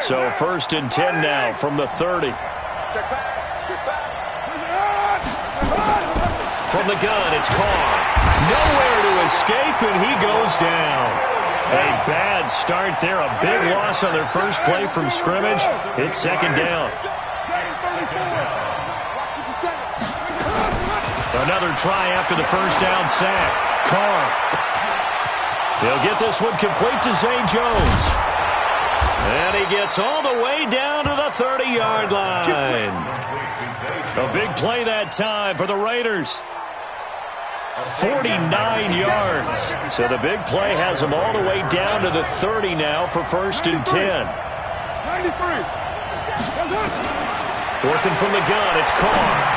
So 1st and 10 now from the 30. From the gun, it's Carr. Nowhere to escape, and he goes down. A bad start there. A big loss on their first play from scrimmage. It's 2nd down. Another try after the first down sack. Carr. He'll get this one complete to Zay Jones. And he gets all the way down to the 30-yard line. A big play that time for the Raiders. 49 yards. So the big play has them all the way down to the 30 now for 1st and 10. 93. Working from the gun, it's Carr.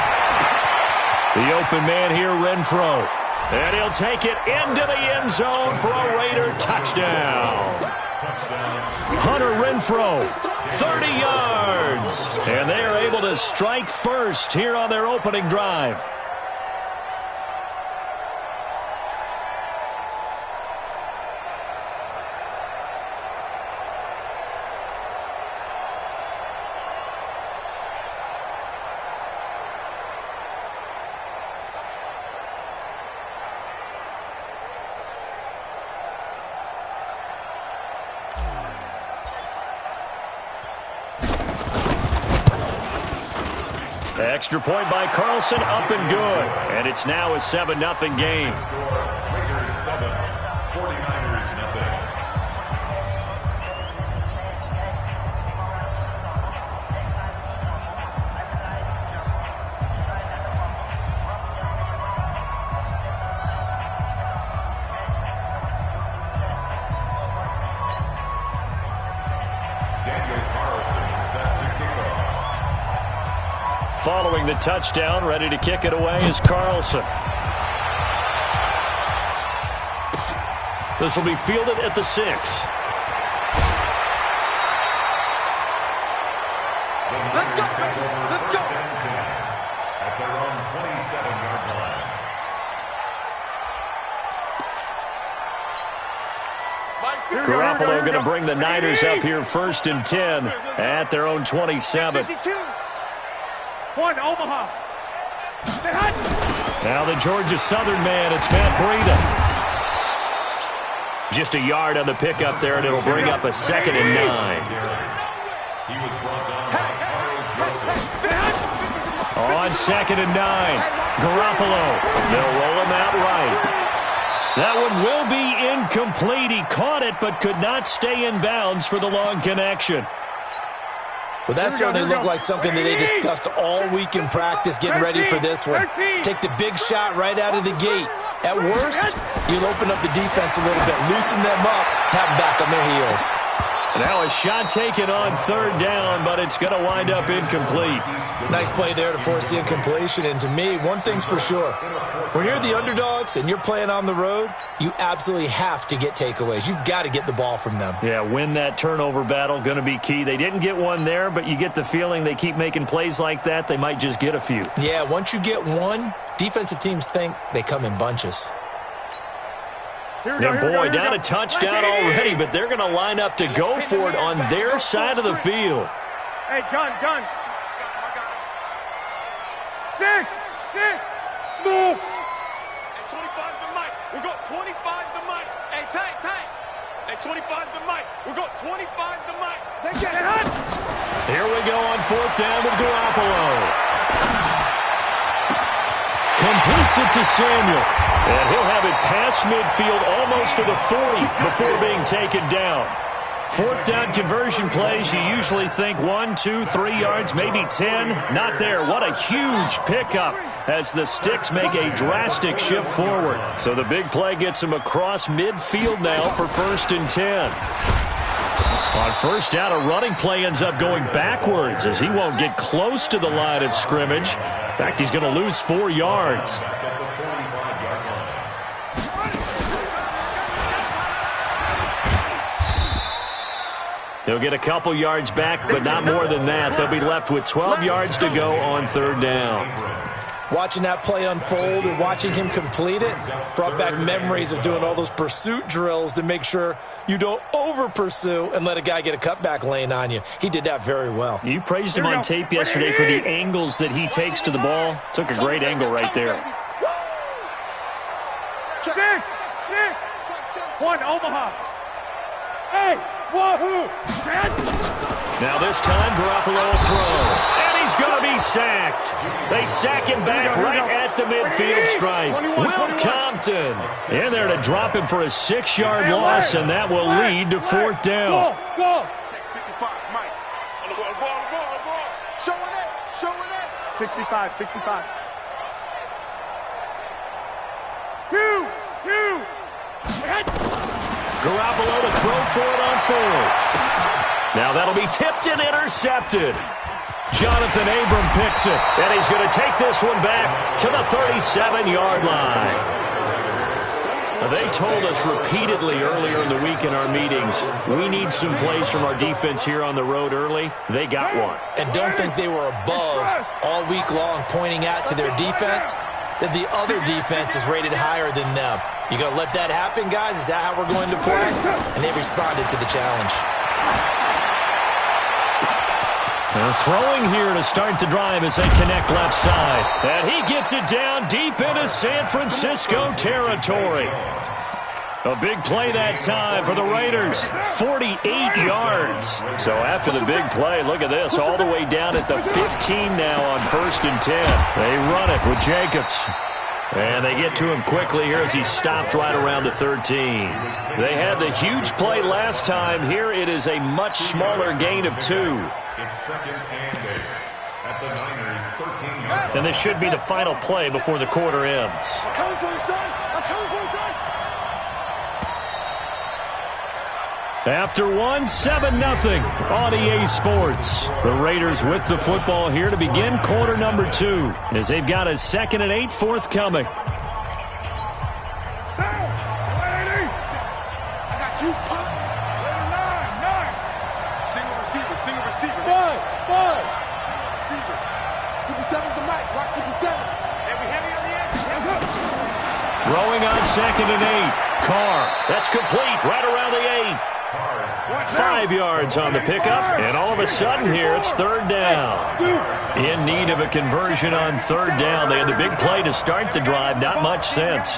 The open man here, Renfro. And he'll take it into the end zone for a Raider touchdown. Hunter Renfro, 30 yards. And they are able to strike first here on their opening drive. Extra point by Carlson, up and good. And it's now a 7-0 game. Raiders 7, 49ers nothing. Following the touchdown, ready to kick it away is Carlson. This will be fielded at the 6. Let's go. Let's go. At their own 27-yard line. Garoppolo going to bring the Niners up here 1st and 10 at their own 27. 52. One, Omaha. Now the Georgia Southern man, it's Matt Breida. Just a yard on the pickup there, and it'll bring up a 2nd and 9. He was brought down by Carl Joseph. On 2nd and 9, Garoppolo. They'll roll him out right. That one will be incomplete. He caught it, but could not stay in bounds for the long connection. Well, that certainly looked like something that they discussed all week in practice, getting ready for this one. Take the big shot right out of the gate. At worst, you'll open up the defense a little bit, loosen them up, have them back on their heels. Now a shot taken on 3rd down, but it's going to wind up incomplete. Nice play there to force the incompletion, and to me, one thing's for sure. When you're the underdogs and you're playing on the road, you absolutely have to get takeaways. You've got to get the ball from them. Yeah, win that turnover battle, going to be key. They didn't get one there, but you get the feeling they keep making plays like that, they might just get a few. Yeah, once you get one, defensive teams think they come in bunches. And boy, down a touchdown already, but they're going to line up to go for it on their side of the field. Hey, gun. 6. Smooth. Hey, 25 the mic. We got 25 the mic. Hey, tank. Hey, 25 the mic. We got 25 the mic. They get it hot. Here we go on 4th down with Garoppolo. Completes it to Samuel. And he'll have it past midfield almost to the 40 before being taken down. 4th down conversion plays, you usually think 1, 2, 3 yards, maybe 10. Not there. What a huge pickup as the Sticks make a drastic shift forward. So the big play gets him across midfield now for 1st and 10. On 1st down, a running play ends up going backwards as he won't get close to the line of scrimmage. In fact, he's going to lose 4 yards. He'll get a couple yards back, but not more than that. They'll be left with 12 yards to go on 3rd down. Watching that play unfold and watching him complete it brought back memories of doing all those pursuit drills to make sure you don't over-pursue and let a guy get a cutback lane on you. He did that very well. You praised him on tape yesterday for the angles that he takes to the ball. Took a great angle right there. 6, 1, Omaha. Hey, wahoo! Now this time, Garoppolo will throw. And he's going to be sacked. They sack him back right at the midfield stripe. Will Compton in there to drop him for a 6-yard loss, and that will lead to 4th down. Go! 65. 2. Garoppolo to throw for it on 4th. Now that'll be tipped and intercepted. Jonathan Abram picks it, and he's going to take this one back to the 37-yard line. They told us repeatedly earlier in the week in our meetings, we need some plays from our defense here on the road early. They got one. And don't think they were above all week long pointing out to their defense that the other defense is rated higher than them. You going to let that happen, guys? Is that how we're going to play? And they responded to the challenge. They're throwing here to start the drive as they connect left side. And he gets it down deep into San Francisco territory. A big play that time for the Raiders. 48 yards. So after the big play, look at this. All the way down at the 15 now on 1st and 10. They run it with Jacobs. And they get to him quickly here as he stopped right around the 13. They had the huge play last time. Here it is a much smaller gain of 2. It's 2nd and 8 at the Niners' 13-yard line. And this should be the final play before the quarter ends. I'm coming for you, son. I'm coming for you, son. After 7-0 on EA Sports. The Raiders with the football here to begin quarter number 2 as they've got a 2nd and 8 forthcoming. I got you, pop. 9. Single receiver. 5. Receiver. 57's the mic. Block 57. Heavy on the edge. Throwing on 2nd and 8. Carr. That's complete right around the 8. 5 yards on the pickup, and all of a sudden here it's 3rd down. In need of a conversion on 3rd down. They had the big play to start the drive, not much sense.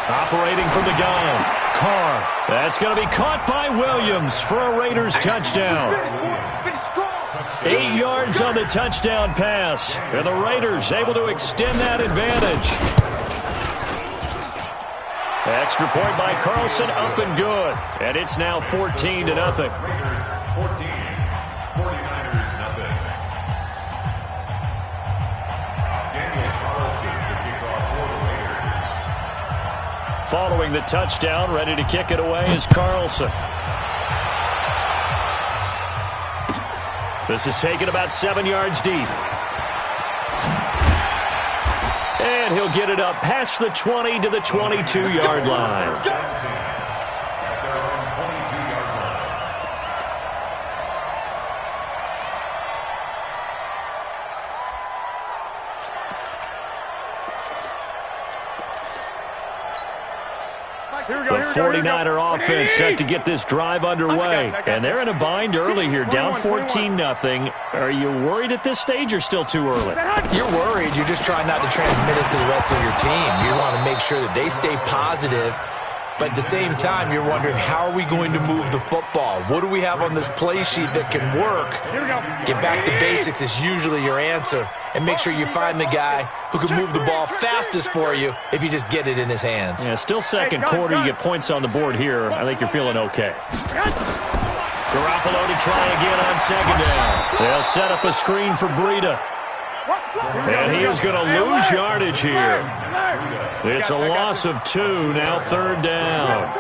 Operating from the gun, Carr. That's going to be caught by Williams for a Raiders touchdown. 8 yards on the touchdown pass, and the Raiders able to extend that advantage. Extra point by Carlson, up and good. And it's now 14-0. Raiders 14, 49ers nothing. Daniel Carlson to kick off for the Raiders. Following the touchdown, ready to kick it away is Carlson. This is taken about 7 yards deep. And he'll get it up past the 20 to the 22-yard line. At their own 22-yard line. The 49er offense set to get this drive underway. And they're in a bind early here, down 14-0. Are you worried at this stage or still too early? You're worried. You're just trying not to transmit it to the rest of your team. You want to make sure that they stay positive. But at the same time, you're wondering, how are we going to move the football? What do we have on this play sheet that can work? Get back to basics is usually your answer. And make sure you find the guy who can move the ball fastest for you if you just get it in his hands. Yeah, still second quarter. You get points on the board here. I think you're feeling okay. Garoppolo to try again on 2nd down. They'll set up a screen for Breida. And he is going to lose yardage here. It's a loss of 2, now 3rd down.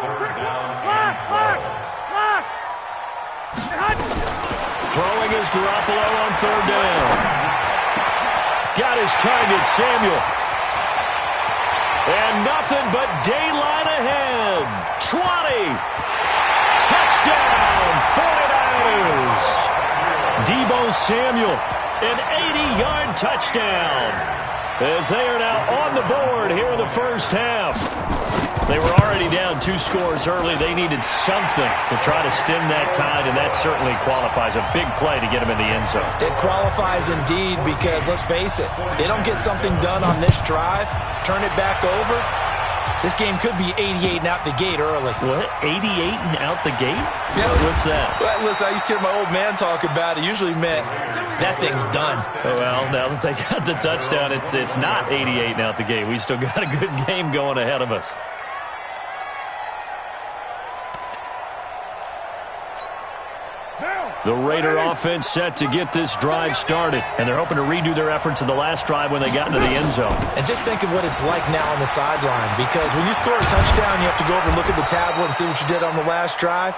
Throwing is Garoppolo on 3rd down. Got his target, Samuel. And nothing but daylight ahead. 20. Touchdown, 49ers. Deebo Samuel An 80-yard touchdown. As they are now on the board here in the first half. They were already down 2 scores early. They needed something to try to stem that tide, and that certainly qualifies. A big play to get them in the end zone. It qualifies indeed because, let's face it, they don't get something done on this drive, turn it back over, this game could be 88 and out the gate early. What? 88 and out the gate? Yeah. What's that? Well, listen, I used to hear my old man talk about it. Usually meant that thing's done. Well, now that they got the touchdown, it's not 88 and out the gate. We still got a good game going ahead of us. The Raider offense set to get this drive started, and they're hoping to redo their efforts in the last drive when they got into the end zone. And just think of what it's like now on the sideline, because when you score a touchdown, you have to go over and look at the tablet and see what you did on the last drive.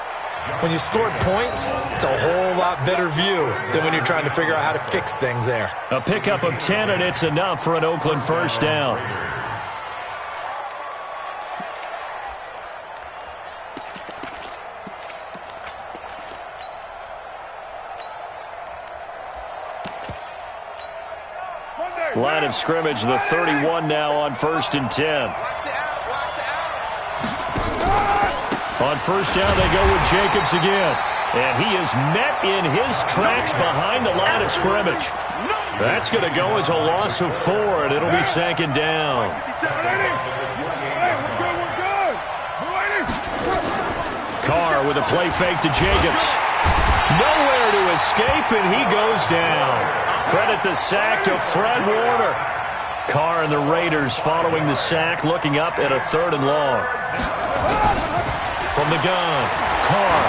When you scored points, it's a whole lot better view than when you're trying to figure out how to fix things there. A pickup of 10, and it's enough for an Oakland first down. Line of scrimmage, the 31 now on 1st and 10. On first down, they go with Jacobs again. And he is met in his tracks behind the line of scrimmage. That's going to go as a loss of 4, and it'll be 2nd down. Carr with a play fake to Jacobs. Nowhere to escape, and he goes down. Credit the sack to Fred Warner. Carr and the Raiders following the sack, looking up at a 3rd and long. From the gun, Carr.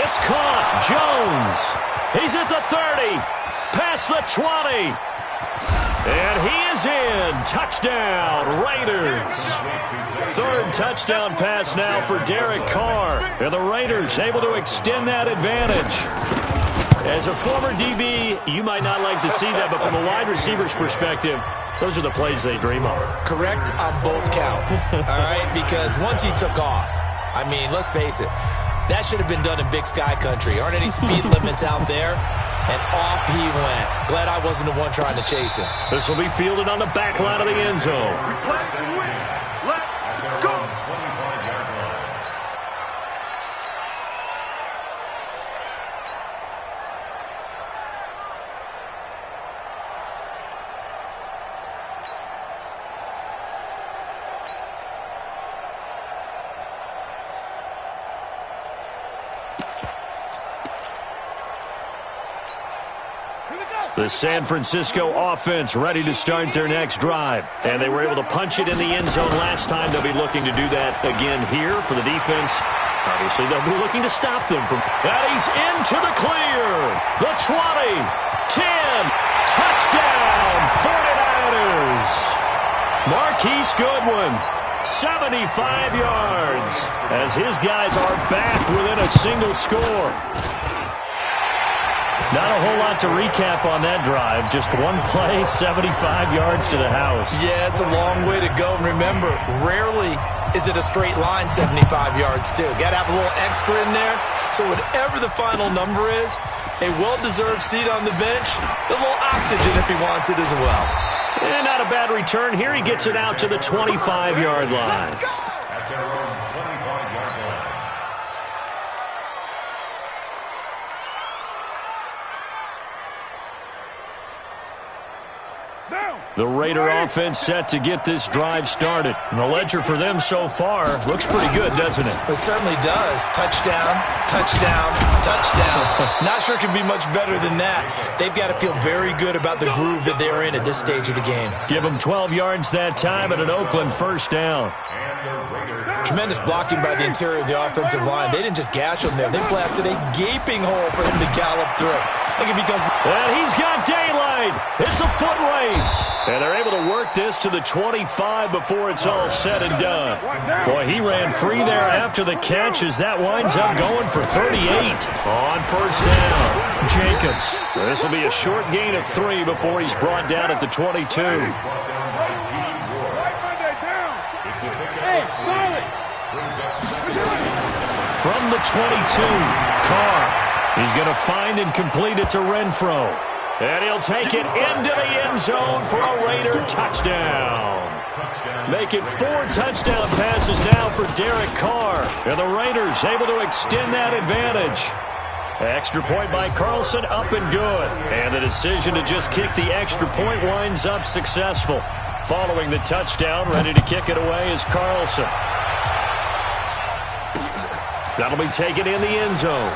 It's caught. Jones. He's at the 30. Past the 20. And he is in. Touchdown, Raiders. 3rd touchdown pass now for Derek Carr. And the Raiders able to extend that advantage. As a former DB, you might not like to see that, but from a wide receiver's perspective, those are the plays they dream of. Correct on both counts, all right? Because once he took off, I mean, let's face it, that should have been done in Big Sky Country. Aren't any speed limits out there? And off he went. Glad I wasn't the one trying to chase him. This will be fielded on the back line of the end zone. Let's go. The San Francisco offense ready to start their next drive. And they were able to punch it in the end zone last time. They'll be looking to do that again here for the defense. Obviously, they'll be looking to stop them from... And he's into the clear. The 20, 10, touchdown, 49ers. Marquise Goodwin, 75 yards, as his guys are back within a single score. Not a whole lot to recap on that drive. Just one play, 75 yards to the house. Yeah, it's a long way to go. And remember, rarely is it a straight line 75 yards, too. Got to have a little extra in there. So whatever the final number is, a well-deserved seat on the bench, a little oxygen if he wants it as well. And not a bad return here. He gets it out to the 25-yard line. At their own 25-yard line. The Raider offense set to get this drive started. And the ledger for them so far looks pretty good, doesn't it? It certainly does. Touchdown, touchdown, touchdown. Not sure it can be much better than that. They've got to feel very good about the groove that they're in at this stage of the game. Give them 12 yards that time at an Oakland first down. Tremendous blocking by the interior of the offensive line. They didn't just gash him there. They blasted a gaping hole for him to gallop through. I think it becomes... And he's got daylight. It's a foot race. And they're able to work this to the 25 before it's all said and done. Boy, he ran free there after the catch as that winds up going for 38 on first down. Jacobs. This will be a short gain of 3 before he's brought down at the 22. From the 22, Carr. He's going to find and complete it to Renfro. And he'll take it into the end zone for a Raider touchdown. Make it 4 touchdown passes now for Derek Carr. And the Raiders able to extend that advantage. Extra point by Carlson, up and good. And the decision to just kick the extra point winds up successful. Following the touchdown, ready to kick it away is Carlson. That'll be taken in the end zone.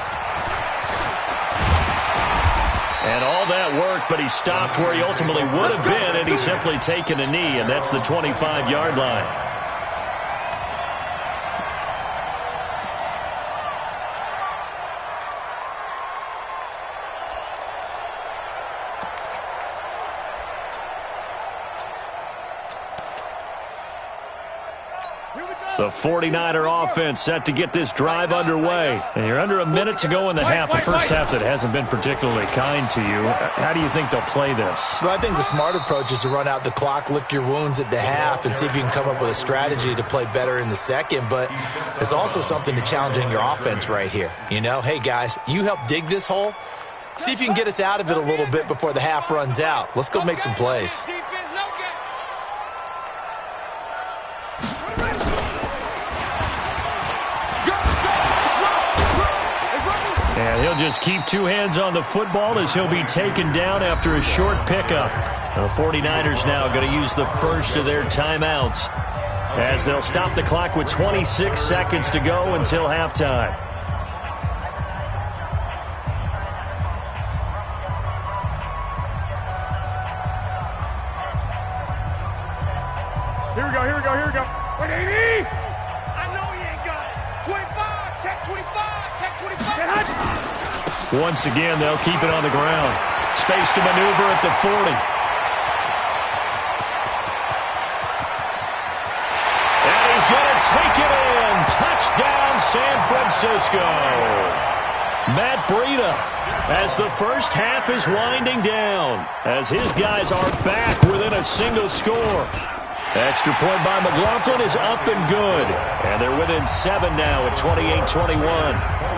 And all that work, but he stopped where he ultimately would have been, and he's simply taken a knee, and that's the 25-yard line. The 49er offense set to get this drive underway. And you're under a minute to go in the half. The first half that hasn't been particularly kind to you. How do you think they'll play this? Well, I think the smart approach is to run out the clock, lick your wounds at the half, and see if you can come up with a strategy to play better in the second. But there's also something to challenging your offense right here. You know, hey, guys, you help dig this hole. See if you can get us out of it a little bit before the half runs out. Let's go make some plays. And he'll just keep 2 hands on the football as he'll be taken down after a short pickup. The 49ers now going to use the first of their timeouts as they'll stop the clock with 26 seconds to go until halftime. Here we go, here we go, here we go. Wait, Amy! I know he ain't got it. 25, check 25, check 25. Once again, they'll keep it on the ground. Space to maneuver at the 40. And he's going to take it in. Touchdown, San Francisco. Matt Breida, as the first half is winding down, as his guys are back within a single score. Extra point by McLaughlin is up and good. And they're within 7 now at 28-21.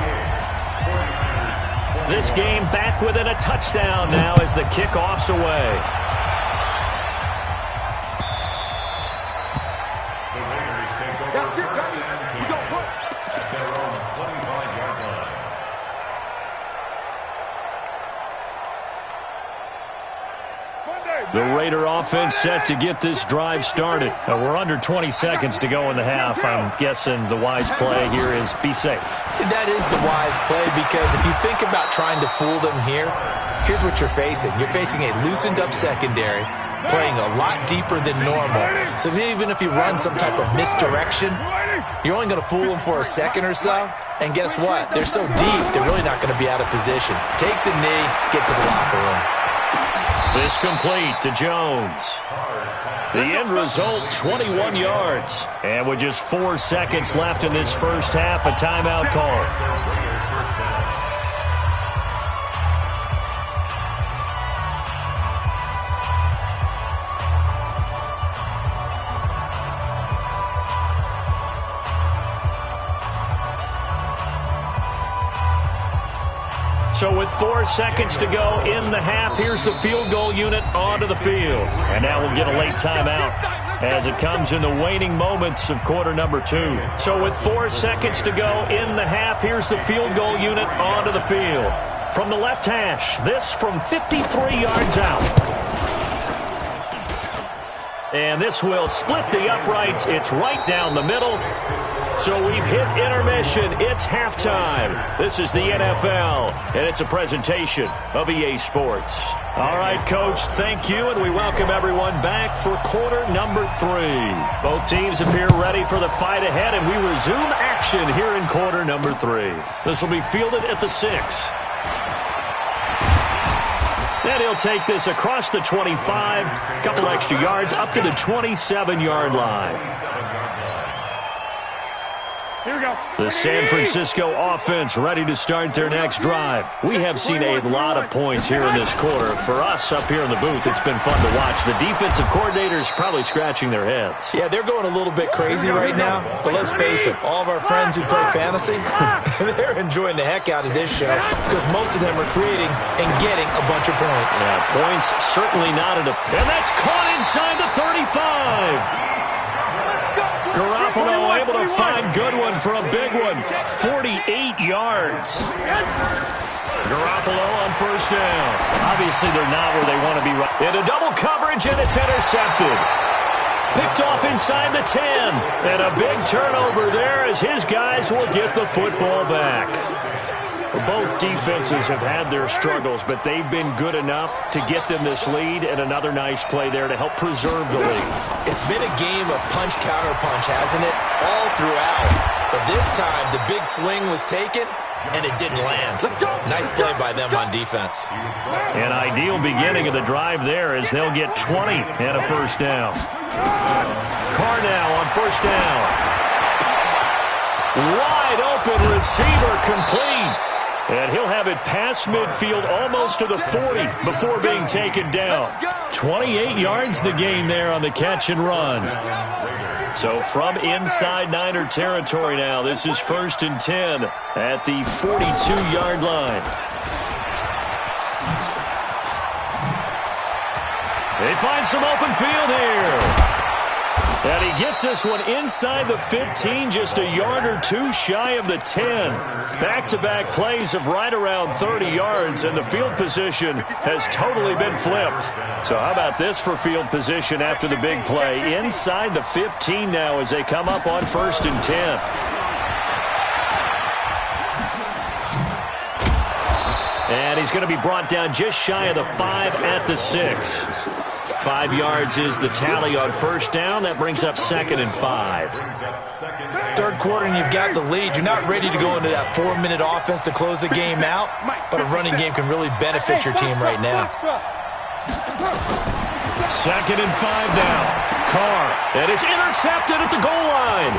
This game back within a touchdown now as the kickoff's away. The Raiders take over first and 10 at their own 25-yard line. The Raider offense set to get this drive started. We're under 20 seconds to go in the half. I'm guessing the wise play here is be safe. That is the wise play, because if you think about trying to fool them here, here's what you're facing. You're facing a loosened-up secondary, playing a lot deeper than normal. So even if you run some type of misdirection, you're only going to fool them for a second or so. And guess what? They're so deep, they're really not going to be out of position. Take the knee, get to the locker room. This complete to Jones. The end result, 21 yards. And with just 4 seconds left in this first half, a timeout call. So with 4 seconds to go in the half, here's the field goal unit onto the field. And now we'll get a late timeout as it comes in the waning moments of quarter number 2. So with 4 seconds to go in the half, here's the field goal unit onto the field. From the left hash, this from 53 yards out. And this will split the uprights. It's right down the middle. So we've hit intermission. It's halftime. This is the NFL, and it's a presentation of EA Sports. All right, Coach, thank you, and we welcome everyone back for quarter number 3. Both teams appear ready for the fight ahead, and we resume action here in quarter number 3. This will be fielded at the 6. And he'll take this across the 25, a couple extra yards, up to the 27-yard line. Here we go. The San Francisco offense ready to start their next drive. We have seen a lot of points here in this quarter. For us up here in the booth, it's been fun to watch. The defensive coordinators probably scratching their heads. Yeah, they're going a little bit crazy right now, but let's face it, all of our friends who play fantasy, they're enjoying the heck out of this show because most of them are creating and getting a bunch of points. Yeah, points certainly not at a... And that's caught inside the 35. Garoppolo able to find Goodwin for a big one. 48 yards. Garoppolo on first down. Obviously, they're not where they want to be. Into double coverage, and it's intercepted. Picked off inside the 10. And a big turnover there as his guys will get the football back. Both defenses have had their struggles, but they've been good enough to get them this lead, and another nice play there to help preserve the lead. It's been a game of punch-counter-punch, hasn't it? All throughout. But this time, the big swing was taken, and it didn't land. Nice play by them on defense. An ideal beginning of the drive there as they'll get 20 and a first down. Carr now on first down. Wide open receiver complete. And he'll have it past midfield almost to the 40 before being taken down. 28 yards the gain there on the catch and run. So from inside Niner territory now, this is 1st and 10 at the 42-yard line. They find some open field here. And he gets this one inside the 15, just a yard or two shy of the 10. Back-to-back plays of right around 30 yards, and the field position has totally been flipped. So how about this for field position after the big play? Inside the 15 now as they come up on 1st and 10. And he's going to be brought down just shy of the 5 at the 6. 5 yards is the tally on first down. That brings up 2nd and 5. Third quarter and you've got the lead. You're not ready to go into that 4-minute offense to close the game out, but a running game can really benefit your team right now. 2nd and 5 now. Carr, and it's intercepted at the goal line.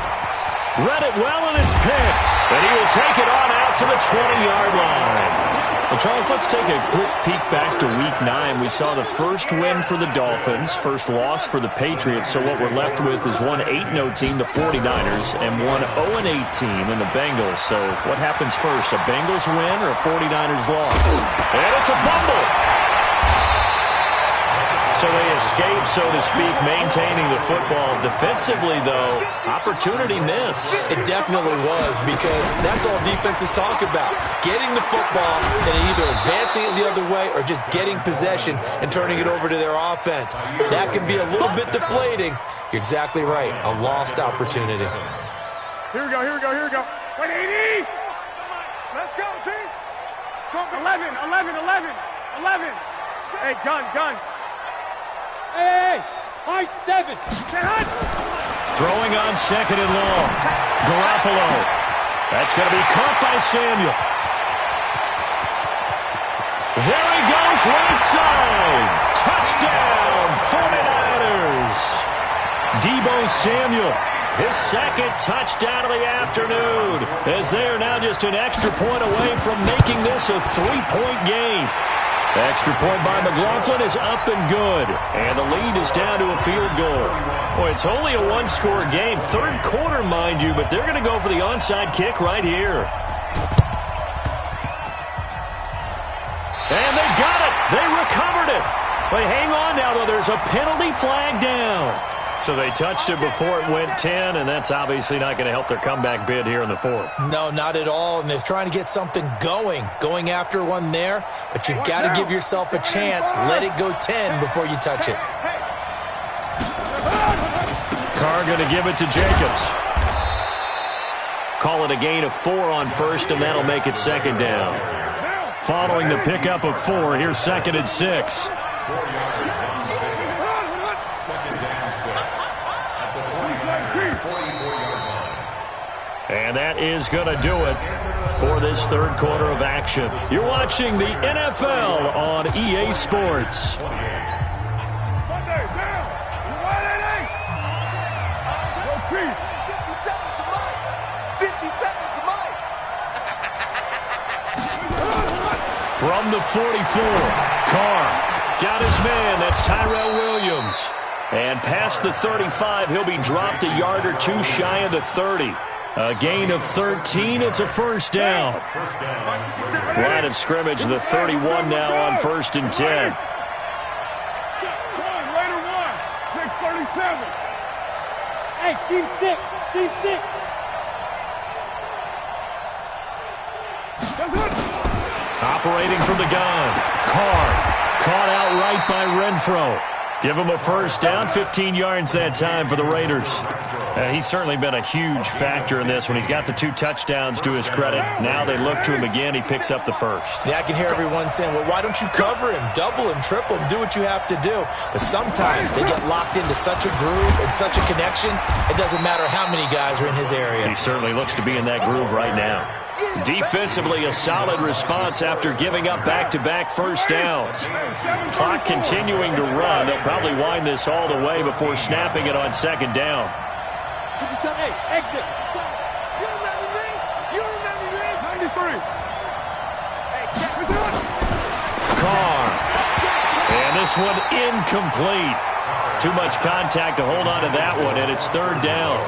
Read it well, and it's picked. And he will take it on out to the 20-yard line. Well, Charles, let's take a quick peek back to Week 9. We saw the first win for the Dolphins, first loss for the Patriots. So what we're left with is one 8-0 team, the 49ers, and one 0-8 team in the Bengals. So what happens first, a Bengals win or a 49ers loss? And it's a fumble. So they escape, so to speak, maintaining the football. Defensively, though, opportunity miss. It definitely was, because that's all defenses talk about. Getting the football and either advancing it the other way or just getting possession and turning it over to their offense. That can be a little bit deflating. You're exactly right. A lost opportunity. Here we go, here we go, here we go. 180! Let's go, team. 11. Hey, gun. Hey, I-7. Throwing on 2nd and long. Garoppolo. That's going to be caught by Samuel. There he goes, right side. Touchdown, 49ers. Deebo Samuel, his 2nd touchdown of the afternoon, as they are now just an extra point away from making this a 3-point game. Extra point by McLaughlin is up and good. And the lead is down to a field goal. Boy, it's only a one-score game. Third quarter, mind you, but they're going to go for the onside kick right here. And they got it. They recovered it. But hang on now, though. There's a penalty flag down. So they touched it before it went 10, and that's obviously not going to help their comeback bid here in the 4th. No, not at all, and they're trying to get something going after one there, but you've got to give yourself a chance. Let it go 10 before you touch it. Carr going to give it to Jacobs. Call it a gain of 4 on first, and that'll make it 2nd down. Following the pickup of 4, here's 2nd and 6. And that is going to do it for this third quarter of action. You're watching the NFL on EA Sports. From the 44, Carr got his man. That's Tyrell Williams. And past the 35, he'll be dropped a yard or two shy of the 30. A gain of 13. It's a first down. Line of scrimmage, the 31 now on 1st and 10. Later one. 6:37. Hey, Steve 6. Steve 6. Operating from the gun. Carr caught out right by Renfro. Give him a first down, 15 yards that time for the Raiders. He's certainly been a huge factor in this when he's got the 2 touchdowns to his credit. Now they look to him again. He picks up the first. Yeah, I can hear everyone saying, well, why don't you cover him, double him, triple him, do what you have to do. But sometimes they get locked into such a groove and such a connection, it doesn't matter how many guys are in his area. He certainly looks to be in that groove right now. Defensively, a solid response after giving up back-to-back first downs. Clock continuing to run. They'll probably wind this all the way before snapping it on 2nd down. Hey, exit. You remember me? You remember me? 93. Hey, check me out. Carr. And this one incomplete. Too much contact to hold on to that one, and it's 3rd down.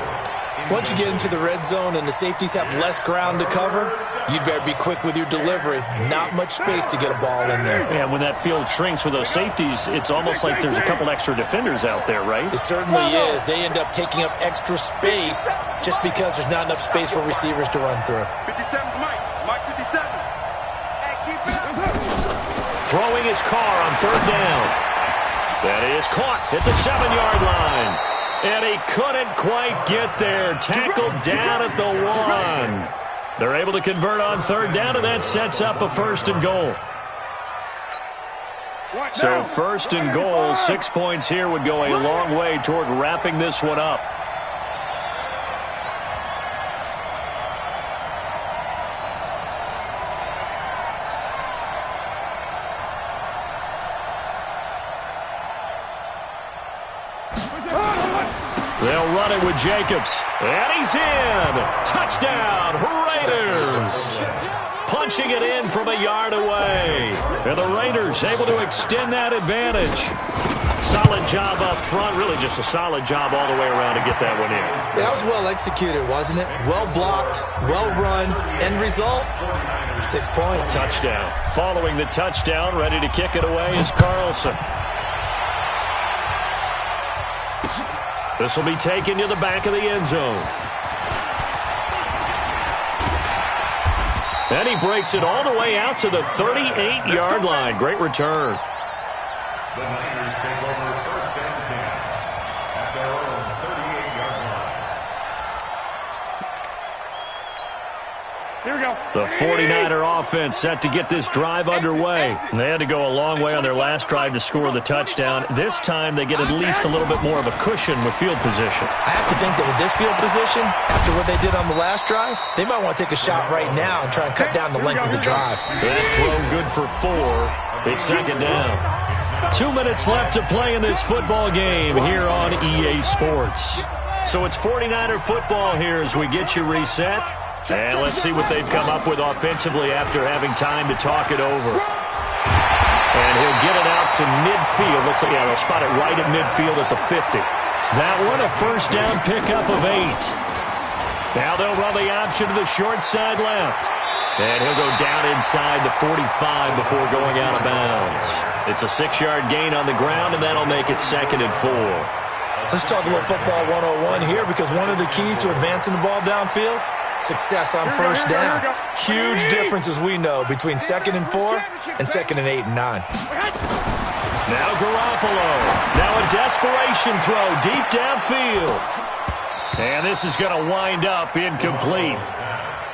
Once you get into the red zone and the safeties have less ground to cover, you'd better be quick with your delivery. Not much space to get a ball in there. And when that field shrinks with those safeties, it's almost like there's a couple extra defenders out there, right? It certainly is. They end up taking up extra space just because there's not enough space for receivers to run through. 57's Mike. Mike 57. Hey, keep it. Throwing his Carr on 3rd down. That is caught at the 7-yard line. And he couldn't quite get there. Tackled down at the 1. They're able to convert on 3rd down, and that sets up a 1st and goal. So 1st and goal, 6 points here would go a long way toward wrapping this one up. They'll run it with Jacobs. And he's in. Touchdown, Raiders. Punching it in from a yard away. And the Raiders able to extend that advantage. Solid job up front. Really just a solid job all the way around to get that one in. That was well executed, wasn't it? Well blocked, well run. End result, 6 points. Touchdown. Following the touchdown, ready to kick it away is Carlson. This will be taken to the back of the end zone. And he breaks it all the way out to the 38-yard line. Great return. The Niners take over 1st and 10 at their own 38-yard line. Here we go. The 49er offense set to get this drive underway. They had to go a long way on their last drive to score the touchdown. This time they get at least a little bit more of a cushion with field position. I have to think that with this field position, after what they did on the last drive, they might want to take a shot right now and try and cut down the length of the drive. That throw good for 4. It's 2nd down. 2 minutes left to play in this football game here on EA Sports. So it's 49er football here as we get you reset. And let's see what they've come up with offensively after having time to talk it over. And he'll get it out to midfield. Looks like, yeah, they'll spot it right at midfield at the 50. That one, a first down pickup of 8. Now they'll run the option to the short side left. And he'll go down inside the 45 before going out of bounds. It's a 6-yard gain on the ground, and that'll make it 2nd and 4. Let's talk a little football 101 here, because one of the keys to advancing the ball downfield, success on first down. Huge difference, as we know, between 2nd and 4 and 2nd and 8 and 9. Now Garoppolo. Now a desperation throw deep downfield. And this is going to wind up incomplete.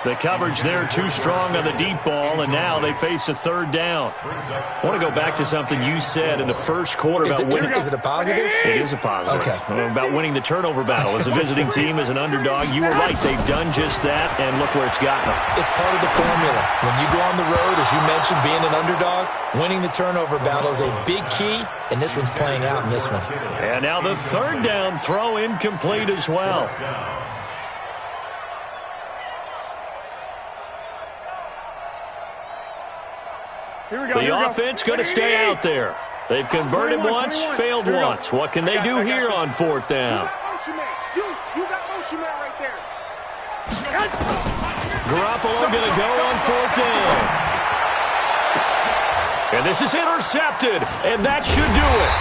The coverage there too strong on the deep ball, and now they face a 3rd down. I want to go back to something you said in the first quarter about winning. Is it a positive? It is a positive. Okay. About winning the turnover battle. As a visiting team, as an underdog, you were right. They've done just that, and look where it's gotten them. It's part of the formula. When you go on the road, as you mentioned, being an underdog, winning the turnover battle is a big key, and this one's playing out in this one. And now the 3rd down throw incomplete as well. The offense going to stay out there. They've converted once, failed once. What can they do here on fourth down? You got motion man right there. Garoppolo going to go on fourth down. And this is intercepted, and that should do it.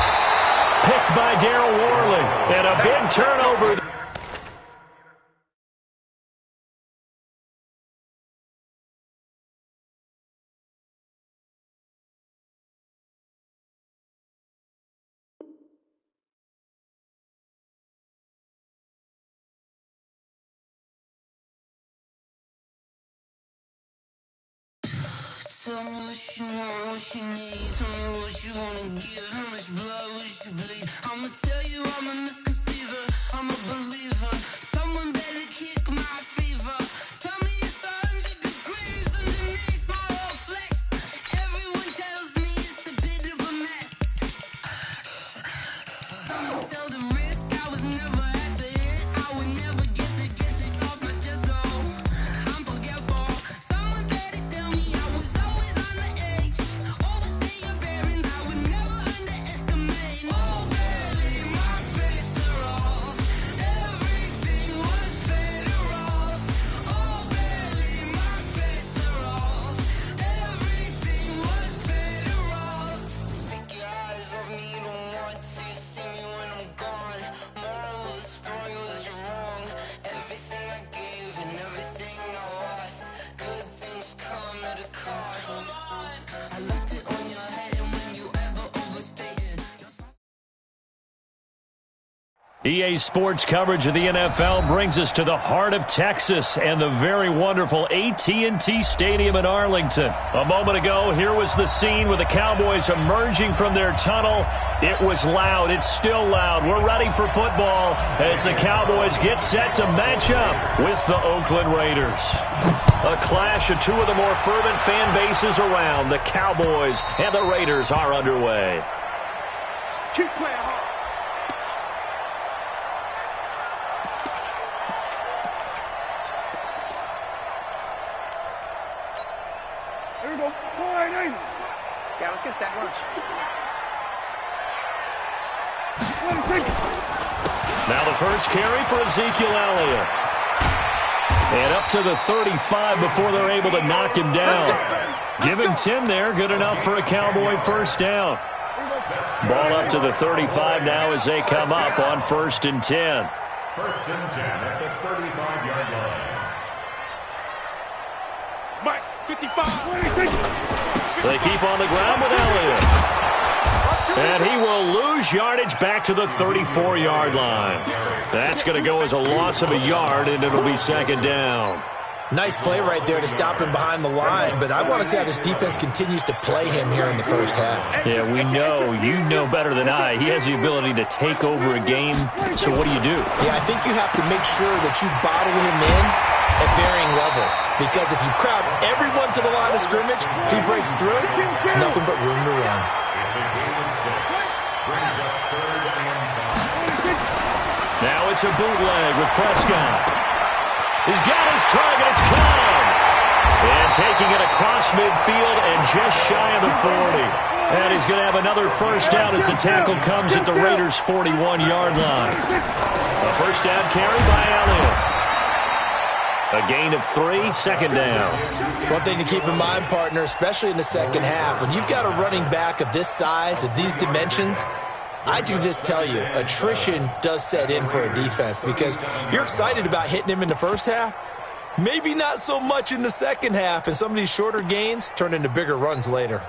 Picked by Darryl Worley, and a big turnover. Tell me what you want, what you need. Tell me what you wanna give. How much blood would you bleed? I'ma tell you I'm a misconceiver. I'm a believer. Someone better kick my fever. Tell me it's 100 degrees underneath my whole flesh. Everyone tells me it's a bit of a mess. I'ma tell the risk I was never at the end. I would never get it off my chest. Oh, I'm forgetful. Someone better tell me I was always on the edge. Overstay your bearings, I would never underestimate. Oh, barely, my bets are off. Everything was better off. Oh, barely, my bets are off. Everything was better off. Take your eyes off me, don't want to see me when I'm gone. Moral of the story was you're wrong. Everything I gave and everything I lost. Good things come at a cost. I left it on your head, and when you ever overstated. EA Sports coverage of the NFL brings us to the heart of Texas and the very wonderful AT&T Stadium in Arlington. A moment ago, here was the scene with the Cowboys emerging from their tunnel. It was loud. It's still loud. We're ready for football as the Cowboys get set to match up with the Oakland Raiders. A clash of two of the more fervent fan bases around. The Cowboys and the Raiders are underway. Keep playing hard. Here we go. Yeah, let's get sack lunch. Now the first carry for Ezekiel Elliott. And up to the 35 before they're able to knock him down. Give him 10 there, good enough for a Cowboy first down. Ball up to the 35 now as they come up on 1st and 10. 1st and 10 at the 35-yard line. Mike, 55. They keep on the ground with Elliott. And he will lose yardage back to the 34-yard line. That's going to go as a loss of a yard, and it'll be 2nd down. Nice play right there to stop him behind the line, but I want to see how this defense continues to play him here in the first half. Yeah, we know. You know better than I. He has the ability to take over a game, so what do? Yeah, I think you have to make sure that you bottle him in at varying levels, because if you crowd everyone to the line of scrimmage, if he breaks through, it's nothing but room to run. It's a gain of 6. Brings up 3rd and 5. Now it's a bootleg with Prescott. He's got his target. It's caught. And taking it across midfield and just shy of the 40. And he's going to have another first down as the tackle comes at the Raiders' 41-yard line. A first down carry by Elliott. A gain of 3, 2nd down. One thing to keep in mind, partner, especially in the second half, when you've got a running back of this size, of these dimensions, I can just tell you, attrition does set in for a defense because you're excited about hitting him in the first half. Maybe not so much in the second half, and some of these shorter gains turn into bigger runs later.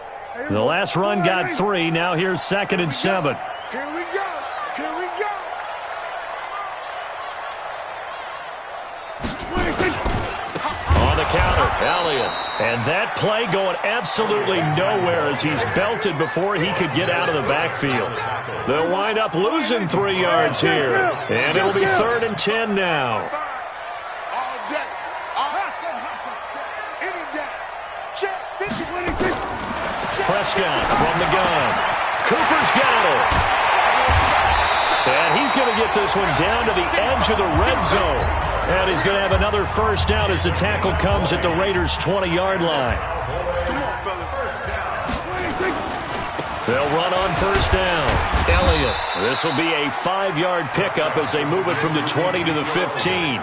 The last run got 3. Now here's 2nd and 7. Here we go. Here we go. On the counter, Elliott. And that play going absolutely nowhere as he's belted before he could get out of the backfield. They'll wind up losing 3 yards here. And it'll be 3rd and 10 now. All day. Hustle. Any day. Check. 50. Prescott from the gun. Cooper's got it. And he's going to get this one down to the edge of the red zone. And he's going to have another first down as the tackle comes at the Raiders' 20-yard line. Come on, fellas. First down. They'll run on first down. Elliott. This will be a 5-yard pickup as they move it from the 20 to the 15.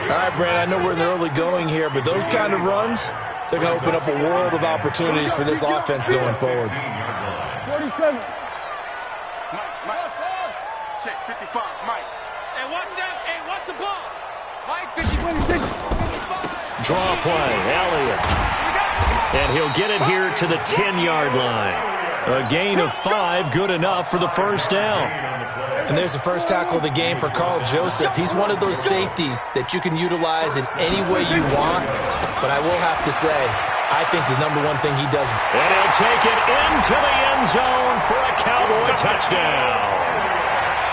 All right, Brad, I know we're in the early going here, but those kind of runs, they're going to open up a world of opportunities for this offense going forward. 47. Mike. Check 55. Mike. Hey, watch that. Hey, watch the ball. Mike 56. Draw play. Elliott. And he'll get it here to the 10-yard line. A gain of 5, good enough for the first down. And there's the first tackle of the game for Carl Joseph. He's one of those safeties that you can utilize in any way you want. But I will have to say, I think the number one thing he does. And he'll take it into the end zone for a Cowboy touchdown.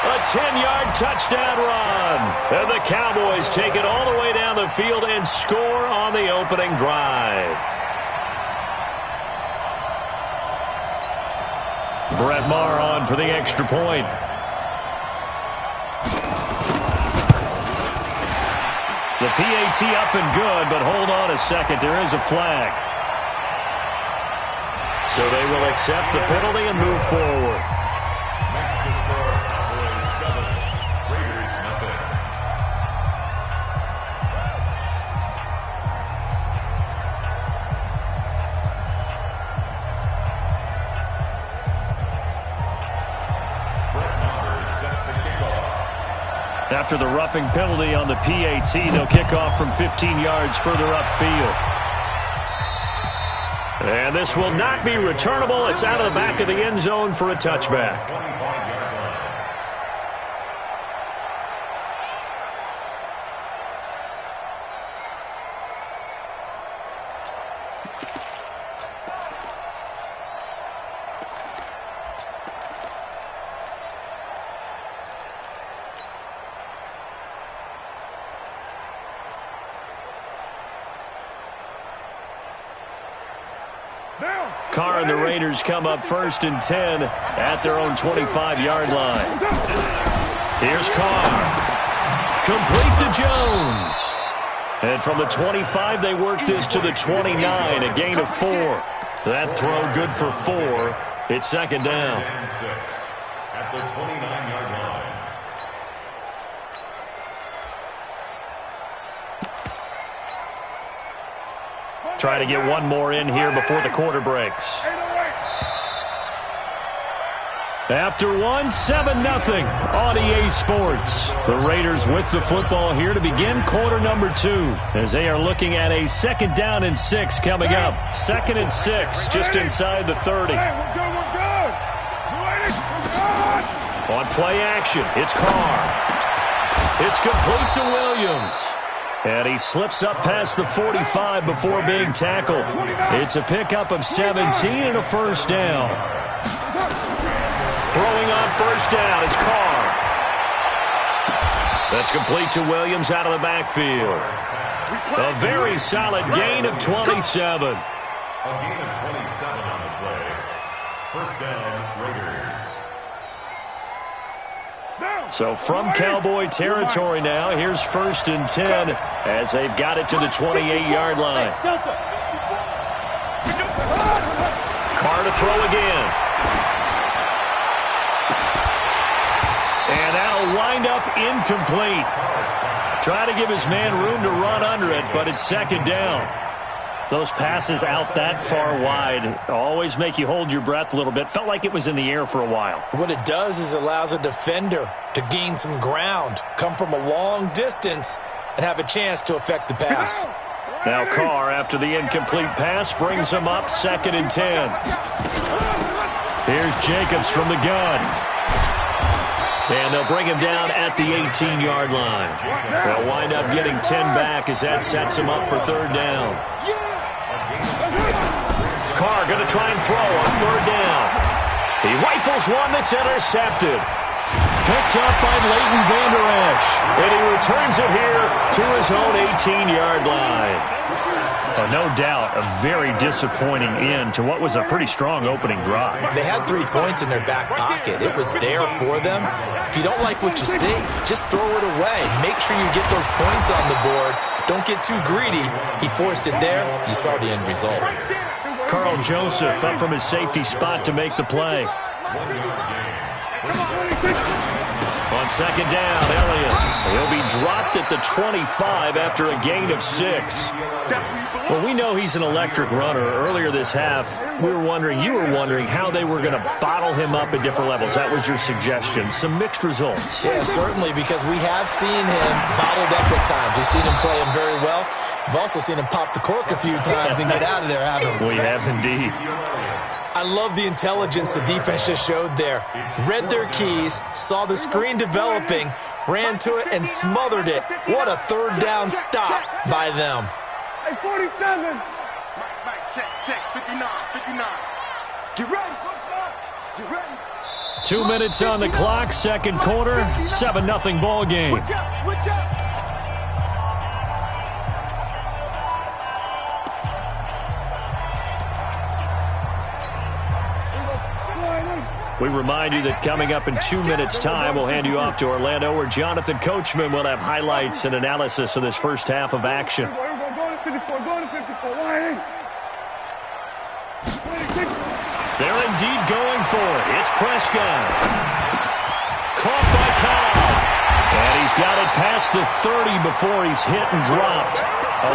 A 10-yard touchdown run. And the Cowboys take it all the way down the field and score on the opening drive. Brett Maher on for the extra point. The PAT up and good, but hold on a second. There is a flag. So they will accept the penalty and move forward. Next to score, Cowboys 7, Raiders nothing. Brett Maher is set to kick off. After the roughing penalty on the PAT, they'll kick off from 15 yards further upfield. And this will not be returnable. It's out of the back of the end zone for a touchback. 25-yard line. Carr and the Raiders come up 1st and 10 at their own 25-yard line. Here's Carr. Complete to Jones. And from the 25, they work this to the 29, a gain of 4. That throw good for 4. It's second down. And 6 at the 29-yard line. Try to get one more in here before the quarter breaks. After one, 7-0 on EA Sports. The Raiders with the football here to begin quarter number 2 as they are looking at a 2nd down and 6 coming up. 2nd and 6 just inside the 30. On play action, it's Carr. It's complete to Williams. And he slips up past the 45 before being tackled. It's a pickup of 17 and a first down. Throwing on first down is Carr. That's complete to Williams out of the backfield. A very solid gain of 27. A gain of 27 on the play. First down, Raiders. So from Cowboy territory now, here's 1st and 10 as they've got it to the 28-yard line. Carr to throw again. And that'll wind up incomplete. Try to give his man room to run under it, but it's 2nd down. Those passes out that far wide always make you hold your breath a little bit. Felt like it was in the air for a while. What it does is it allows a defender to gain some ground, come from a long distance, and have a chance to affect the pass. Now Carr, after the incomplete pass, brings him up 2nd and 10. Here's Jacobs from the gun. And they'll bring him down at the 18-yard line. They'll wind up getting 10 back as that sets him up for 3rd down. Carr going to try and throw on 3rd down. He rifles one that's intercepted. Picked up by Leighton Vander Esch. And he returns it here to his own 18-yard line. No doubt a very disappointing end to what was a pretty strong opening drive. They had 3 points in their back pocket. It was there for them. If you don't like what you see, just throw it away. Make sure you get those points on the board. Don't get too greedy. He forced it there. You saw the end result. Carl Joseph up from his safety spot to make the play. On second down, Elliott. He'll be dropped at the 25 after a gain of 6. Well, we know he's an electric runner. Earlier this half, you were wondering how they were going to bottle him up at different levels. That was your suggestion. Some mixed results. Yeah, certainly, because we have seen him bottled up at times. We've seen him play him very well. We've also seen him pop the cork a few times and get out of there, haven't we? We have indeed. I love the intelligence the defense just showed there. Read their keys, saw the screen developing, ran to it, and smothered it. What a third down stop by them. Hey, 47. Mike, check. 59. Get ready, folks, man. Get ready. 2 minutes on the clock, second quarter, 7-0 ball game. Switch up. We remind you that coming up in 2 minutes' time, we'll hand you off to Orlando, where Jonathan Coachman will have highlights and analysis of this first half of action. Go to 54. They're indeed going for it. It's Prescott. Caught by Cobb. And he's got it past the 30 before he's hit and dropped.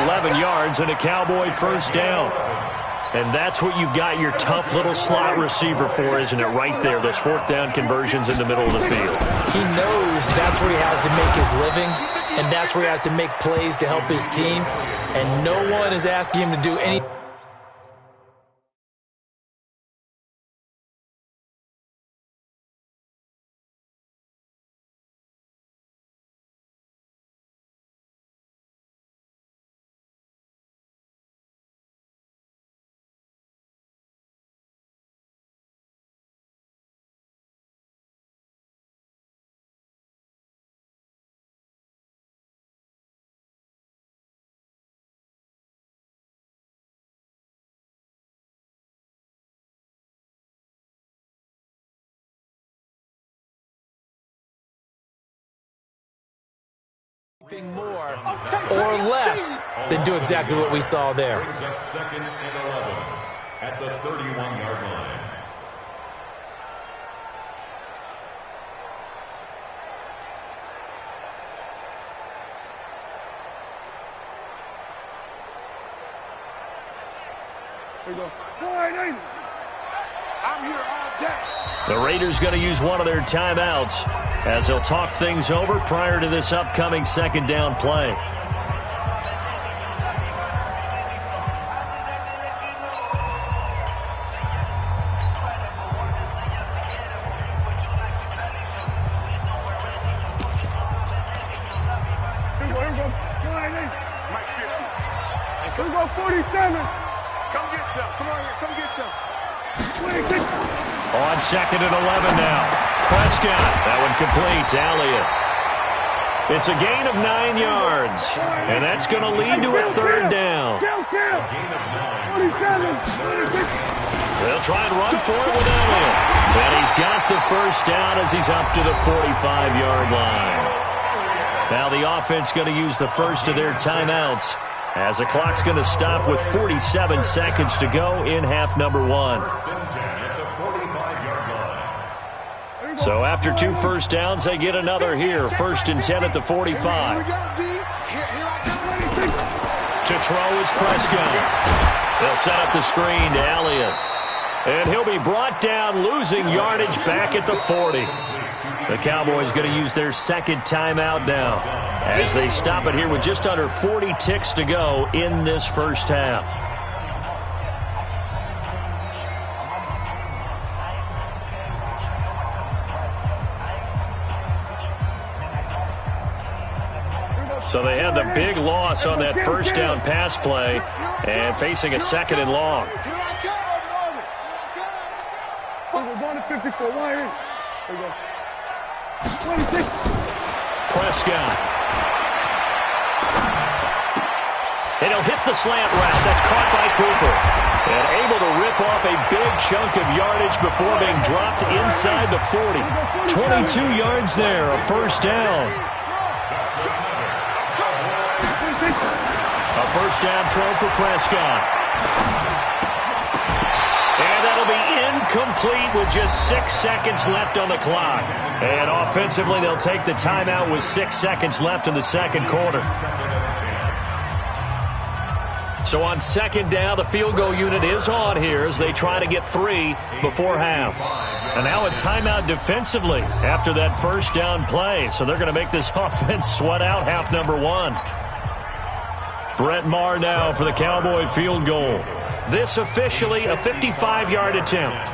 11 yards and a Cowboy first down. And that's what you've got your tough little slot receiver for, isn't it? Right there, those fourth down conversions in the middle of the field. He knows that's where he has to make his living, and that's where he has to make plays to help his team. And no one is asking him to do anything. More or less than do exactly what we saw there. Brings up second and 11 at the 31-yard line. Here we go. I'm here all day. The Raiders going to use one of their timeouts as they'll talk things over prior to this upcoming second down play. Here we go, 47. Come get some. Come on here. Come get some. 26. On second and 11 now. Prescott. That one complete to Elliott. It's a gain of 9 yards. And that's going to lead to a third down. Kill. 47. 26. They'll try and run for it with Elliott. And he's got the first down as he's up to the 45-yard line. Now the offense going to use the first of their timeouts as the clock's going to stop with 47 seconds to go in half number 1. So after 2 first downs, they get another here. First and 10 at the 45. To throw is Prescott. They'll set up the screen to Elliott. And he'll be brought down, losing yardage back at the 40. The Cowboys going to use their second timeout now as they stop it here with just under 40 ticks to go in this first half. So they had the big loss on that first down pass play and facing a second and long. We're going to 54. Here we go. 26. Prescott. And he'll hit the slant route. That's caught by Cooper. And able to rip off a big chunk of yardage before being dropped inside the 40. 22 yards there, a first down. A first down throw for Prescott. incomplete with just 6 seconds left on the clock. And offensively, they'll take the timeout with 6 seconds left in the second quarter. So on second down, the field goal unit is on here as they try to get 3 before half. And now a timeout defensively after that first down play. So they're going to make this offense sweat out half number 1. Brett Maher now for the Cowboy field goal. This officially a 55-yard attempt.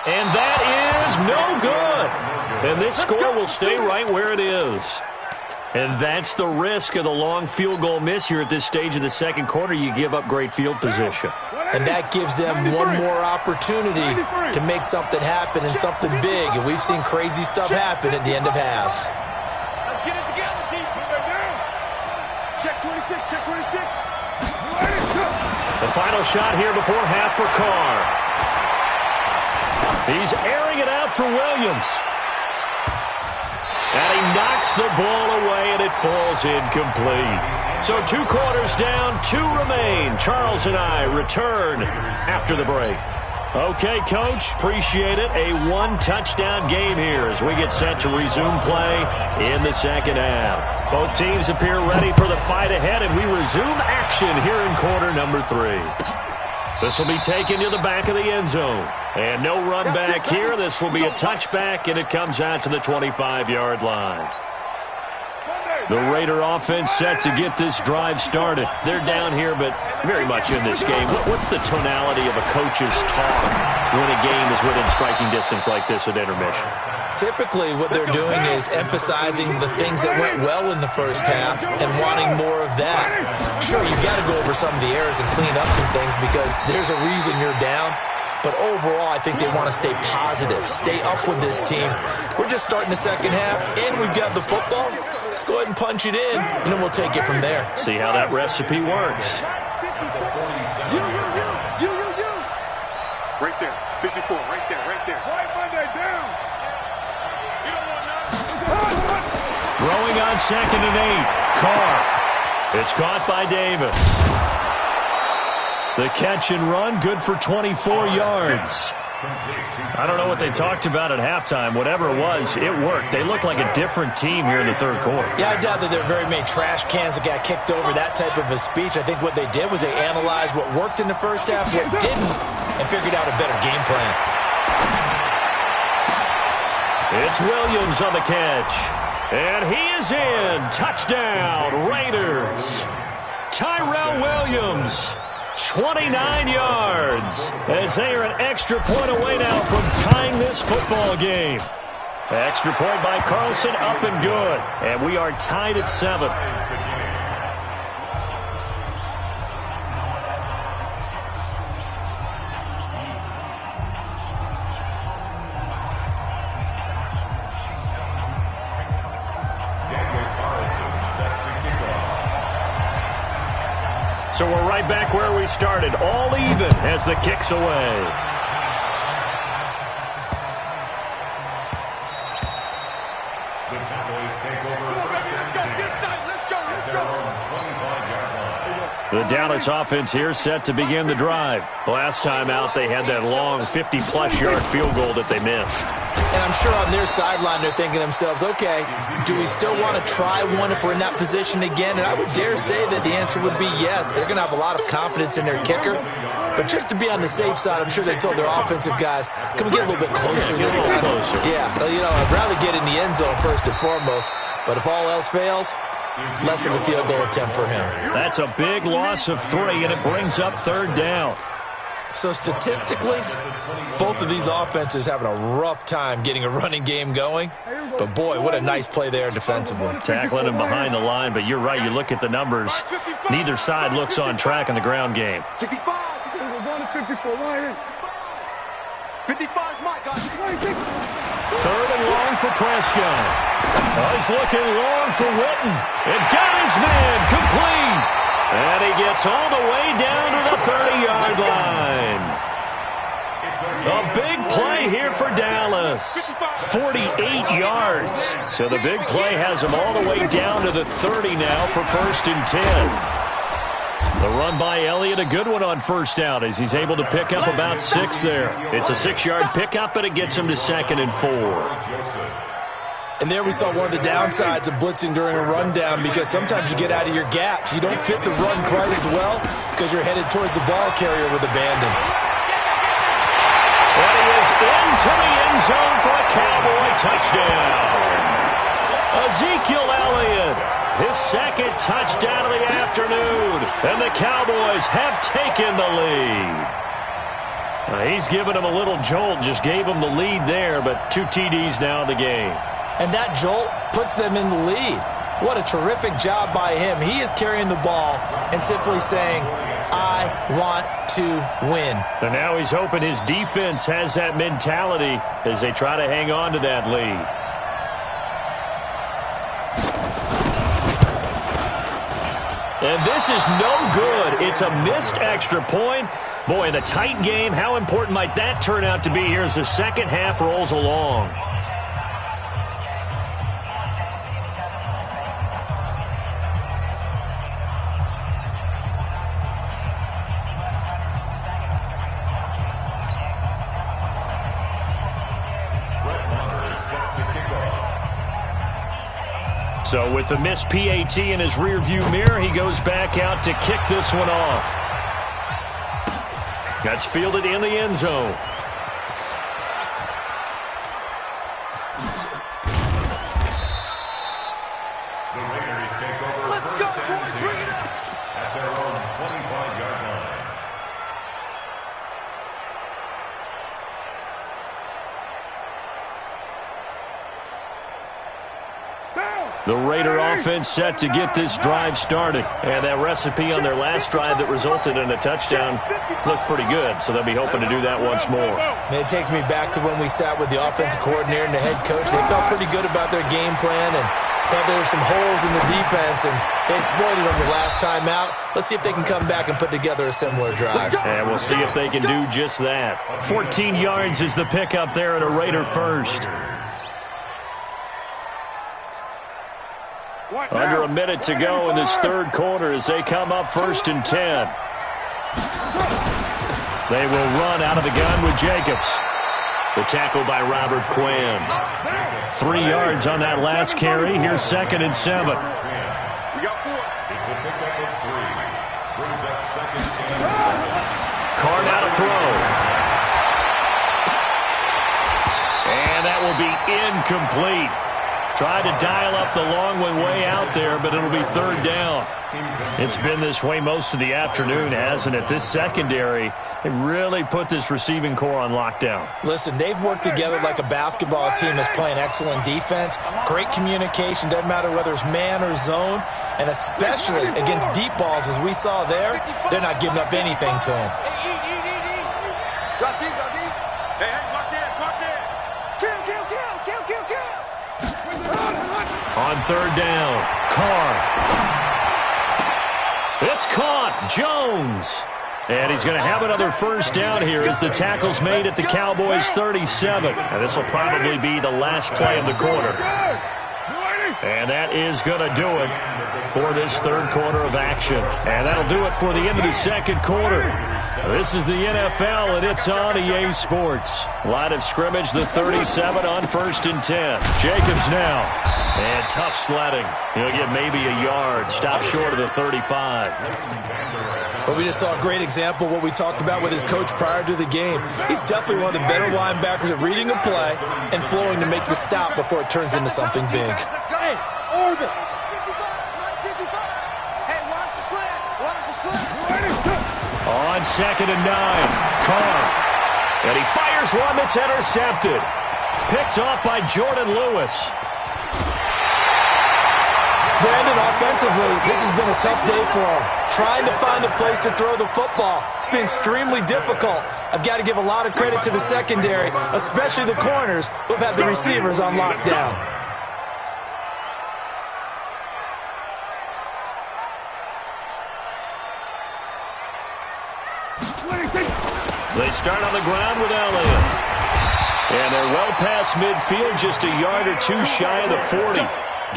And that is no good. And this score will stay right where it is. And that's the risk of the long field goal miss here at this stage of the second quarter. You give up great field position. And that gives them one more opportunity to make something happen and something big. And we've seen crazy stuff happen at the end of halves. Let's get it together, defense. Check 26, check 26. The final shot here before half for Carr. He's airing it out for Williams. And he knocks the ball away, and it falls incomplete. So 2 quarters down, 2 remain. Charles and I return after the break. Okay, Coach, appreciate it. A 1-touchdown game here as we get set to resume play in the second half. Both teams appear ready for the fight ahead, and we resume action here in quarter number 3. This will be taken to the back of the end zone. And no run back here. This will be a touchback, and it comes out to the 25-yard line. The Raider offense set to get this drive started. They're down here, but very much in this game. What's the tonality of a coach's talk when a game is within striking distance like this at intermission? Typically, what they're doing is emphasizing the things that went well in the first half and wanting more of that. Sure, you've got to go over some of the errors and clean up some things because there's a reason you're down. But overall, I think they want to stay positive, stay up with this team. We're just starting the second half, and we've got the football. Let's go ahead and punch it in, and then we'll take it from there. See how that recipe works. You. Right there, 54, right there. Right Monday, down. You don't want none. Throwing on second and 8. Carr. It's caught by Davis. The catch and run, good for 24 yards. I don't know what they talked about at halftime. Whatever it was, it worked. They look like a different team here in the third quarter. Yeah, I doubt that there are very many trash cans that got kicked over, that type of a speech. I think what they did was they analyzed what worked in the first half, what didn't, and figured out a better game plan. It's Williams on the catch. And he is in. Touchdown, Raiders. Tyrell Williams. 29 yards as they are an extra point away now from tying this football game. Extra point by Carlson, up and good. And we are tied at 7. So we're right back where we started, all even as the kick's away. The Cowboys take over first and 10 at their own 25-yard line. The Dallas offense here set to begin the drive. Last time out, they had that long 50-plus yard field goal that they missed. And I'm sure on their sideline they're thinking to themselves, okay, do we still want to try one if we're in that position again? And I would dare say that the answer would be yes. They're going to have a lot of confidence in their kicker. But just to be on the safe side, I'm sure they told their offensive guys, can we get a little bit closer this time? Yeah, well, I'd rather get in the end zone first and foremost. But if all else fails, less of a field goal attempt for him. That's a big loss of 3, and it brings up third down. So statistically, both of these offenses having a rough time getting a running game going. But, boy, what a nice play there defensively. Tackling him behind the line, but you're right. You look at the numbers. Neither side looks on track in the ground game. 65. 54, right here. 55 is Mike, guys. 26. Third and long for Prescott. Oh, he's looking long for Witten. And got his man complete. And he gets all the way down to the 30-yard line. A big play here for Dallas. 48 yards. So the big play has them all the way down to the 30 now for 1st and 10. The run by Elliott, a good one on first down as he's able to pick up about 6 there. It's a 6-yard pickup, and it gets him to 2nd and 4. And there we saw one of the downsides of blitzing during a rundown, because sometimes you get out of your gaps. You don't fit the run quite as well because you're headed towards the ball carrier with abandon. And he is into the end zone for a Cowboy touchdown. Ezekiel Elliott, his 2nd touchdown of the afternoon, and the Cowboys have taken the lead. He's given him a little jolt, just gave him the lead there, but 2 TDs now in the game. And that jolt puts them in the lead. What a terrific job by him. He is carrying the ball and simply saying, I want to win. And now he's hoping his defense has that mentality as they try to hang on to that lead. And this is no good. It's a missed extra point. Boy, in a tight game, how important might that turn out to be here as the second half rolls along? So with the missed PAT in his rearview mirror, he goes back out to kick this one off. That's fielded in the end zone. The Raiders take over. Let's go, boys. Bring it up. At their own 25-yard line. The Raider offense set to get this drive started. And that recipe on their last drive that resulted in a touchdown looked pretty good, so they'll be hoping to do that once more. It takes me back to when we sat with the offensive coordinator and the head coach. They felt pretty good about their game plan and thought there were some holes in the defense, and they exploited them the last time out. Let's see if they can come back and put together a similar drive. And we'll see if they can do just that. 14 yards is the pickup there at a Raider first. Under a minute to go in this third quarter as they come up 1st and 10. They will run out of the gun with Jacobs. The tackle by Robert Quinn. 3 yards on that last carry. Here's 2nd and 7. We got 4. It's a pickup of 3. Brings up 2nd and 7. Card out a throw. And that will be incomplete. Tried to dial up the long one way out there, but it'll be 3rd down. It's been this way most of the afternoon, hasn't it? This secondary, they really put this receiving core on lockdown. Listen, they've worked together like a basketball team that's playing excellent defense, great communication, doesn't matter whether it's man or zone, and especially against deep balls as we saw there, they're not giving up anything to them. Drop deep, drop deep. Hey, watch it. Kill. On 3rd down, Carr. It's caught. Jones. And he's going to have another 1st down here as the tackle's made at the Cowboys' 37. And this will probably be the last play of the quarter. And that is going to do it for this third quarter of action. And that'll do it for the end of the second quarter. This is the NFL, and it's on EA Sports. Line of scrimmage, the 37 on 1st and 10. Jacobs now. And tough sledding. He'll get maybe a yard. Stop short of the 35. But we just saw a great example of what we talked about with his coach prior to the game. He's definitely one of the better linebackers at reading a play and flowing to make the stop before it turns into something big. Hey, orbit. Hey, watch the slant. On 2nd and 9, Carr. And he fires one that's intercepted. Picked off by Jordan Lewis. Brandon, offensively, this has been a tough day for him. Trying to find a place to throw the football. It's been extremely difficult. I've got to give a lot of credit to the secondary, especially the corners who have had the receivers on lockdown. They start on the ground with Elliott. And they're well past midfield, just a yard or two shy of the 40.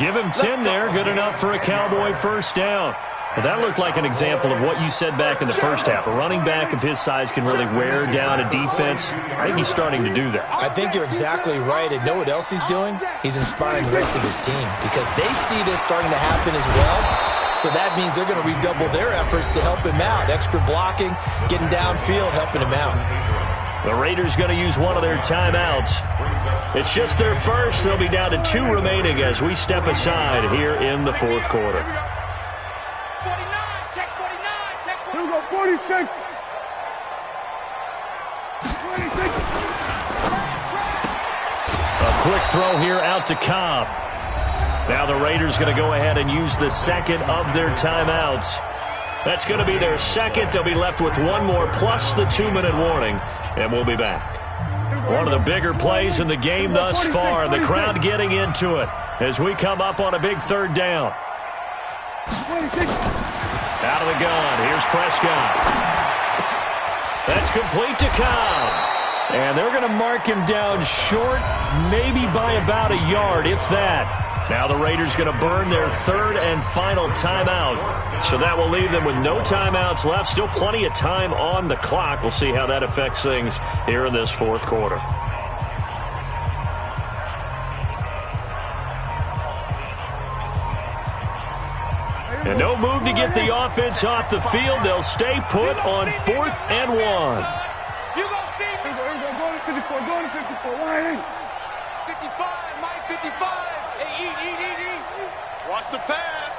Give him 10 there, good enough for a Cowboy first down. Well, that looked like an example of what you said back in the first half. A running back of his size can really wear down a defense. I think he's starting to do that. I think you're exactly right. And know what else he's doing? He's inspiring the rest of his team because they see this starting to happen as well. So that means they're going to redouble their efforts to help him out. Extra blocking, getting downfield, helping him out. The Raiders going to use one of their timeouts. It's just their first. They'll be down to 2 remaining as we step aside here in the fourth quarter. 46. 26. A quick throw here out to Cobb. Now the Raiders going to go ahead and use the second of their timeouts. That's going to be their second. They'll be left with one more plus the 2-minute warning, and we'll be back. One of the bigger plays in the game thus far. The crowd getting into it as we come up on a big third down. Out of the gun. Here's Prescott. That's complete to Cobb. And they're going to mark him down short, maybe by about a yard, if that. Now the Raiders going to burn their third and final timeout. So that will leave them with no timeouts left. Still plenty of time on the clock. We'll see how that affects things here in this fourth quarter. And no move to get the offense off the field. They'll stay put on 4th and 1. You go see me. Go to 54. Go to 54. Why ain't? 55. Mike 55. Hey, eat. Watch the pass.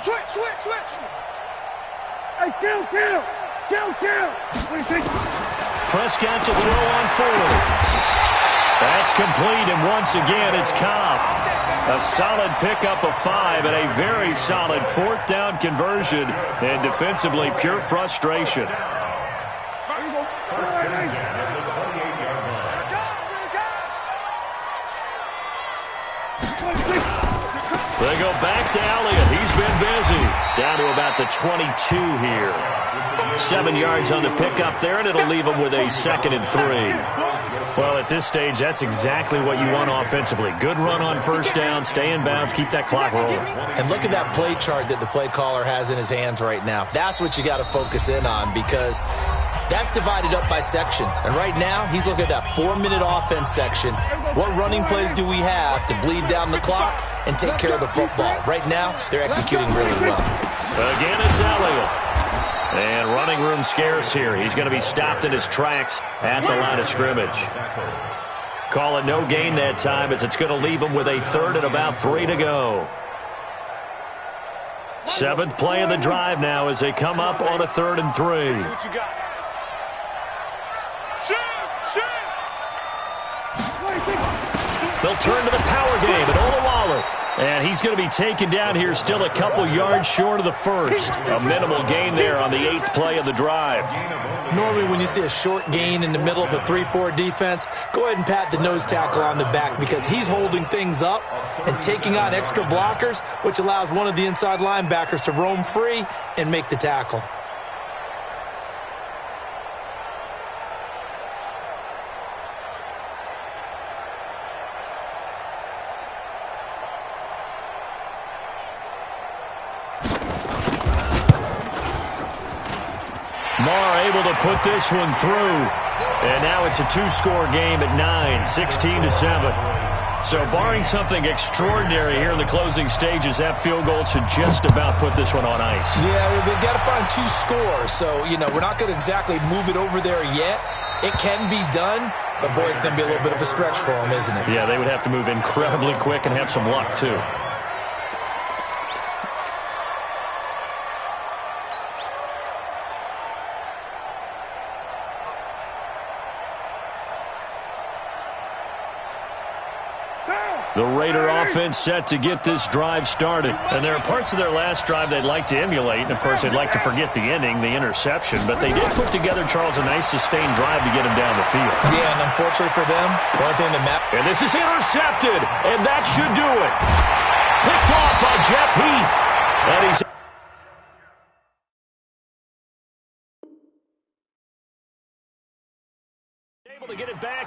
Switch. Hey, kill. 26. Prescott to throw on 4th. That's complete, and once again, it's Cobb. A solid pickup of 5 and a very solid 4th down conversion, and defensively pure frustration. They go back to Elliott. He's been busy. Down to about the 22 here. 7 yards on the pickup there, and it'll leave him with a 2nd and 3. Well, at this stage, that's exactly what you want offensively. Good run on first down, stay in bounds, keep that clock rolling. And look at that play chart that the play caller has in his hands right now. That's what you got to focus in on because that's divided up by sections. And right now, he's looking at that 4-minute offense section. What running plays do we have to bleed down the clock and take care of the football? Right now, they're executing really well. Again, it's Elliott. And running room scarce here. He's going to be stopped in his tracks at the line of scrimmage. Call it no gain that time as it's going to leave him with a 3rd and about 3 to go. 7th play of the drive now as they come up on a 3rd and 3. They'll turn to the power game at Olawale. And he's going to be taken down here still a couple yards short of the first. A minimal gain there on the 8th play of the drive. Normally when you see a short gain in the middle of a 3-4 defense, go ahead and pat the nose tackle on the back because he's holding things up and taking on extra blockers, which allows one of the inside linebackers to roam free and make the tackle. Able to put this one through. And now it's a 2-score game at 9, 16-7. So barring something extraordinary here in the closing stages, that field goal should just about put this one on ice. Yeah, we've got to find 2 scores. So, we're not going to exactly move it over there yet. It can be done, but boy, it's going to be a little bit of a stretch for them, isn't it? Yeah, they would have to move incredibly quick and have some luck, too. The Raider offense set to get this drive started. And there are parts of their last drive they'd like to emulate. And, of course, they'd like to forget the ending, the interception. But they did put together, Charles, a nice sustained drive to get him down the field. Yeah, and unfortunately for them, the only thing that matters. And this is intercepted. And that should do it. Picked off by Jeff Heath. And he's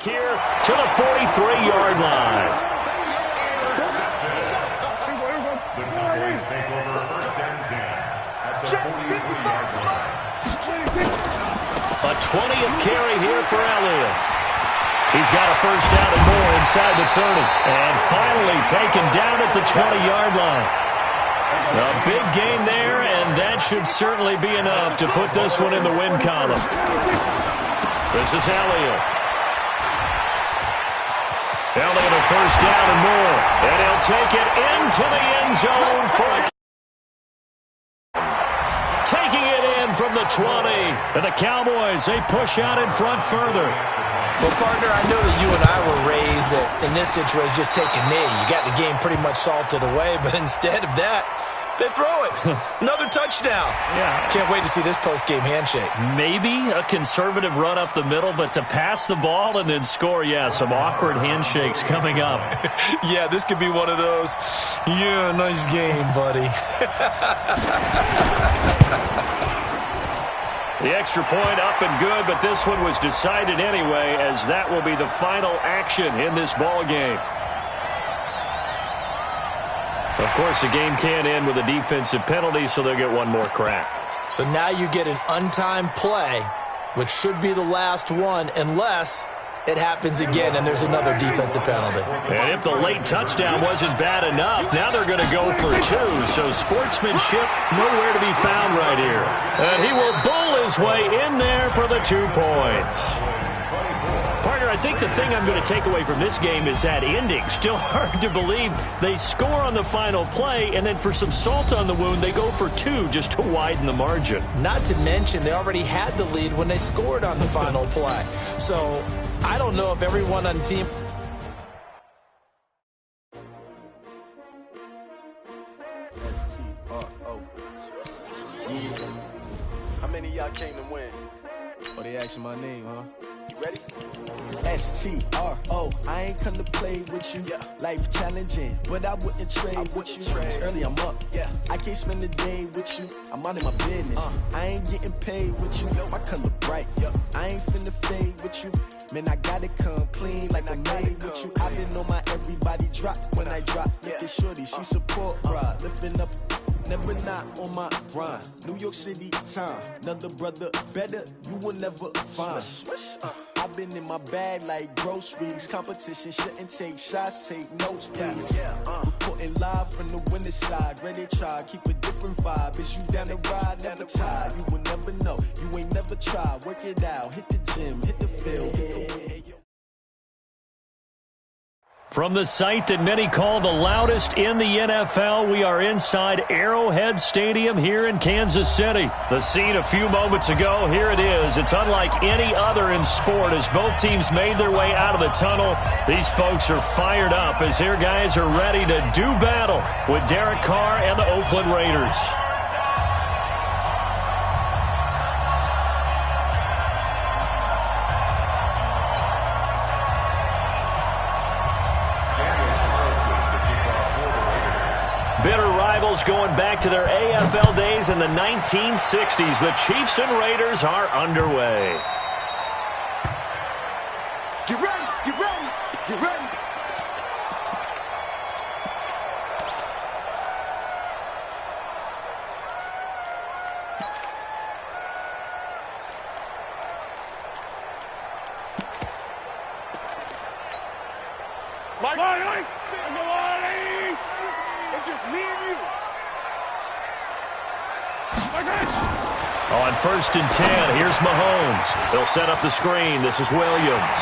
back here to the 43-yard line. The Cowboys take over first and 10 at the 43-yard line. A 20th carry here for Elliott. He's got a first down and more inside the 30. And finally taken down at the 20-yard line. A big gain there, and that should certainly be enough to put this one in the win column. This is Elliott. Elliott a first down and more. And he'll take it into the end zone for a taking it in from the 20. And the Cowboys, they push out in front further. Well, partner, I know that you and I were raised that in this situation, just take a knee. You got the game pretty much salted away, but instead of that, they throw it. Another touchdown. Yeah. Can't wait to see this post-game handshake. Maybe a conservative run up the middle, but to pass the ball and then score, yeah, some awkward handshakes coming up. Yeah, this could be one of those, yeah, nice game, buddy. The extra point up and good, but this one was decided anyway, as that will be the final action in this ball game. Of course, the game can't end with a defensive penalty, so they'll get one more crack. So now you get an untimed play, which should be the last one, unless it happens again and there's another defensive penalty. And if the late touchdown wasn't bad enough, now they're going to go for two. So sportsmanship nowhere to be found right here. And he will bull his way in there for the 2 points. Partner, I think the thing I'm going to take away from this game is that ending. Still hard to believe they score on the final play, and then for some salt on the wound, they go for two just to widen the margin. Not to mention, they already had the lead when they scored on the final play. So I don't know if everyone on the team... How many of y'all came to win? Oh, they asking my name, huh? You ready? S-T-R-O, I ain't come to play with you. Life challenging, but I wouldn't trade with you. It's early, I'm up. I can't spend the day with you. I'm out of my business. I ain't getting paid with you. My color bright. I ain't finna fade with you. Man, I gotta come clean like I made with you. I been on my everybody drop when I drop. Look at shorty, she support pride. Lifting up, never not on my grind. New York City time, another brother better, you will never find. I've been in my bag like groceries. Competition shouldn't take shots, take notes, please. Reporting live from the winning side. Ready to try, keep a different vibe. Is you down the ride, never tired. You will never know, you ain't never tried. Work it out, hit the gym, hit the field, hit the From the site that many call the loudest in the NFL, we are inside Arrowhead Stadium here in Kansas City. The scene a few moments ago, here it is. It's unlike any other in sport as both teams made their way out of the tunnel. These folks are fired up as their guys are ready to do battle with Derek Carr and the Oakland Raiders. Bitter rivals going back to their AFL days in the 1960s. The Chiefs and Raiders are underway. Get ready, get ready, get ready. It's just me and you. On 1st and 10, here's Mahomes. He'll set up the screen. This is Williams.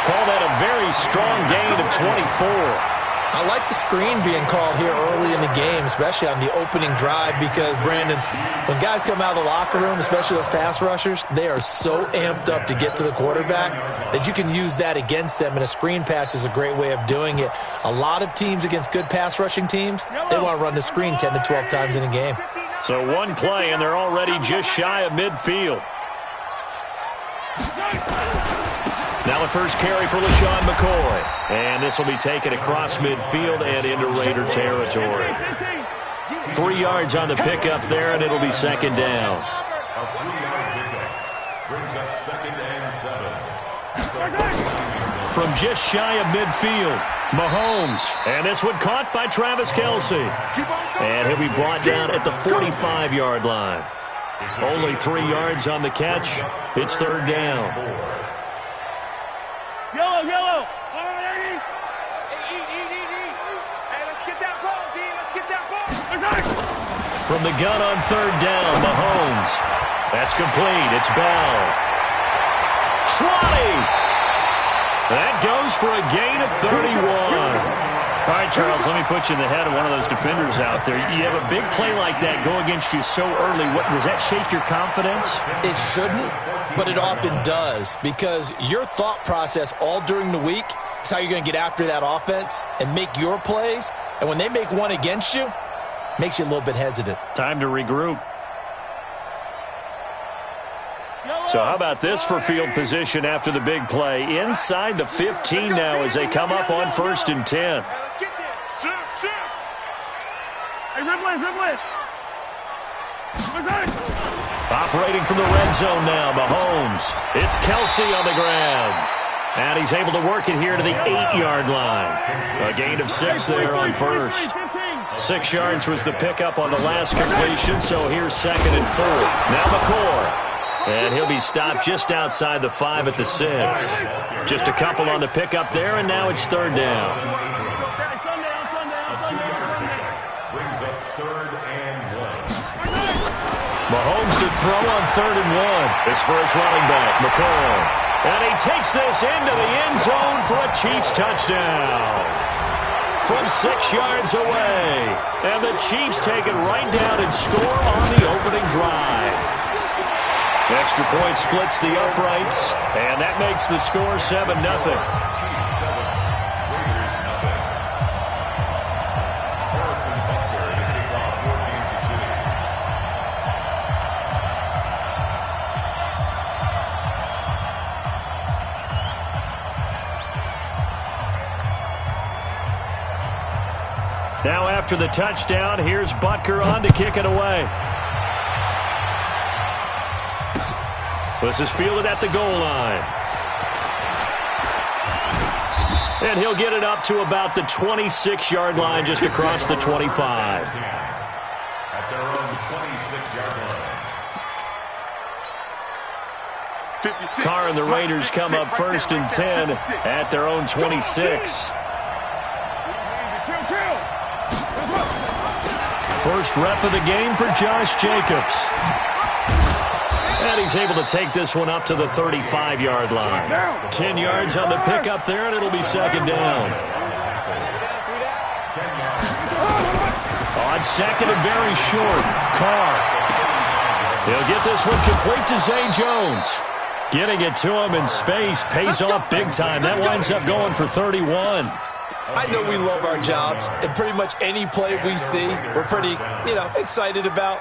Call that a very strong gain of 24. I like the screen being called here early in the game, especially on the opening drive, because, Brandon, when guys come out of the locker room, especially those pass rushers, they are so amped up to get to the quarterback that you can use that against them, and a screen pass is a great way of doing it. A lot of teams against good pass rushing teams, they want to run the screen 10 to 12 times in a game. So one play, and they're already just shy of midfield. Now the first carry for LaShawn McCoy. And this will be taken across midfield and into Raider territory. 3 yards on the pickup there, and it'll be second down. A 3-yard pickup. Brings up 2nd and 7. From just shy of midfield, Mahomes. And this one caught by Travis Kelce. And he'll be brought down at the 45-yard line. Only 3 yards on the catch. It's 3rd down. Yellow. All right, eat. Hey, let's get that ball, D. Let's get that ball. From the gun on 3rd down, Mahomes. That's complete. It's Bell. Trotty. That goes for a gain of 31. All right, Charles, let me put you in the head of one of those defenders out there. You have a big play like that go against you so early. Does that shake your confidence? It shouldn't, but it often does, because your thought process all during the week is how you're going to get after that offense and make your plays. And when they make one against you, makes you a little bit hesitant. Time to regroup. So how about this for field position after the big play? Inside the 15 now as they come up on 1st and 10. Operating from the red zone now, Mahomes. It's Kelce on the ground. And he's able to work it here to the 8-yard line. A gain of 6 there on 1st. 6 yards was the pickup on the last completion, so here's 2nd and 4. Now McCord. And he'll be stopped just outside the 5 at the 6. Just a couple on the pickup there, and now it's 3rd down. Brings up 3rd and 1. Mahomes to throw on 3rd and 1. His first running back, McCord. And he takes this into the end zone for a Chiefs touchdown. From 6 yards away. And the Chiefs take it right down and score on the opening drive. Extra point splits the uprights, and that makes the score 7-0. Now after the touchdown, here's Butker on to kick it away. This is fielded at the goal line. And he'll get it up to about the 26-yard line, just across the 25. At their own 26-yard line. Carr and the Raiders come up 1st and 10 at their own 26. First rep of the game for Josh Jacobs. And he's able to take this one up to the 35-yard line. 10 yards on the pickup there, and it'll be 2nd down. On 2nd and very short, Carr. He'll get this one complete to Zay Jones. Getting it to him in space pays off big time. That winds up going for 31. I know we love our jobs, and pretty much any play we see, we're pretty, excited about.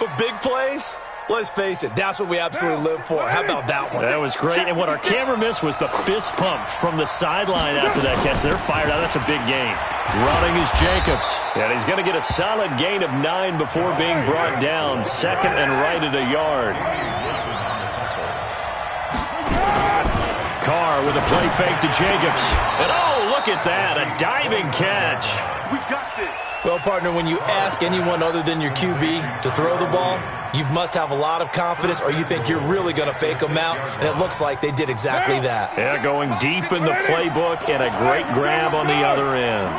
But big plays, let's face it, that's what we absolutely live for. How about that one? That was great. And what our camera missed was the fist pump from the sideline after that catch. They're fired out. That's a big gain. Running is Jacobs. And he's going to get a solid gain of 9 before being brought down. 2nd and right at a yard. Carr with a play fake to Jacobs. And oh, look at that. A diving catch. We got this. Well, partner, when you ask anyone other than your QB to throw the ball, you must have a lot of confidence, or you think you're really going to fake them out, and it looks like they did exactly that. Yeah, going deep in the playbook, and a great grab on the other end.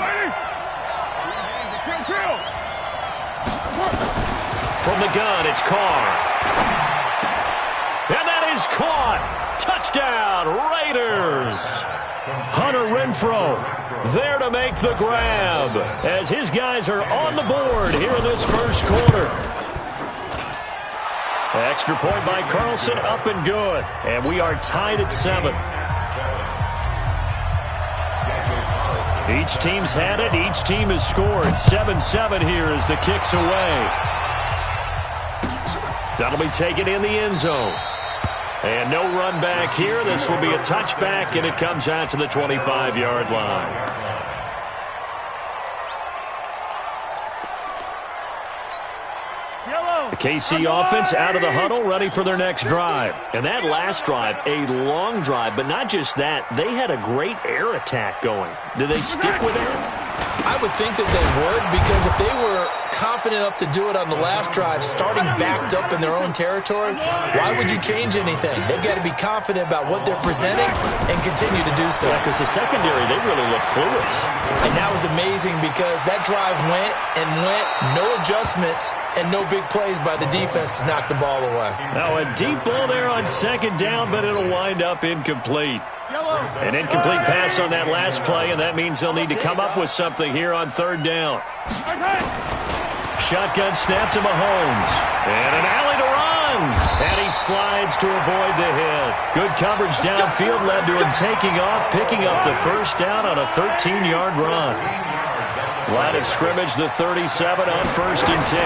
From the gun, it's Carr. And that is caught. Touchdown, Raiders. Hunter Renfrow there to make the grab as his guys are on the board here in this first quarter. Extra point by Carlson, up and good. And we are tied at 7. Each team's had it. Each team has scored. 7-7 here as the kick's away. That'll be taken in the end zone. And no run back here. This will be a touchback, and it comes out to the 25-yard line. KC offense out of the huddle, ready for their next drive. And that last drive, a long drive, but not just that. They had a great air attack going. Do they stick with it? I would think that they would, because if they were confident enough to do it on the last drive, starting backed up in their own territory, why would you change anything? They've got to be confident about what they're presenting and continue to do so. Yeah, because the secondary, they really look clueless. And that was amazing because that drive went and went, no adjustments, and no big plays by the defense to knock the ball away. Now a deep ball there on second down, but it'll wind up incomplete. An incomplete pass on that last play, and that means they'll need to come up with something here on third down. Shotgun snap to Mahomes. And an alley to run. And he slides to avoid the hit. Good coverage downfield led to him taking off, picking up the first down on a 13-yard run. Line of scrimmage, the 37 on 1st and 10.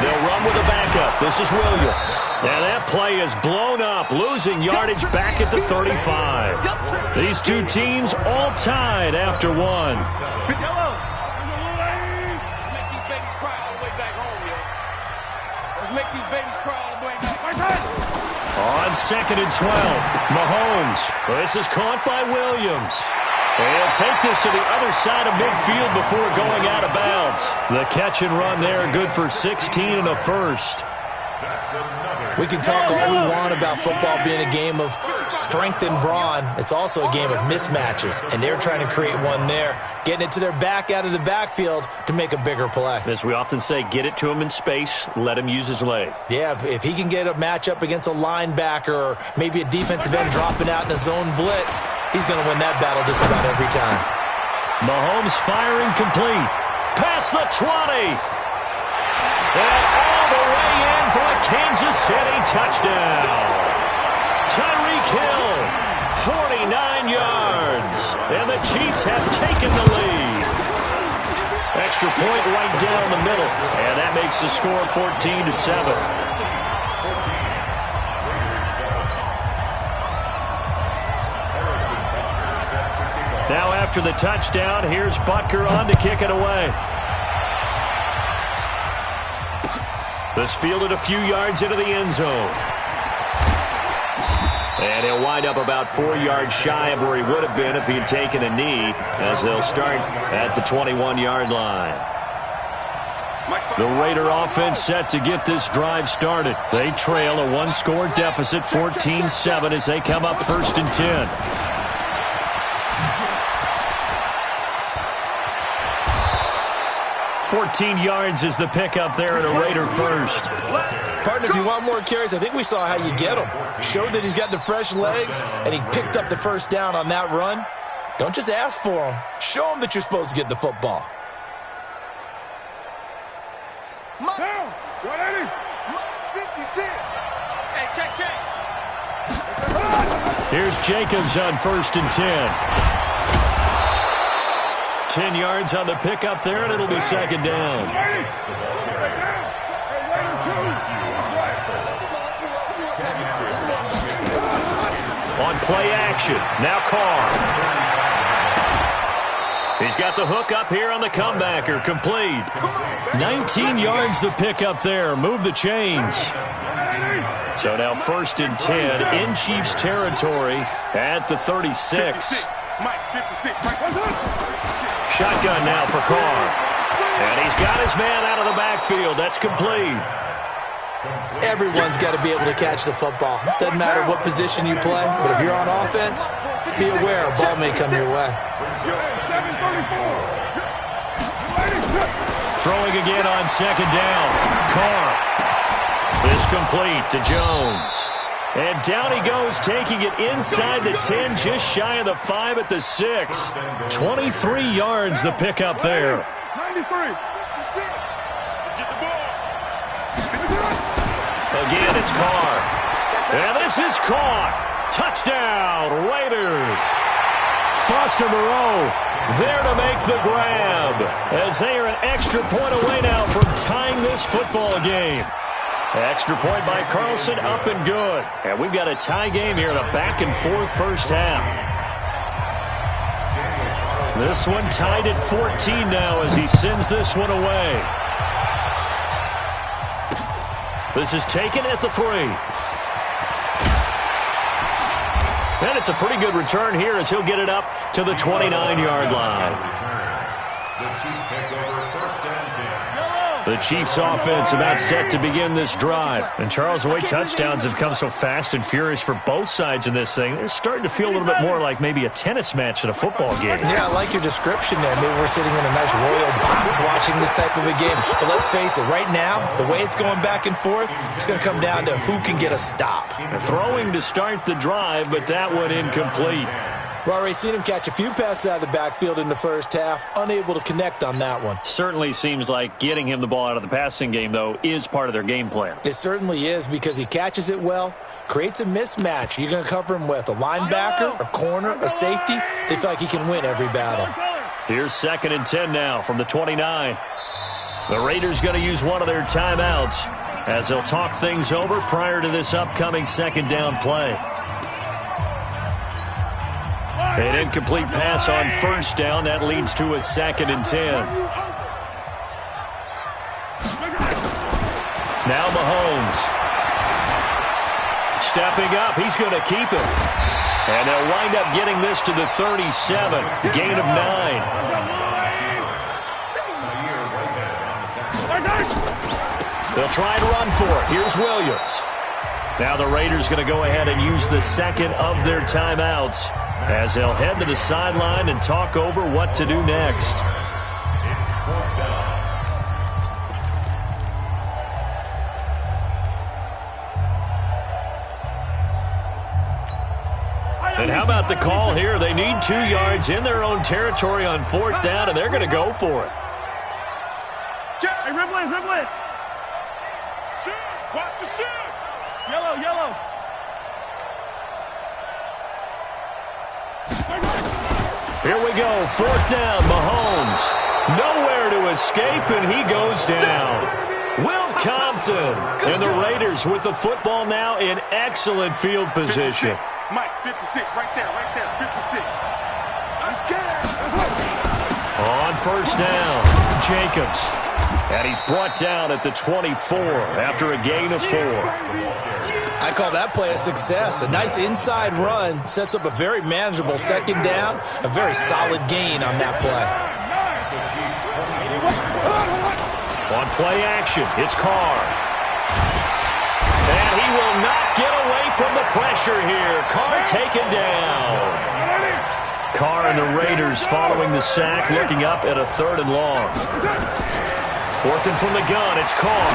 They'll run with a backup. This is Williams. And that play is blown up, losing yardage back at the 35. These two teams all tied after one. Let's make these babies cry all the way back. On 2nd and 12, Mahomes. This is caught by Williams. He'll take this to the other side of midfield before going out of bounds. The catch and run there, good for 16 and a first. We can talk all we want about football being a game of strength and brawn. It's also a game of mismatches, and they're trying to create one there, getting it to their back out of the backfield to make a bigger play. As we often say, get it to him in space, let him use his leg. Yeah, if he can get a matchup against a linebacker or maybe a defensive end dropping out in a zone blitz, he's going to win that battle just about every time. Mahomes firing complete. Past the 20. And all the way in for a Kansas City touchdown. Tyreek Hill, 49 yards. And the Chiefs have taken the lead. Extra point right down the middle. And that makes the score 14-7. Now after the touchdown, here's Butker on to kick it away. This fielded a few yards into the end zone. And he'll wind up about 4 yards shy of where he would have been if he had taken a knee, as they'll start at the 21-yard line. The Raider offense set to get this drive started. They trail a one-score deficit, 14-7, as they come up 1st and 10. 14 yards is the pickup there at a Raider first. Partner, if you want more carries, I think we saw how you get him. Showed that he's got the fresh legs, and he picked up the first down on that run. Don't just ask for him. Show him that you're supposed to get the football. Down. 180. 56. Hey, check. Here's Jacobs on 1st and 10. 10 yards on the pickup there, and it'll be 2nd down. On play action, now Carr. He's got the hook up here on the comebacker, complete. 19 yards the pickup there, move the chains. So now 1st and 10 in Chiefs territory at the 36. Shotgun now for Carr. And he's got his man out of the backfield. That's complete. Everyone's got to be able to catch the football. Doesn't matter what position you play, but if you're on offense, be aware a ball may come your way. Throwing again on 2nd down. Carr. Is complete to Jones. And down he goes, taking it inside the 10, just shy of the 5 at the 6. 23 yards the pickup there. 93. Again, it's Carr. And this is caught. Touchdown, Raiders. Foster Moreau there to make the grab, as they are an extra point away now from tying this football game. Extra point by Carlson, up and good. And we've got a tie game here in a back-and-forth first half. This one tied at 14 now as he sends this one away. This is taken at the 3. And it's a pretty good return here as he'll get it up to the 29-yard line. The Chiefs take over first and 10. The Chiefs offense about set to begin this drive. And Charles, the way touchdowns have come so fast and furious for both sides in this thing, it's starting to feel a little bit more like maybe a tennis match than a football game. Yeah, I like your description there. Maybe we're sitting in a nice royal box watching this type of a game. But let's face it, right now, the way it's going back and forth, it's going to come down to who can get a stop. Throwing to start the drive, but that one incomplete. We've already seen him catch a few passes out of the backfield in the first half, unable to connect on that one. Certainly seems like getting him the ball out of the passing game, though, is part of their game plan. It certainly is because he catches it well, creates a mismatch. You're going to cover him with a linebacker, a corner, a safety. They feel like he can win every battle. Here's 2nd and 10 now from the 29. The Raiders going to use one of their timeouts as they'll talk things over prior to this upcoming 2nd down play. An incomplete pass on 1st down. That leads to a 2nd and 10. Now Mahomes. Stepping up. He's going to keep it. And they'll wind up getting this to the 37. Gain of 9. They'll try and run for it. Here's Williams. Now the Raiders going to go ahead and use the second of their timeouts as they'll head to the sideline and talk over what to do next. And how about the call here? They need 2 yards in their own territory on 4th down, and they're going to go for it. Hey, Ripley. Shoot. Watch the shoot. Yellow. Here we go, 4th down, Mahomes. Nowhere to escape, and he goes down. Will Compton and the Raiders with the football now in excellent field position. 56. Mike, 56, right there, 56. Let's get it. On 1st down, Jacobs. And he's brought down at the 24 after a gain of 4. I call that play a success. A nice inside run sets up a very manageable 2nd down. A very solid gain on that play. On play action, it's Carr. And he will not get away from the pressure here. Carr taken down. Carr and the Raiders following the sack, looking up at a 3rd and long. Working from the gun, it's Carr.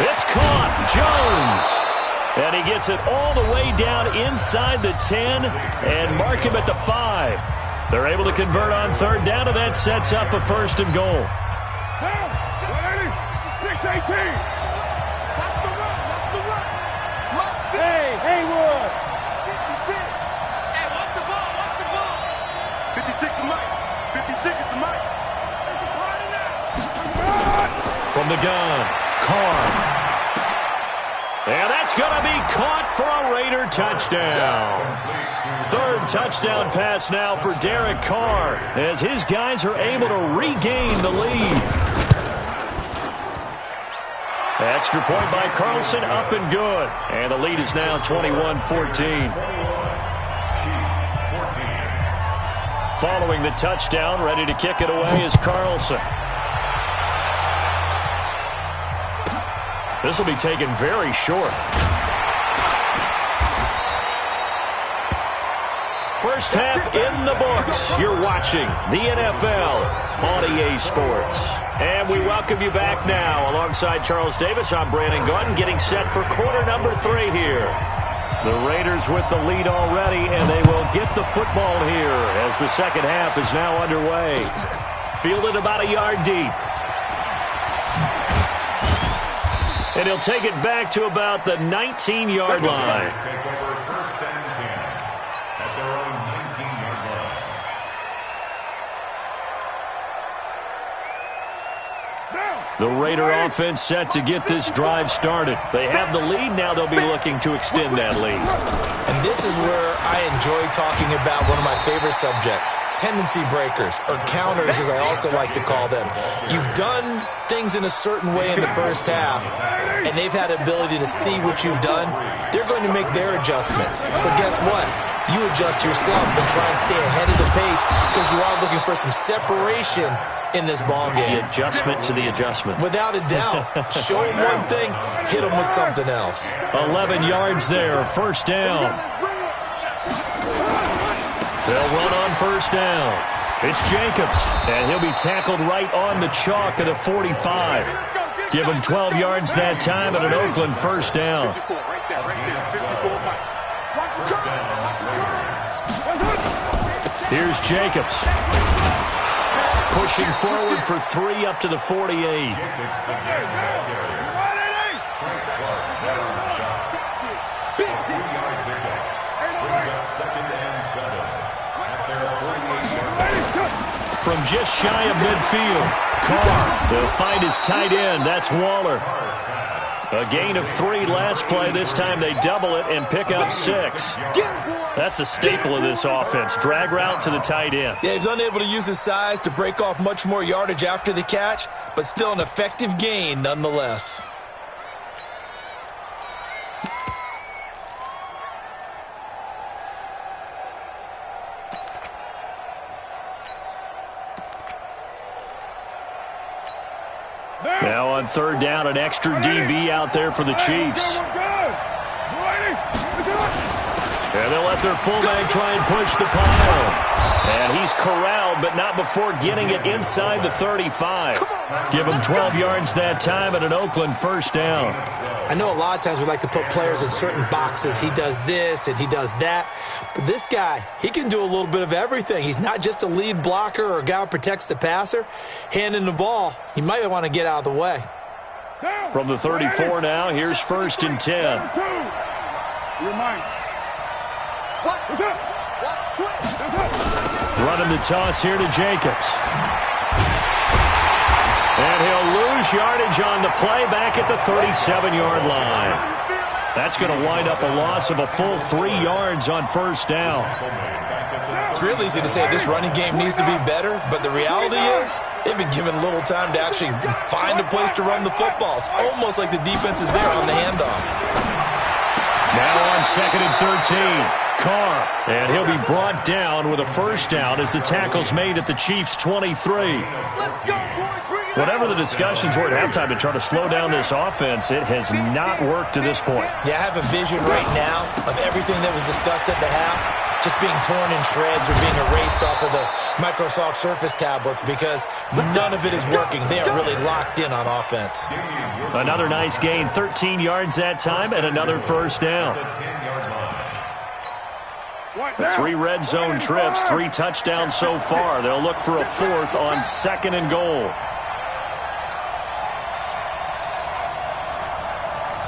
It's caught, Jones. And he gets it all the way down inside the 10 and mark him at the 5. They're able to convert on 3rd down, and that sets up a 1st and goal. 6-18. Hey, Haywood. 56. Hey, watch the ball. 56 to Mike. 56 is the Mike. From the gun, Carr. And that's going to be caught for a Raider touchdown. 3rd touchdown pass now for Derek Carr as his guys are able to regain the lead. Extra point by Carlson, up and good. And the lead is now 21-14. Following the touchdown, ready to kick it away is Carlson. This will be taken very short. First half in the books. You're watching the NFL on EA Sports. And we welcome you back now. Alongside Charles Davis, I'm Brandon Gordon, getting set for quarter number 3 here. The Raiders with the lead already, and they will get the football here as the 2nd half is now underway. Fielded about a yard deep. And he'll take it back to about the 19-yard line. Take over 1st and 10 at their own 19-yard line. The Raider offense set to get this drive started. They have the lead. Now they'll be looking to extend that lead. And this is where I enjoy talking about one of my favorite subjects, tendency breakers, or counters as I also like to call them. You've done things in a certain way in the first half, and they've had the ability to see what you've done. They're going to make their adjustments. So guess what? You adjust yourself and try and stay ahead of the pace because you are looking for some separation in this ball game. The adjustment to the adjustment. Without a doubt. Show them one thing, hit them with something else. 11 yards there, first down. They'll run on first down. It's Jacobs, and he'll be tackled right on the chalk of the 45. Give him 12 yards that time and an Oakland first down. Here's Jacobs. Pushing forward for 3 up to the 48. From just shy of midfield, Carr will find his tight end. That's Waller. A gain of 3 last play. This time they double it and pick up 6. That's a staple of this offense. Drag route to the tight end. Yeah, he's unable to use his size to break off much more yardage after the catch, but still an effective gain nonetheless. Now on third down, an extra DB out there for the Chiefs. And they'll let their fullback try and push the pile. And he's corralled, but not before getting it inside the 35. Give him 12 yards that time and an Oakland first down. I know a lot of times we like to put players in certain boxes. He does this and he does that. But this guy, he can do a little bit of everything. He's not just a lead blocker or a guy who protects the passer. Handing the ball, he might want to get out of the way. From the 34 now, here's first and 10. Running the toss here to Jacobs. And he'll lose yardage on the play back at the 37-yard line. That's going to wind up a loss of a full 3 yards on first down. It's real easy to say this running game needs to be better, but the reality is they've been given little time to actually find a place to run the football. It's almost like the defense is there on the handoff. Now on second and 13. Carr, and he'll be brought down with a first down as the tackle's made at the Chiefs' 23. Whatever the discussions were at halftime to try to slow down this offense, it has not worked to this point. Yeah, I have a vision right now of everything that was discussed at the half just being torn in shreds or being erased off of the Microsoft Surface tablets because none of it is working. They are really locked in on offense. Another nice gain, 13 yards that time, and another first down. 3 red zone trips, 3 touchdowns so far. They'll look for a 4th on second and goal.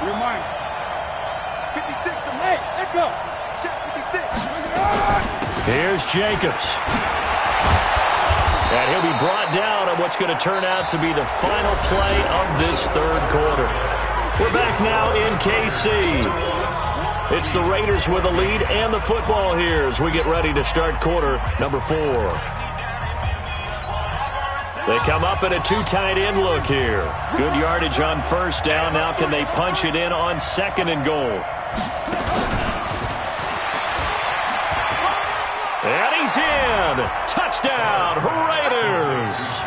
You're mine. 56 to Nate. Let go. Check 56. Here's Jacobs. And he'll be brought down on what's going to turn out to be the final play of this third quarter. We're back now in KC. It's the Raiders with the lead and the football here as we get ready to start quarter number 4. They come up in a 2 tight end look here. Good yardage on first down. Now can they punch it in on second and goal? And he's in. Touchdown, Raiders.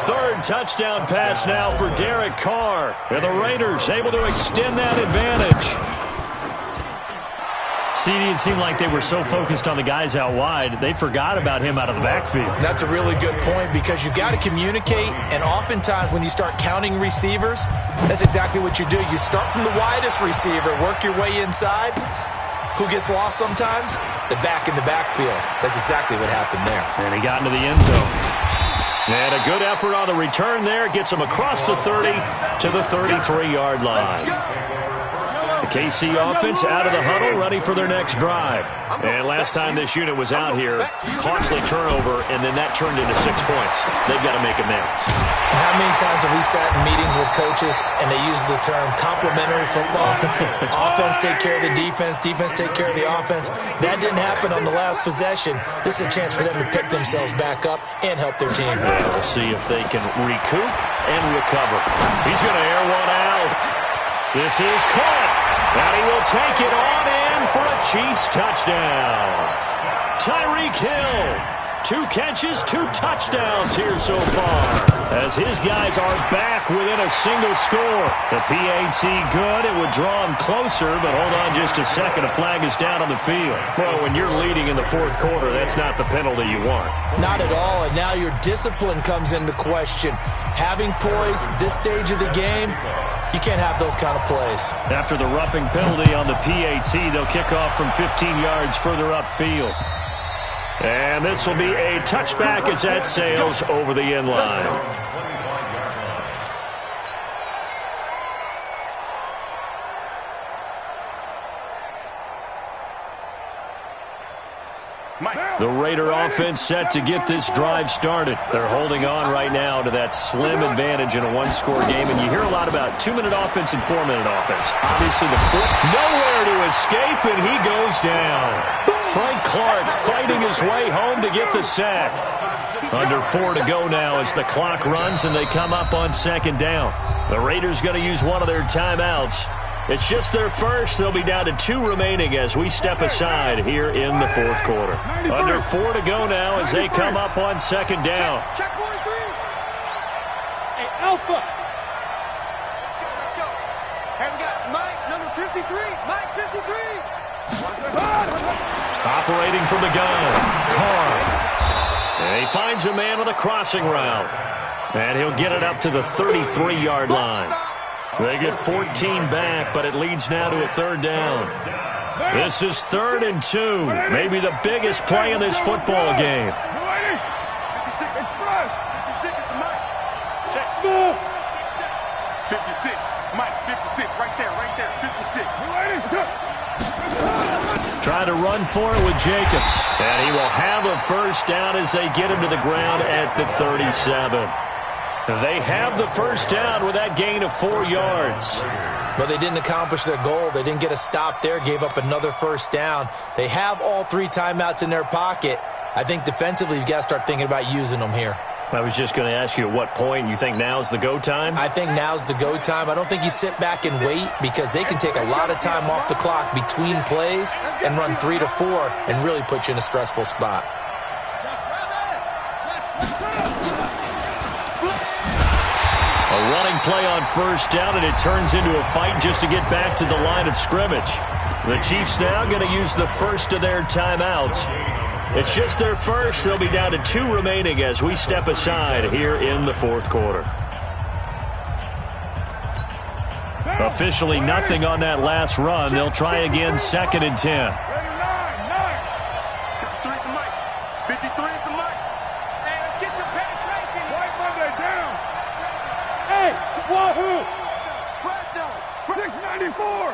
3rd touchdown pass now for Derek Carr. And the Raiders able to extend that advantage. CD, it seemed like they were so focused on the guys out wide, they forgot about him out of the backfield. That's a really good point because you've got to communicate, and oftentimes when you start counting receivers, that's exactly what you do. You start from the widest receiver, work your way inside. Who gets lost sometimes? The back in the backfield. That's exactly what happened there. And he got into the end zone. And a good effort on the return there. Gets him across the 30 to the 33-yard line. The KC offense out of the huddle, ready for their next drive. And last time this unit was out here, costly turnover, and then that turned into 6 points. They've got to make amends. And how many times have we sat in meetings with coaches and they use the term complementary football? Offense take care of the defense, defense take care of the offense. That didn't happen on the last possession. This is a chance for them to pick themselves back up and help their team. Yeah, we'll see if they can recoup and recover. He's going to air one out. This is caught. And he will take it on in for a Chiefs touchdown. Tyreek Hill. 2 catches, 2 touchdowns here so far, as his guys are back within a single score. The PAT good. It would draw him closer, but hold on just a second. A flag is down on the field. Well, when you're leading in the 4th quarter, that's not the penalty you want. Not at all, and now your discipline comes into question. Having poise this stage of the game, you can't have those kind of plays. After the roughing penalty on the PAT, they'll kick off from 15 yards further upfield. And this will be a touchback as that sails over the end line. The Raider offense set to get this drive started. They're holding on right now to that slim advantage in a 1-score game. And you hear a lot about 2-minute offense and 4-minute offense. Obviously, the foot nowhere to escape, and he goes down. Frank Clark fighting his way home to get the sack. Under 4 to go now as the clock runs and they come up on 2nd down. The Raiders going to use one of their timeouts. It's just their first. They'll be down to 2 remaining as we step aside here in the 4th quarter. Under 4 to go now as they come up on 2nd down. Check 1-3. Hey, Alpha. Let's go. Hey, we got Mike, number 53. Mike, 53. Operating from the gun, Carr. And he finds a man on the crossing route. And he'll get it up to the 33-yard line. They get 14 back, but it leads now to a 3rd down. This is 3rd and 2. Maybe the biggest play in this football game. 56. Mike, 56. Right there. 56. Trying to run for it with Jacobs. And he will have a 1st down as they get him to the ground at the 37. They have the 1st down with that gain of 4 yards. But they didn't accomplish their goal. They didn't get a stop there, gave up another 1st down. They have all 3 timeouts in their pocket. I think defensively you've got to start thinking about using them here. I was just going to ask you at what point you think now's the go time? I think now's the go time. I don't think you sit back and wait because they can take a lot of time off the clock between plays and run 3 to 4 and really put you in a stressful spot. A running play on 1st down, and it turns into a fight just to get back to the line of scrimmage. The Chiefs now going to use the 1st of their timeouts. It's just their first. They'll be down to 2 remaining as we step aside here in the 4th quarter. Officially nothing on that last run. They'll try again 2nd and 10. 53 for Mike. 53 for Mike. Hey, let's get some penetration. White Monday down. Hey, Wahoo. Fred down. 694.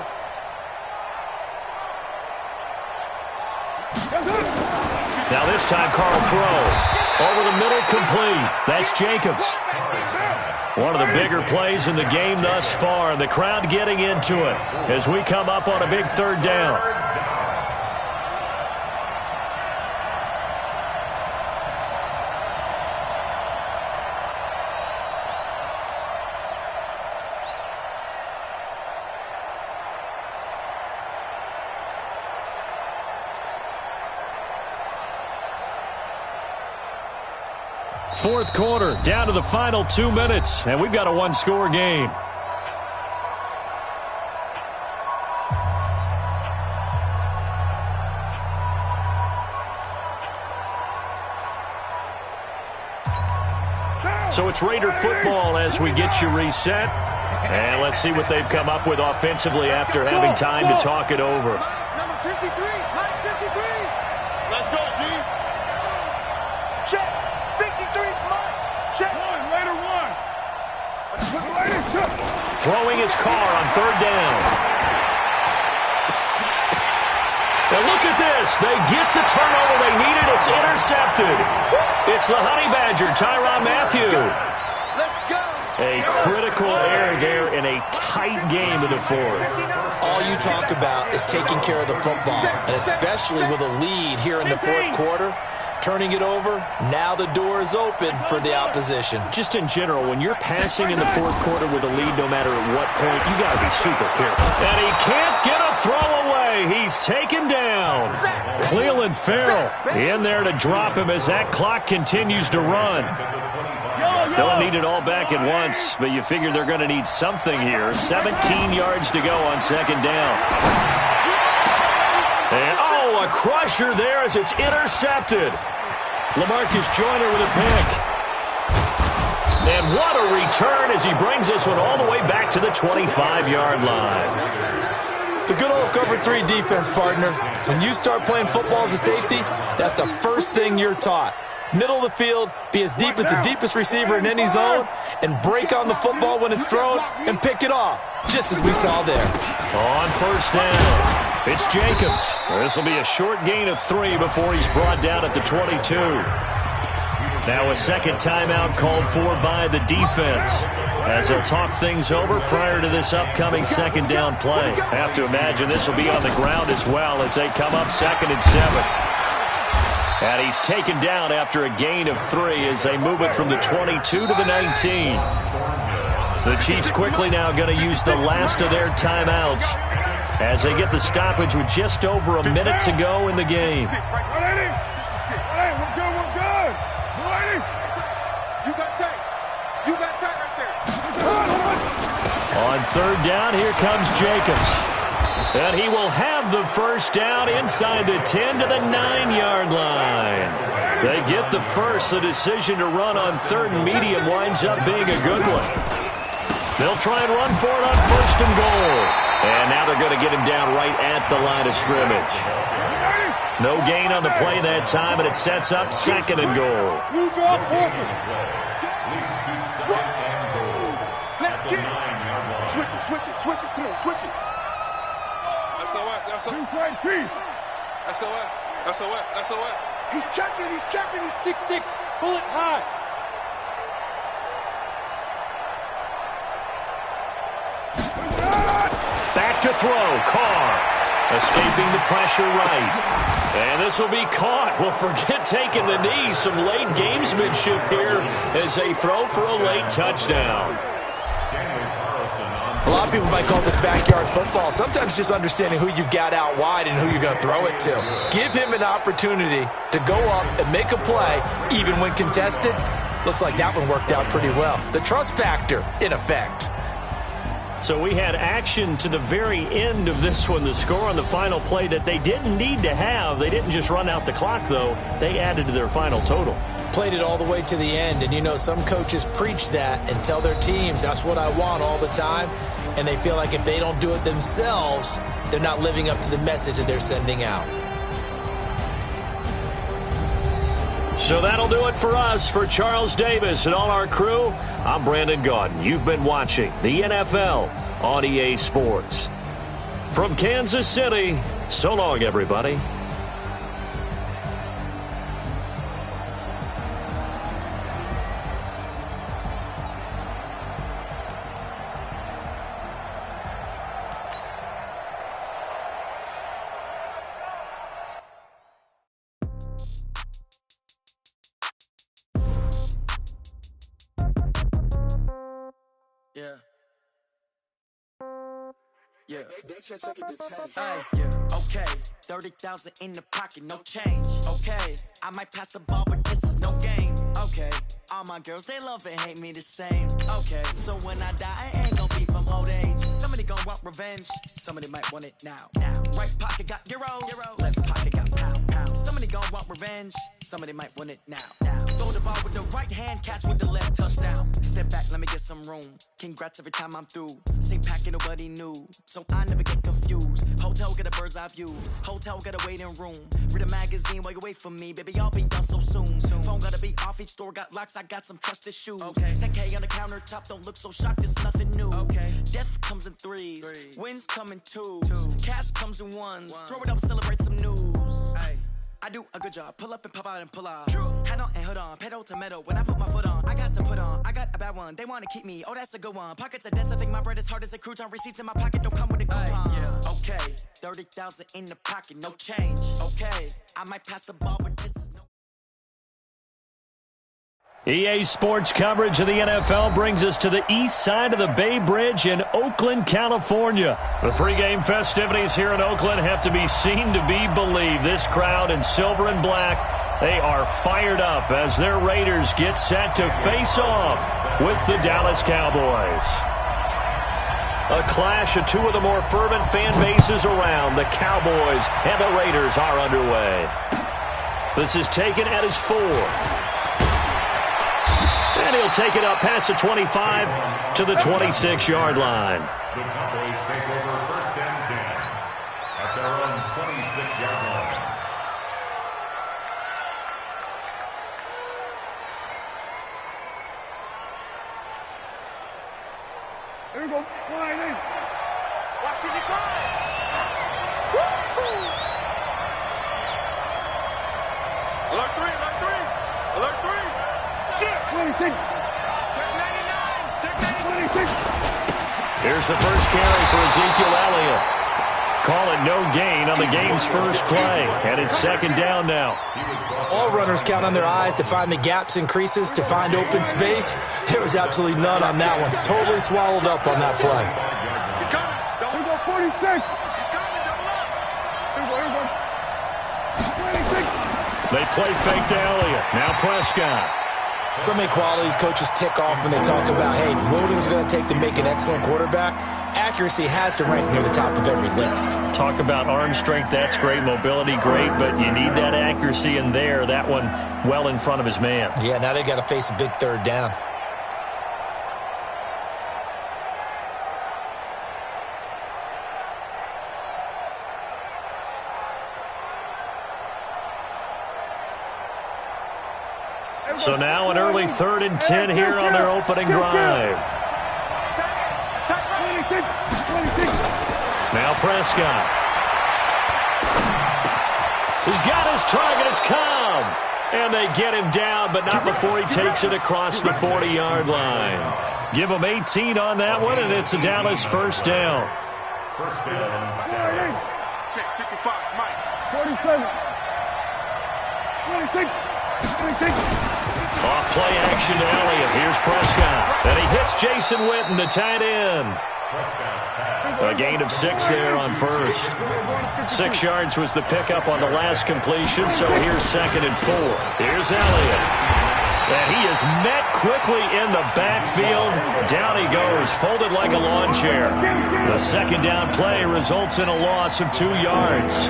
Now this time, Carl throw. Over the middle, complete. That's Jacobs. One of the bigger plays in the game thus far. And the crowd getting into it as we come up on a big 3rd down. Fourth quarter, down to the final 2 minutes, and we've got a 1-score game. So it's Raider football as we get you reset. And let's see what they've come up with offensively after having time to talk it over. Number 53, Mike 53. Let's go, D. Check. 53 Mike. Check. Raider 1. Throwing his car on 3rd down. this. They get the turnover they needed. It's intercepted. It's the Honey Badger, Tyrann Mathieu. Let's go. A critical error there in a tight game in the fourth. All you talk about is taking care of the football, and especially with a lead here in the fourth quarter. Turning it over, now the door is open for the opposition. Just in general, when you're passing in the fourth quarter with a lead, no matter at what point, you got to be super careful. And he can't get a throw away. He's taken down. Cleveland Farrell in there to drop him as that clock continues to run. Don't need it all back at once, but you figure they're going to need something here. 17 yards to go on second down. And, oh, a crusher there as it's intercepted. LaMarcus Joyner with a pick. And what a return as he brings this one all the way back to the 25-yard line. The good old cover 3 defense, partner. When you start playing football as a safety, that's the first thing you're taught. Middle of the field, be as deep as the deepest receiver in any zone, and break on the football when it's thrown and pick it off, just as we saw there. On first down, it's Jacobs. This will be a short gain of 3 before he's brought down at the 22. Now a second timeout called for by the defense as they'll talk things over prior to this upcoming second down play. Have to imagine this will be on the ground as well as they come up 2nd and 7. And he's taken down after a gain of 3 as they move it from the 22 to the 19. The Chiefs quickly now going to use the last of their timeouts as they get the stoppage with just over a minute to go in the game. We're good. You got tight. You got tight right there. On third down, here comes Jacobs. And he will have the first down inside the 10 to the 9-yard line. They get the first. The decision to run on 3rd and medium winds up being a good one. They'll try and run for it on 1st and goal. And now they're going to get him down right at the line of scrimmage. No gain on the play that time, and it sets up 2nd and goal. Leads to 2nd and goal. Let's get it. Switch it. Come on, switch it. SOS. He's checking. He's 6'6". Pull it high. Back to throw. Carr escaping the pressure right. And this will be caught. Well, forget taking the knee. Some late gamesmanship here as they throw for a late touchdown. A lot of people might call this backyard football. Sometimes just understanding who you've got out wide and who you're going to throw it to. Give him an opportunity to go up and make a play, even when contested. Looks like that one worked out pretty well. The trust factor, in effect. So we had action to the very end of this one. The score on the final play that they didn't need to have. They didn't just run out the clock, though. They added to their final total. Played it all the way to the end, and you know some coaches preach that and tell their teams that's what I want all the time, and they feel like if they don't do it themselves, they're not living up to the message that they're sending out. So that'll do it for us. For Charles Davis and all our crew, I'm Brandon Gaudin. You've been watching the NFL on EA Sports. From Kansas City, so long, everybody. Yeah. Okay. 30,000 in the pocket, no change. Okay. I might pass the ball, but this is no game. Okay. All my girls, they love and hate me the same. Okay. So when I die, I ain't gonna be from old age. Somebody gonna want revenge. Somebody might want it now. Right pocket got euros. Left pocket got pound. Somebody gonna want revenge. Somebody might want it now. Throw the ball with the right hand, catch with the left, touchdown. Step back, let me get some room. Congrats every time I'm through. Same packet, nobody knew, so I never get confused. Hotel get a bird's eye view. Hotel get a waiting room. Read a magazine while you wait for me, baby. I'll be done so soon. Phone gotta be off, each store got locks. I got some trusted shoes. 10K on the countertop, don't look so shocked. It's nothing new. Death comes in threes. Wins come in twos. Cash comes in ones. Throw it up, celebrate some news. I do a good job. Pull up and pop out and pull out. Head on and hood on, pedal to metal. When I put my foot on, I got to put on. I got a bad one. They want to keep me. Oh, that's a good one. Pockets are dense. I think my bread is hard as a crouton. Receipts in my pocket don't come with a coupon. Yeah, okay. 30,000 in the pocket, no change. Okay, I might pass the ball, but this is no. EA Sports coverage of the NFL brings us to the east side of the Bay Bridge in Oakland, California. The pregame festivities here in Oakland have to be seen to be believed. This crowd in silver and black, they are fired up as their Raiders get set to face off with the Dallas Cowboys. A clash of two of the more fervent fan bases around. The Cowboys and the Raiders are underway. This is taken at his 4. And he'll take it up past the 25 to the 26-yard line. The Cowboys take over 1st and 10 at their own 26-yard line. Here we go. Flying in. Watch it, you go. Alert 3, alert 3. Alert 3. Shit. 26. Check 99. Check 96. Here's the first carry for Ezekiel Elliott. Call it no gain on the game's first play. And it's 2nd down now. All runners count on their eyes to find the gaps and creases, to find open space. There was absolutely none on that one. Totally swallowed up on that play. He's coming. Here we go, 46. He's coming. Double up. Here we go. 26. They play fake to Elliott. Now Prescott. So many qualities coaches tick off when they talk about, hey, what is it going to take to make an excellent quarterback? Accuracy has to rank near the top of every list. Talk about arm strength, that's great. Mobility, great, but you need that accuracy in there. That one well in front of his man. Yeah, now they got to face a big 3rd down. So now an early 3rd and 10 here on their opening drive. Now Prescott. He's got his target. It's Cobb. And they get him down, but not before he takes it across the 40-yard line. Give him 18 on that one, and it's a Dallas 1st down. 1st down, Dallas. Check 55, Mike. 47. 26. 26. Off play action to Elliott. Here's Prescott. And he hits Jason Witten, the tight end. A gain of 6 there on 1st. 6 yards was the pickup on the last completion, so here's 2nd and 4. Here's Elliott. And he is met quickly in the backfield. Down he goes, folded like a lawn chair. The 2nd down play results in a loss of 2 yards.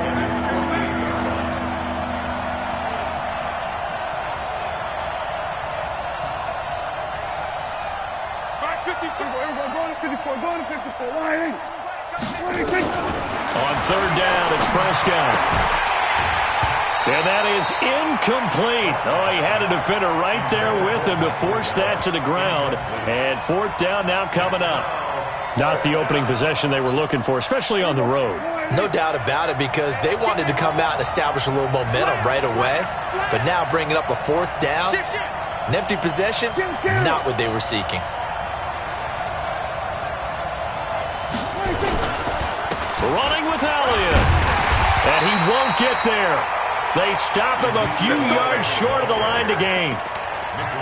On 3rd down, it's Prescott. And that is incomplete. Oh, he had a defender right there with him to force that to the ground. And 4th down now coming up. Not the opening possession they were looking for, especially on the road. No doubt about it, because they wanted to come out and establish a little momentum right away. But now bringing up a 4th down, an empty possession, not what they were seeking. Running with Elliott. And he won't get there. They stop him a few yards short of the line to gain.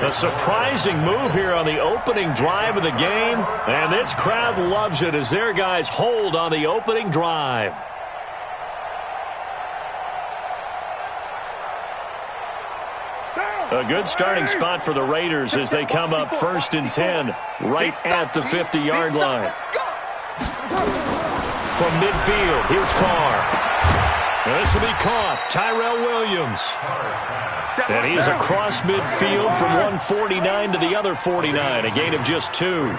A surprising move here on the opening drive of the game. And this crowd loves it as their guys hold on the opening drive. A good starting spot for the Raiders as they come up 1st and 10 right at the 50-yard line. From midfield, here's Carr. And this will be caught. Tyrell Williams. And he is across midfield from 149 to the other 49. A gain of just 2.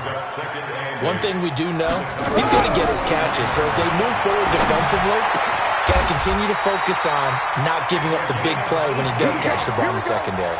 One thing we do know, he's going to get his catches. So as they move forward defensively, got to continue to focus on not giving up the big play when he does catch the ball in the secondary.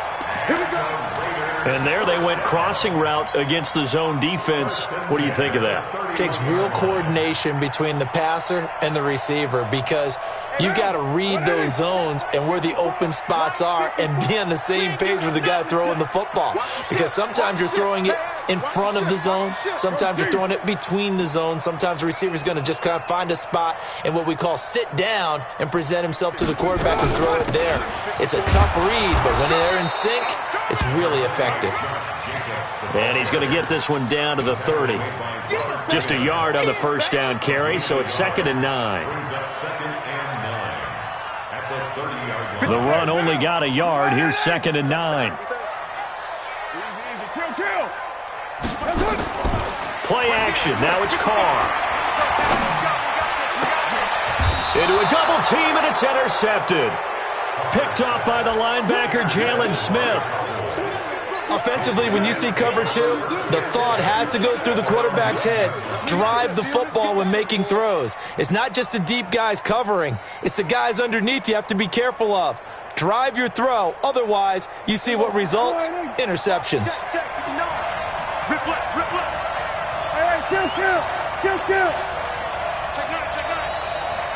And there they went crossing route against the zone defense. What do you think of that? takes real coordination between the passer and the receiver because you've got to read those zones and where the open spots are and be on the same page with the guy throwing the football. Because sometimes you're throwing it in front of the zone. Sometimes you're throwing it between the zones. Sometimes the receiver's going to just kind of find a spot and what we call sit down and present himself to the quarterback and throw it there. It's a tough read, but when they're in sync, it's really effective. And he's going to get this one down to the 30. Just a yard on the first down carry, so it's 2nd and 9. The run only got a yard. Here's 2nd and 9. Play action. Now it's Carr. Into a double team, and it's intercepted. Picked off by the linebacker, Jalen Smith. Offensively, when you see cover 2, the thought has to go through the quarterback's head. Drive the football when making throws. It's not just the deep guys covering. It's the guys underneath you have to be careful of. Drive your throw. Otherwise, you see what results? Interceptions. Rip left, rip left. All right, kill. Check nine.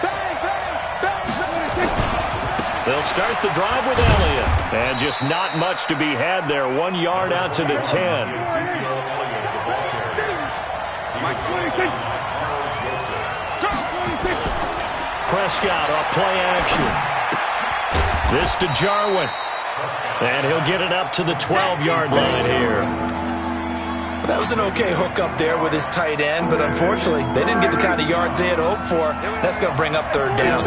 Bang, bang. They'll start the drive with Elliott. And just not much to be had there. 1 yard out to the 10. Prescott off play action. This to Jarwin. And he'll get it up to the 12-yard line here. That was an okay hook up there with his tight end, but unfortunately, they didn't get the kind of yards they had hoped for. That's going to bring up 3rd down.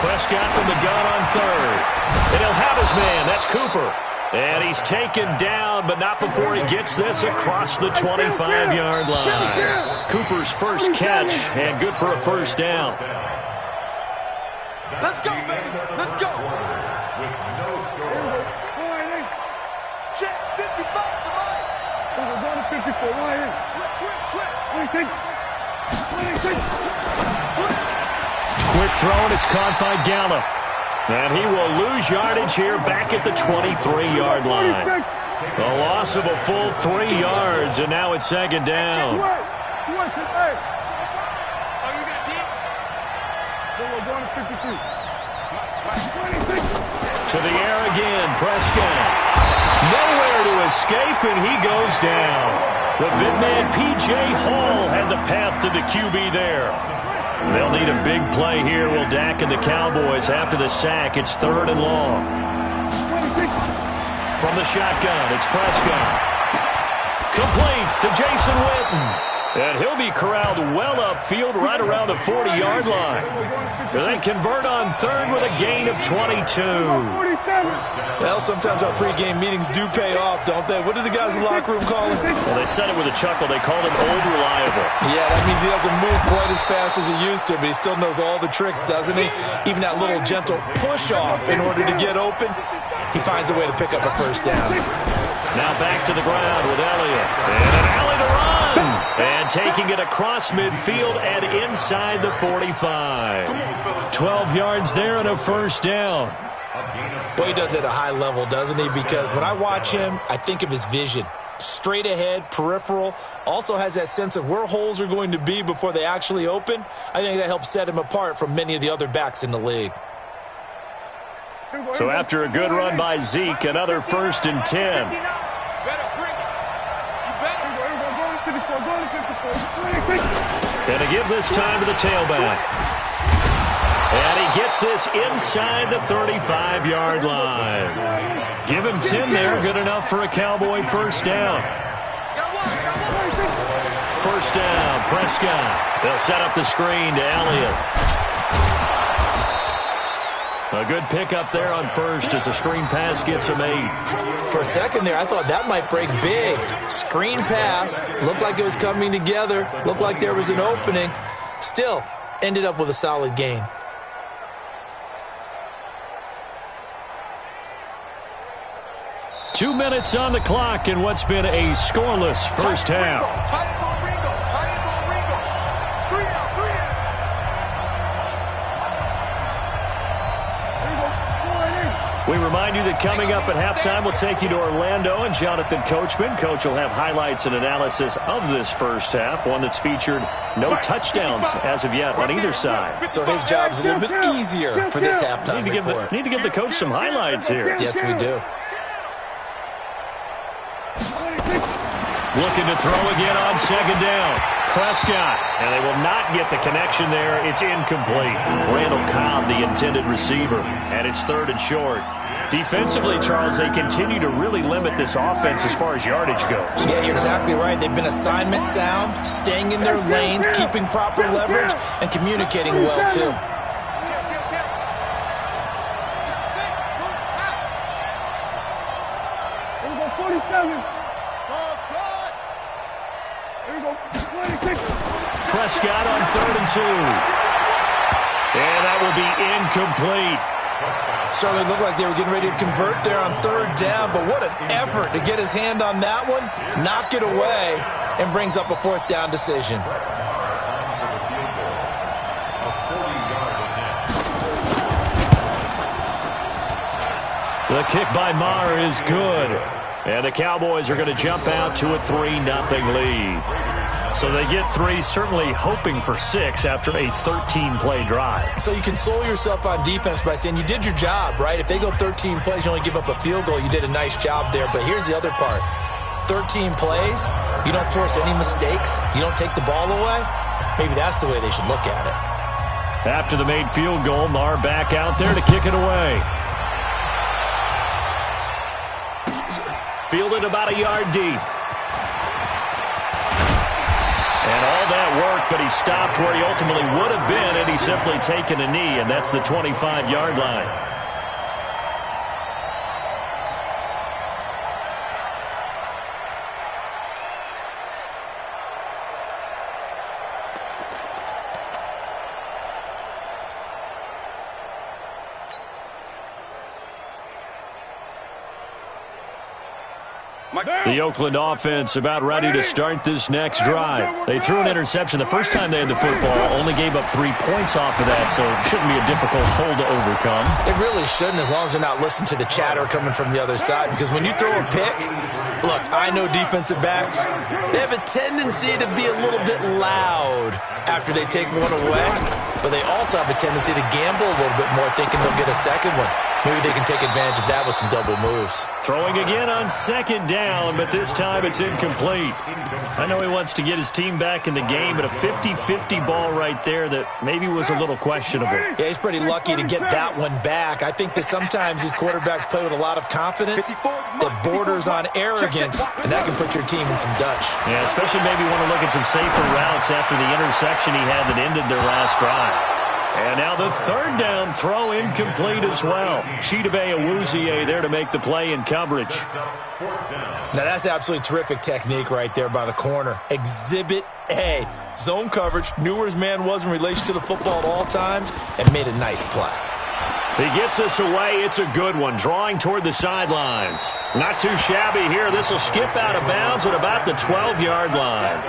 Prescott from the gun on 3rd. And he'll have his man. That's Cooper. And he's taken down, but not before he gets this across the 25-yard line. Cooper's first catch, and good for a first down. Let's go, baby. Let's go. With no score. Check 55 to Mike. We're going to 54. Switch. Quick throw, and it's caught by Gallup. And he will lose yardage here back at the 23-yard line. A loss of a full 3 yards, and now it's 2nd down. To the air again, Prescott. Nowhere to escape, and he goes down. The big man, P.J. Hall, had the path to the QB there. They'll need a big play here, will Dak and the Cowboys after the sack. It's 3rd and long. From the shotgun, it's Prescott. Complete to Jason Witten. And he'll be corralled well upfield right around the 40-yard line. And they convert on 3rd with a gain of 22. Well, sometimes our pregame meetings do pay off, don't they? What do the guys in the locker room call him? Well, they said it with a chuckle. They called him Old Reliable. Yeah, that means he doesn't move quite as fast as he used to, but he still knows all the tricks, doesn't he? Even that little gentle push-off in order to get open, he finds a way to pick up a first down. Now back to the ground with Elliott. And an alley to run. And taking it across midfield and inside the 45. 12 yards there and a first down. Boy, he does it at a high level, doesn't he? Because when I watch him, I think of his vision. Straight ahead, peripheral. Also has that sense of where holes are going to be before they actually open. I think that helps set him apart from many of the other backs in the league. So after a good run by Zeke, another 1st and 10. And to give this time to the tailback. And he gets this inside the 35-yard line. Give him 10 there, good enough for a Cowboy first down. First down, Prescott. They'll set up the screen to Elliott. A good pickup there on first as the screen pass gets him 8. For a second there, I thought that might break big. Screen pass, looked like it was coming together, looked like there was an opening. Still, ended up with a solid gain. Two minutes on the clock in what's been a scoreless first half. We remind you that coming up at halftime, we'll take you to Orlando and Jonathan Coachman. Coach will have highlights and analysis of this first half, one that's featured no touchdowns as of yet on either side. So his job's a little bit easier for this halftime report. Need to give the coach some highlights here. Yes, we do. Looking to throw again on second down. Prescott, and they will not get the connection there. It's incomplete. Randall Cobb, the intended receiver, and it's third and short. Defensively, Charles, they continue to really limit this offense as far as yardage goes. Yeah, you're exactly right. They've been assignment sound, staying in their lanes, keeping proper leverage, and communicating well, too. Here we go, 47. Prescott on third and 2. And that will be incomplete. Certainly looked like they were getting ready to convert there on third down, but what an effort to get his hand on that one, knock it away, and brings up a fourth down decision. The kick by Maher is good. And the Cowboys are going to jump out to a 3-0 lead. So they get 3, certainly hoping for 6 after a 13-play drive. So you console yourself on defense by saying you did your job, right? If they go 13 plays, you only give up a field goal, you did a nice job there. But here's the other part. 13 plays, you don't force any mistakes, you don't take the ball away. Maybe that's the way they should look at it. After the made field goal, Maher back out there to kick it away. Fielded about a yard deep. And all that work, but he stopped where he ultimately would have been had he simply taken a knee, and that's the 25-yard line. The Oakland offense about ready to start this next drive. They threw an interception the first time they had the football, only gave up 3 points off of that, so it shouldn't be a difficult hole to overcome. It really shouldn't, as long as they're not listening to the chatter coming from the other side, because when you throw a pick, look, I know defensive backs, they have a tendency to be a little bit loud after they take one away, but they also have a tendency to gamble a little bit more, thinking they'll get a second one. Maybe they can take advantage of that with some double moves. Throwing again on second down, but this time it's incomplete. I know he wants to get his team back in the game, but a 50-50 ball right there that maybe was a little questionable. Yeah, he's pretty lucky to get that one back. I think that sometimes these quarterbacks play with a lot of confidence that borders on arrogance, and that can put your team in some Dutch. Yeah, especially maybe want to look at some safer routes after the interception he had that ended their last drive. And now the third down throw incomplete as well. Chidobe Awuzie there to make the play in coverage. Now that's absolutely terrific technique right there by the corner. Exhibit A. Zone coverage, knew where his man was in relation to the football at all times, and made a nice play. He gets us away. It's a good one. Drawing toward the sidelines. Not too shabby here. This will skip out of bounds at about the 12-yard line.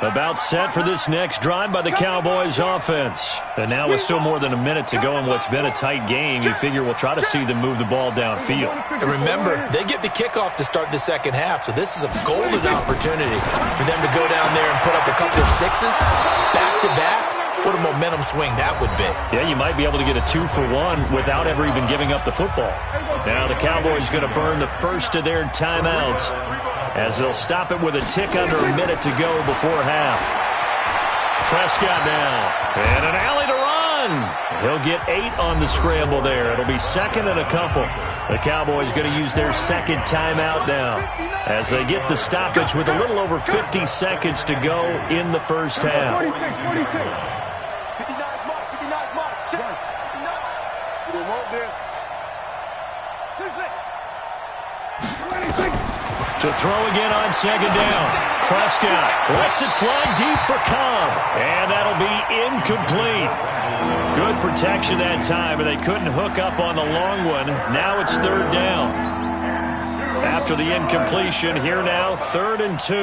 About set for this next drive by the Cowboys offense. And now with still more than a minute to go in what's been a tight game, you figure we'll try to see them move the ball downfield. And remember, they get the kickoff to start the second half, so this is a golden opportunity for them to go down there and put up a couple of sixes back-to-back. What a momentum swing that would be. Yeah, you might be able to get a 2-for-1 without ever even giving up the football. Now the Cowboys going to burn the first of their timeouts as they'll stop it with a tick under a minute to go before half. Prescott now, and an alley to run. He'll get 8 on the scramble there. It'll be second and a couple. The Cowboys going to use their second timeout now as they get the stoppage with a little over 50 seconds to go in the first half. 46. To throw again on second down. Prescott lets it fly deep for Cobb. And that'll be incomplete. Good protection that time, and they couldn't hook up on the long one. Now it's third down. After the incompletion, here now, 3rd and 2.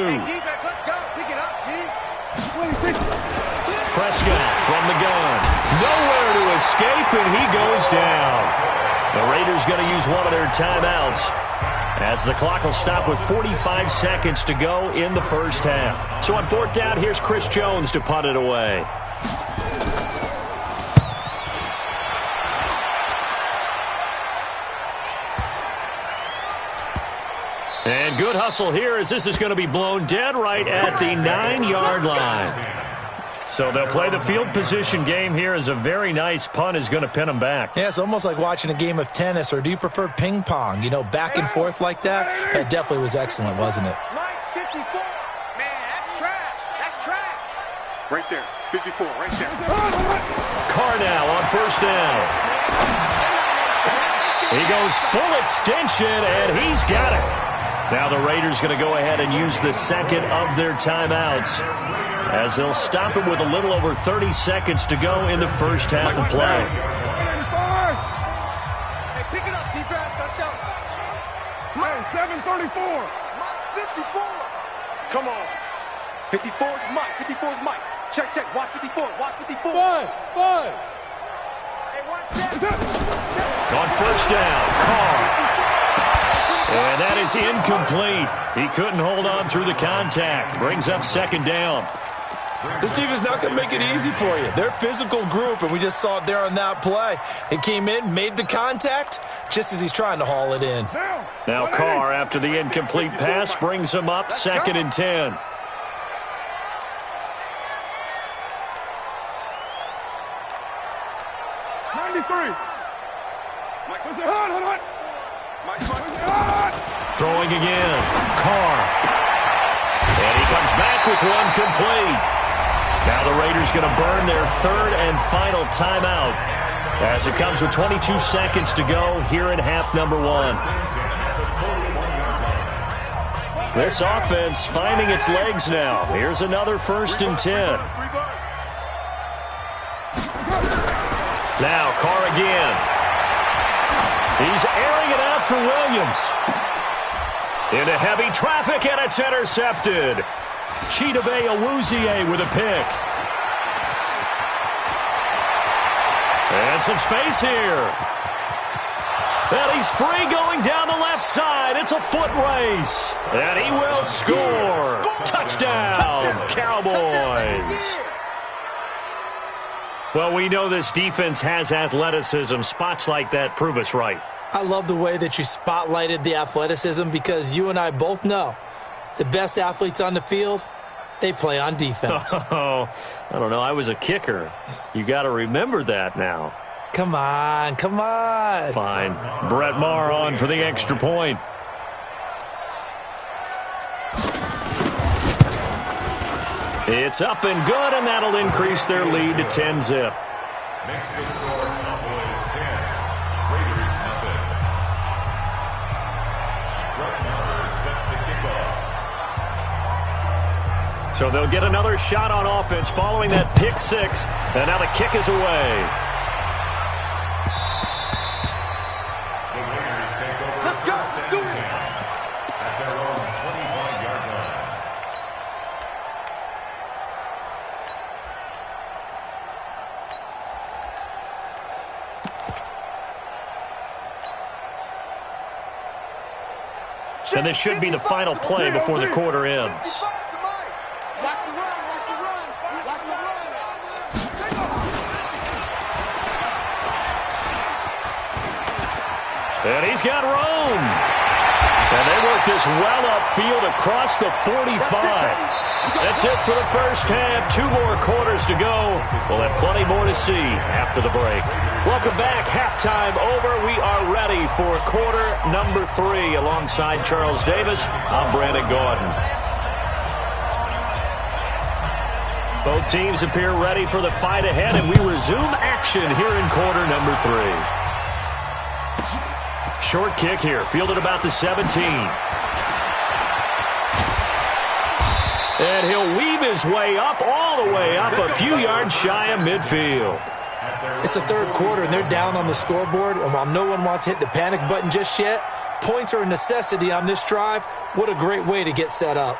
Prescott from the gun. Nowhere to escape, and he goes down. The Raiders going to use one of their timeouts as the clock will stop with 45 seconds to go in the first half. So on fourth down, here's Chris Jones to punt it away. And good hustle here as this is going to be blown dead right at the 9-yard line. So they'll play the field position game here as a very nice punt is going to pin them back. Yeah, it's almost like watching a game of tennis, or do you prefer ping pong? You know, back and forth like that? That definitely was excellent, wasn't it? Mike, 54. Man, that's trash. That's trash. Right there. 54, right there. Carr now on first down. He goes full extension, and he's got it. Now the Raiders going to go ahead and use the second of their timeouts as they'll stop him with a little over 30 seconds to go in the first half of play. Hey, pick it up, defense. Let's go. Hey, 734. Mike, 54. Come on. 54 is Mike. 54 is Mike. Check, check. Watch 54. Watch 54. Five. Hey, 1 second. On first down, Carr. And that is incomplete. He couldn't hold on through the contact. Brings up second down. This defense is not going to make it easy for you. They're a physical group, and we just saw it there on that play. It came in, made the contact, just as he's trying to haul it in. Now Carr, after the incomplete pass, brings him up second and 10. Throwing again. Carr. And he comes back with one complete. Now the Raiders going to burn their third and final timeout as it comes with 22 seconds to go here in half number one. This offense finding its legs now. Here's another first and 10. Now Carr again. He's airing it out for Williams. Into heavy traffic, and it's intercepted. Chidobe Awuzie with a pick. And some space here. And he's free going down the left side. It's a foot race. And he will score. Touchdown, Cowboys. Well, we know this defense has athleticism. Spots like that prove us right. I love the way that you spotlighted the athleticism, because you and I both know the best athletes on the field, they play on defense. Oh, I don't know. I was a kicker. You got to remember that now. Come on. Fine. Brett Maher on for the extra point. It's up and good, and that'll increase their lead to 10-zip. Makes the score Cowboys 10, Raiders nothing. Brett Maher set to kick off. So they'll get another shot on offense following that pick six, and now the kick is away. The Raiders take over first and 10 at their own 25-yard line. And this should be the final play before the quarter ends. And he's got room. And they work this well upfield across the 45. That's it for the first half. 2 more quarters to go. We'll have plenty more to see after the break. Welcome back. Halftime over. We are ready for quarter number 3. Alongside Charles Davis, I'm Brandon Gordon. Both teams appear ready for the fight ahead, and we resume action here in quarter number 3. Short kick here, fielded about the 17. And he'll weave his way up, all the way up, a few yards shy of midfield. It's the third quarter, and they're down on the scoreboard, and while no one wants to hit the panic button just yet, points are a necessity on this drive. What a great way to get set up.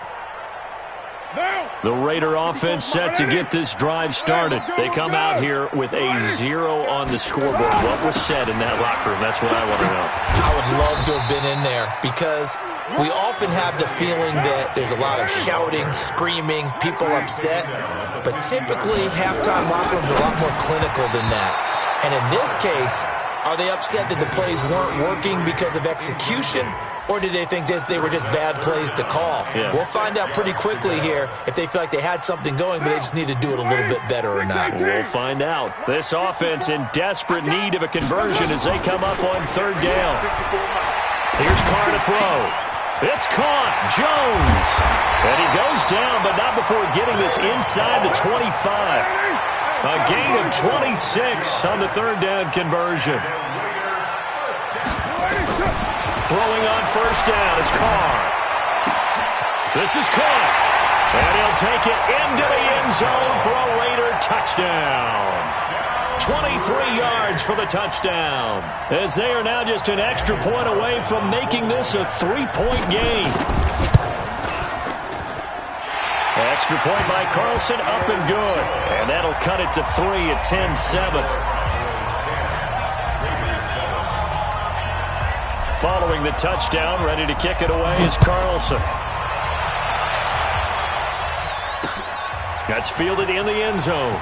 The Raider offense set to get this drive started. They come out here with a 0 on the scoreboard. What was said in that locker room? That's what I want to know. I would love to have been in there because we often have the feeling that there's a lot of shouting, screaming, people upset. But typically, halftime locker rooms are a lot more clinical than that. And in this case, are they upset that the plays weren't working because of execution? Or did they think they were just bad plays to call? Yeah. We'll find out pretty quickly here if they feel like they had something going, but they just need to do it a little bit better or not. We'll find out. This offense in desperate need of a conversion as they come up on 3rd down. Here's Carr to throw. It's caught. Jones. And he goes down, but not before getting this inside the 25. A gain of 26 on the 3rd down conversion. Throwing on 1st down is Carr. This is caught. And he'll take it into the end zone for a Raider touchdown. 23 yards for the touchdown. As they are now just an extra point away from making this a 3-point game. Extra point by Carlson, up and good. And that'll cut it to 3 at 10-7. Following the touchdown, ready to kick it away is Carlson. That's fielded in the end zone.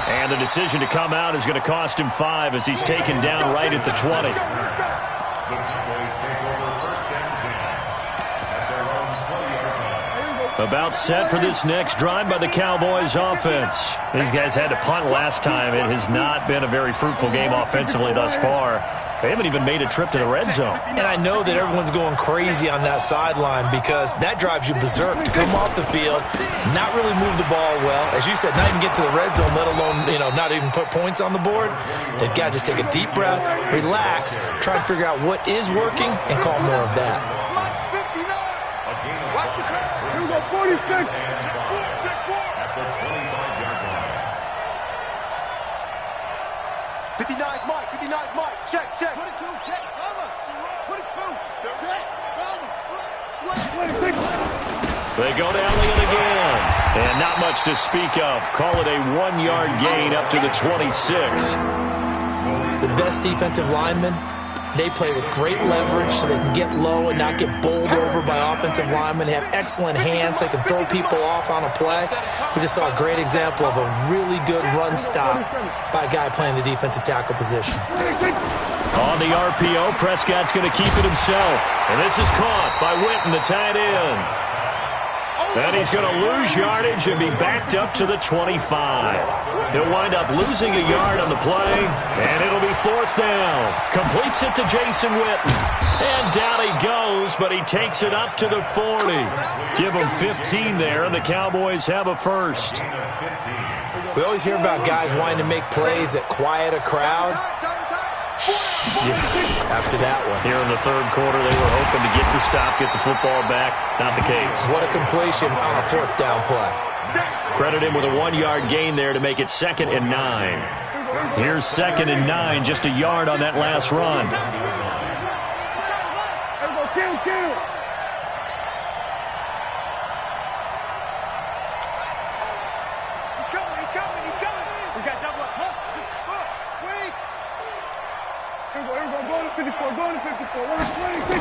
And the decision to come out is going to cost him 5 as he's taken down right at the 20. The Cowboys take over 1st and 10 at their own 20-yard line. About set for this next drive by the Cowboys offense. These guys had to punt last time. It has not been a very fruitful game offensively thus far. They haven't even made a trip to the red zone. And I know that everyone's going crazy on that sideline because that drives you berserk to come off the field, not really move the ball well. As you said, not even get to the red zone, let alone, not even put points on the board. They've got to just take a deep breath, relax, try and figure out what is working, and call more of that. Watch the curve. Here we go, 46. Check 4 at the 25-yard line. 59, Mike. 59, Mike. Check. 22, check, cover. 22, check, cover. Slant. They go to Elliott again. And not much to speak of. Call it a 1-yard gain up to the 26. The best defensive linemen, they play with great leverage so they can get low and not get bowled over by offensive linemen. They have excellent hands. They can throw people off on a play. We just saw a great example of a really good run stop by a guy playing the defensive tackle position. On the RPO, Prescott's going to keep it himself. And this is caught by Witten, the tight end. And he's going to lose yardage and be backed up to the 25. He'll wind up losing a yard on the play, and it'll be 4th down. Completes it to Jason Witten. And down he goes, but he takes it up to the 40. Give him 15 there, and the Cowboys have a first. We always hear about guys wanting to make plays that quiet a crowd. Yeah, after that one. Here in the 3rd quarter, they were hoping to get the stop, get the football back. Not the case. What a completion on a 4th down play. Credit him with a 1-yard gain there to make it 2nd and 9. Here's 2nd and 9, just a yard on that last run. Kill. He's coming. We got double up. Wait. Here we go. Going to 54. 126.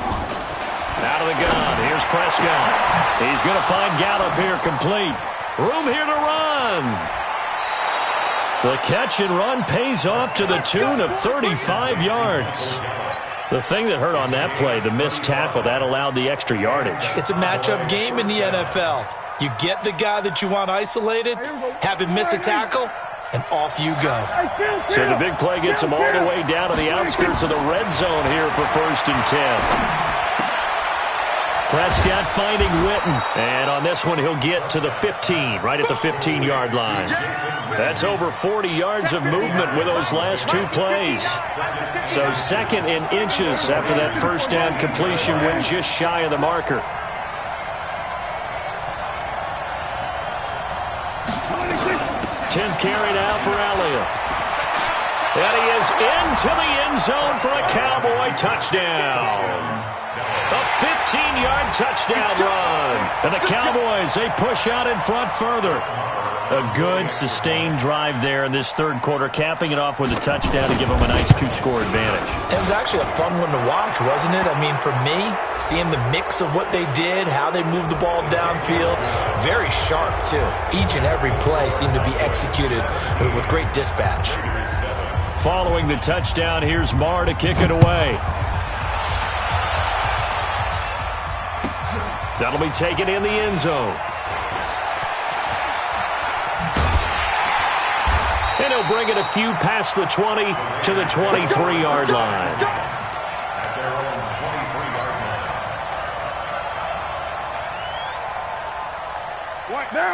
Out of the gun. Here's Prescott. He's going to find Gallup here complete. Room here to run. The catch and run pays off to the tune of 35 yards. The thing that hurt on that play, the missed tackle, that allowed the extra yardage. It's a matchup game in the NFL. You get the guy that you want isolated, have him miss a tackle, and off you go. So the big play gets him all the way down to the outskirts of the red zone here for 1st and 10. Prescott finding Witten. And on this one, he'll get to the 15, right at the 15-yard line. That's over 40 yards of movement with those last 2 plays. So 2nd in inches after that 1st down completion went just shy of the marker. Tenth carry now for Elliott. And he is into the end zone for a Cowboy touchdown. A 15-yard touchdown run. And the Cowboys, they push out in front further. A good, sustained drive there in this third quarter, capping it off with a touchdown to give them a nice two-score advantage. It was actually a fun one to watch, wasn't it? I mean, for me, seeing the mix of what they did, how they moved the ball downfield, very sharp, too. Each and every play seemed to be executed with great dispatch. Following the touchdown, here's Marr to kick it away. That'll be taken in the end zone. And he'll bring it a few past the 20 to the 23-yard line.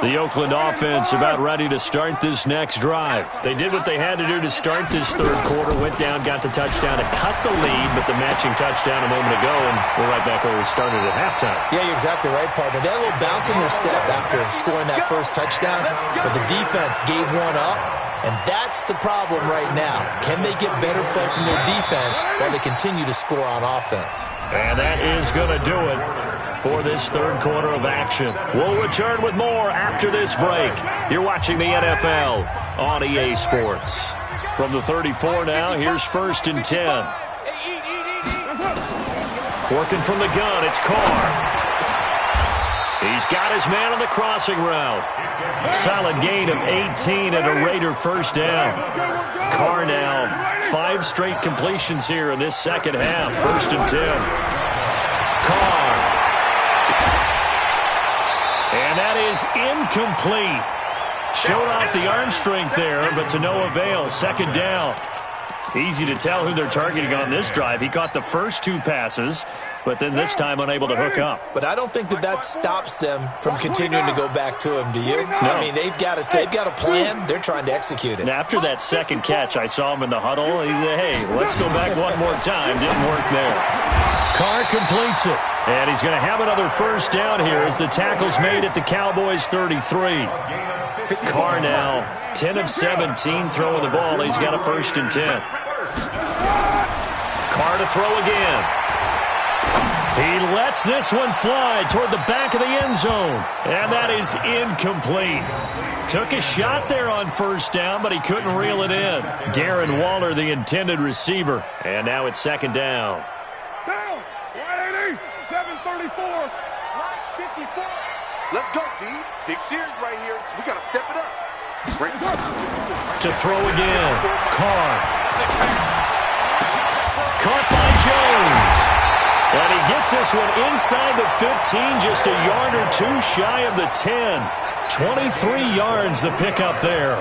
The Oakland offense about ready to start this next drive. They did what they had to do to start this third quarter, went down, got the touchdown to cut the lead, but the matching touchdown a moment ago, and we're right back where we started at halftime. Yeah, you're exactly right, partner. They had a little bounce in their step after scoring that first touchdown, but the defense gave one up, and that's the problem right now. Can they get better play from their defense while they continue to score on offense? And that is going to do it for this third quarter of action. We'll return with more after this break. You're watching the NFL on EA Sports. From the 34 now, here's 1st and 10. Working from the gun, it's Carr. He's got his man on the crossing route. Solid gain of 18 and a Raider first down. Carr now 5 straight completions here in this second half. 1st and 10. Carr. And that is incomplete. Showed off the arm strength there, but to no avail. Second down. Easy to tell who they're targeting on this drive. He caught the first 2 passes, but then this time unable to hook up. But I don't think that stops them from continuing to go back to him, do you? No. I mean, they've got a plan. They're trying to execute it. And after that second catch, I saw him in the huddle. He said, hey, let's go back one more time. Didn't work there. Carr completes it. And he's going to have another first down here as the tackle's made at the Cowboys' 33. Carr now 10 of 17 throwing the ball. He's got a 1st and 10. Carr to throw again. He lets this one fly toward the back of the end zone. And that is incomplete. Took a shot there on first down, but he couldn't reel it in. Darren Waller, the intended receiver. And now it's second down. Down. 180. 734. Right 54. Let's go, D. Big series right here. We got to step it up. Great. To throw again. Carr. Caught by Jones. And he gets this one inside the 15, just a yard or 2 shy of the 10. 23 yards the pickup there.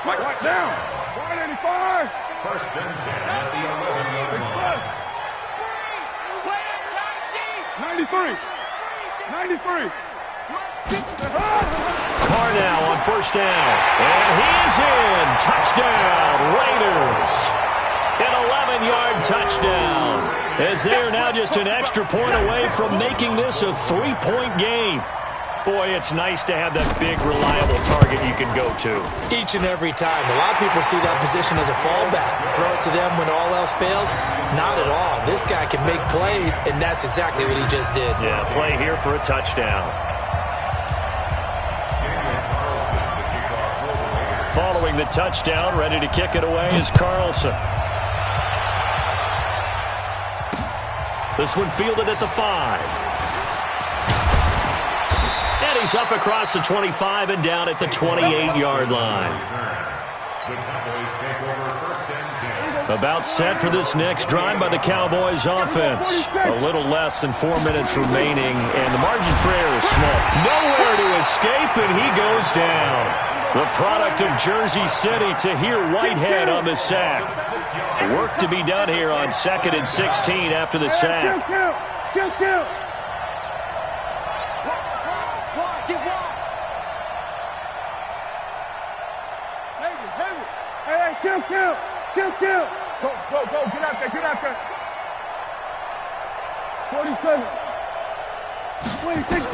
Mike, right down. 185. 1st and 10 at the 11-yard line. 93. 93. Carr now on first down. And he's in. Touchdown, Raiders. An 11-yard touchdown. As they are now just an extra point away from making this a 3-point game. Boy, it's nice to have that big, reliable target you can go to. Each and every time. A lot of people see that position as a fallback. Throw it to them when all else fails. Not at all. This guy can make plays, and that's exactly what he just did. Yeah, play here for a touchdown. Following the touchdown, ready to kick it away is Carlson. This one fielded at the 5. And he's up across the 25 and down at the 28-yard line. About set for this next drive by the Cowboys offense. A little less than 4 minutes remaining, and the margin for error is small. Nowhere to escape, and he goes down. The product of Jersey City, Tahir Whitehead on the sack. Work to be done here on 2nd and 16 after the sack. Kill. Kill. Go. Get out there. 47. 26.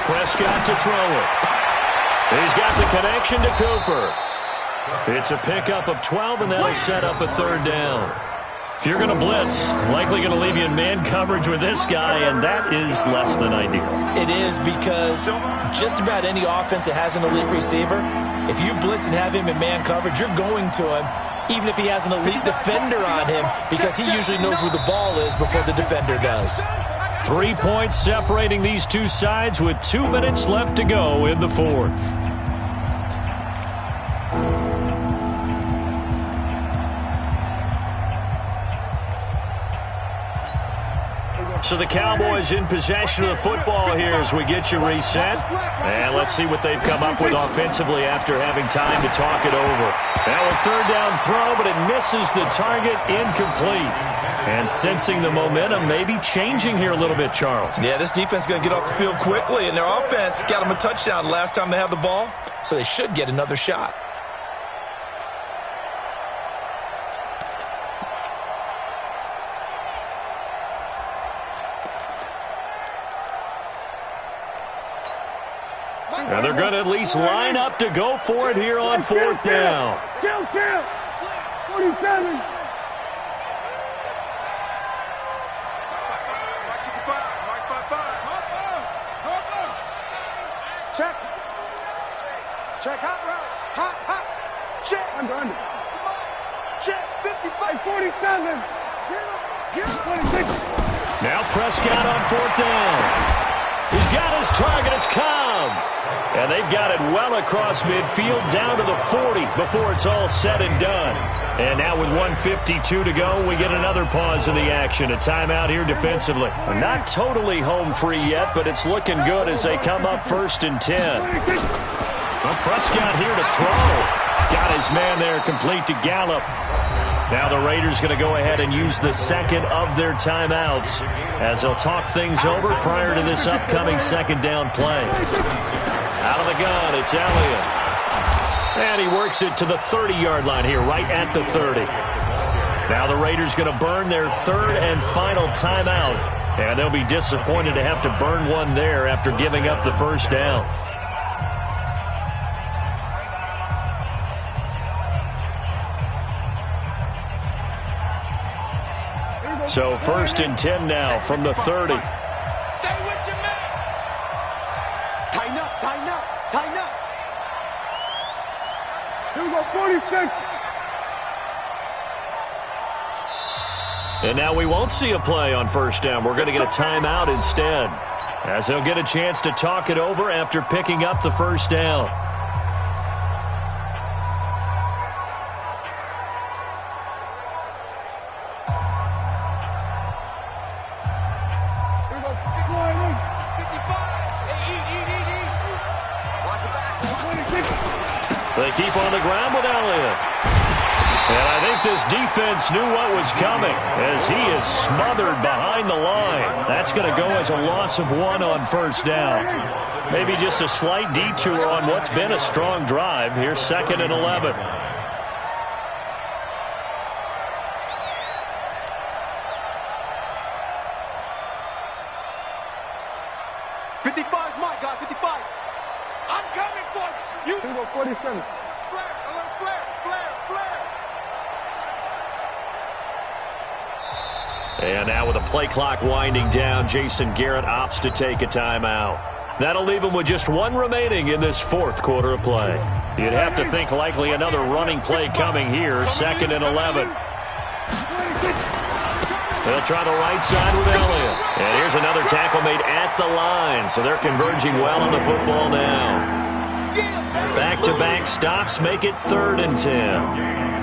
Prescott to throw it. He's got the connection to Cooper. It's a pickup of 12, and that'll set up a 3rd down. If you're going to blitz, likely going to leave you in man coverage with this guy, and that is less than ideal. It is, because just about any offense that has an elite receiver, if you blitz and have him in man coverage, you're going to him, even if he has an elite defender on him, because he usually knows where the ball is before the defender does. 3 points separating these two sides with 2 minutes left to go in the fourth. So the Cowboys in possession of the football here as we get you reset. And let's see what they've come up with offensively after having time to talk it over. Now a third down throw, but it misses the target, incomplete. And sensing the momentum maybe changing here a little bit, Charles. Yeah, this defense is going to get off the field quickly, and their offense got them a touchdown last time they had the ball, so they should get another shot. And they're going to at least line up to go for it here on fourth down. Kill. 47. Check, hot route. Hot. Check. Under. Check, 55. 47. Get him. 26. Now Prescott on fourth down. He's got his target. It's Cobb. And they've got it well across midfield down to the 40 before it's all said and done. And now with 1:52 to go, we get another pause in the action. A timeout here defensively. We're not totally home free yet, but it's looking good as they come up 1st and 10. Well, Prescott here to throw. Got his man there complete to Gallup. Now the Raiders going to go ahead and use the second of their timeouts as they'll talk things over prior to this upcoming second down play. Out of the gun, it's Elliott. And he works it to the 30-yard line here, right at the 30. Now the Raiders going to burn their third and final timeout. And they'll be disappointed to have to burn one there after giving up the first down. So 1st and 10 now from the 30. Stay with your man. Tighten up. Here we go, 46. And now we won't see a play on first down. We're going to get a timeout instead, as they'll get a chance to talk it over after picking up the first down. They keep on the ground with Elliott. And I think this defense knew what was coming as he is smothered behind the line. That's going to go as a loss of 1 on first down. Maybe just a slight detour on what's been a strong drive. Here's 2nd and 11. I'm coming for you. Here we go, 47. And now with the play clock winding down, Jason Garrett opts to take a timeout. That'll leave him with just 1 remaining in this 4th quarter of play. You'd have to think likely another running play coming here, 2nd and 11. They'll try the right side with Elliott. And here's another tackle made at the line, so they're converging well on the football now. Back-to-back stops make it 3rd and 10.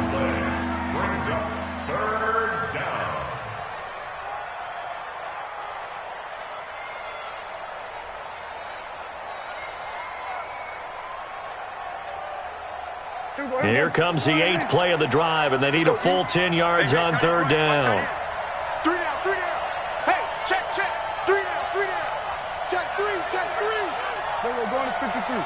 Here comes the 8th play of the drive, and they need a full 10 yards on 3rd down. 3 down. Hey, check. 3 down. Check 3. Then we're going to 53.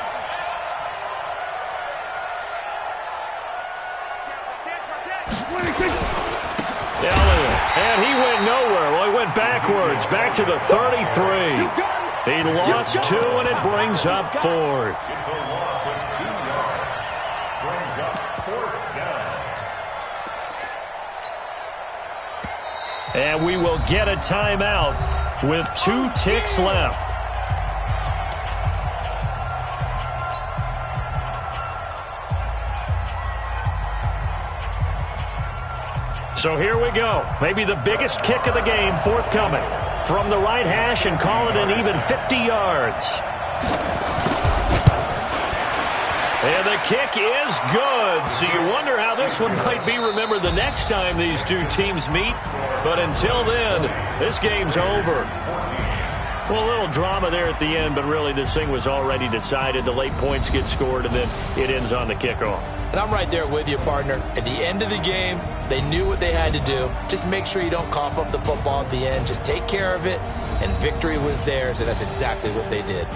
Elliott, and he went nowhere. Well, he went backwards, back to the 33. He lost 2, and it brings up 4th. And we will get a timeout with 2 ticks left. So here we go. Maybe the biggest kick of the game forthcoming. From the right hash and call it an even 50 yards. And the kick is good. So you wonder how this one might be remembered the next time these two teams meet. But until then, this game's over. Well, a little drama there at the end, but really this thing was already decided. The late points get scored, and then it ends on the kickoff. And I'm right there with you, partner. At the end of the game, they knew what they had to do. Just make sure you don't cough up the football at the end. Just take care of it, and victory was theirs, and that's exactly what they did.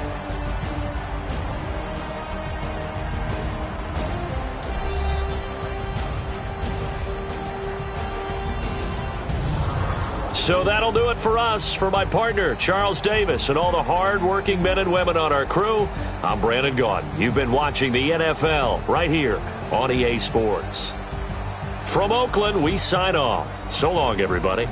So that'll do it for us. For my partner, Charles Davis, and all the hard-working men and women on our crew, I'm Brandon Gaudin. You've been watching the NFL right here on EA Sports. From Oakland, we sign off. So long, everybody.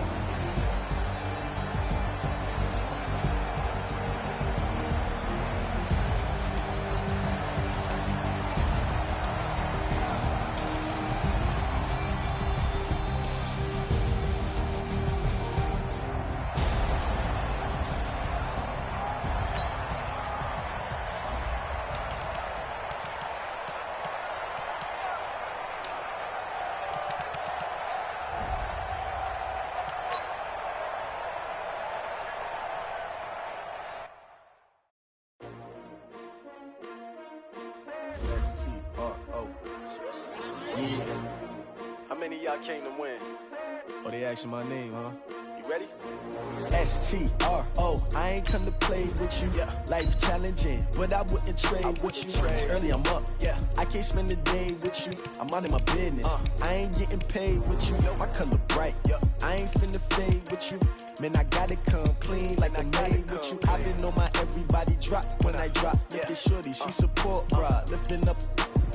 How many of y'all came to win? Oh, they asking my name, huh? You ready? S-T-R-O, I ain't come to play with you. Yeah. Life challenging, but I wouldn't trade with you. It's early, I'm up. Yeah. I can't spend the day with you. I'm out of my business. I ain't getting paid with you. My color bright. Yeah. I ain't finna fade with you. Man, I gotta come clean like I made with you. I've been on my everybody drop when I drop. Look at shorty, she support ride. Lifting up,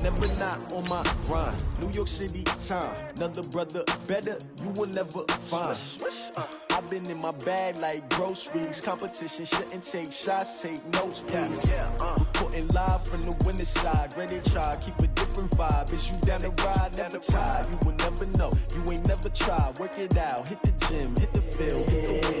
never not on my grind. New York City time, another brother better, you will never find. I've been in my bag like groceries. Competition shouldn't take shots, take notes, please. Reporting live from the winning side. Ready to try, keep a different vibe. Is you down the ride, never tired. You will never know, you ain't never tried. Work it out, hit the gym, hit the field.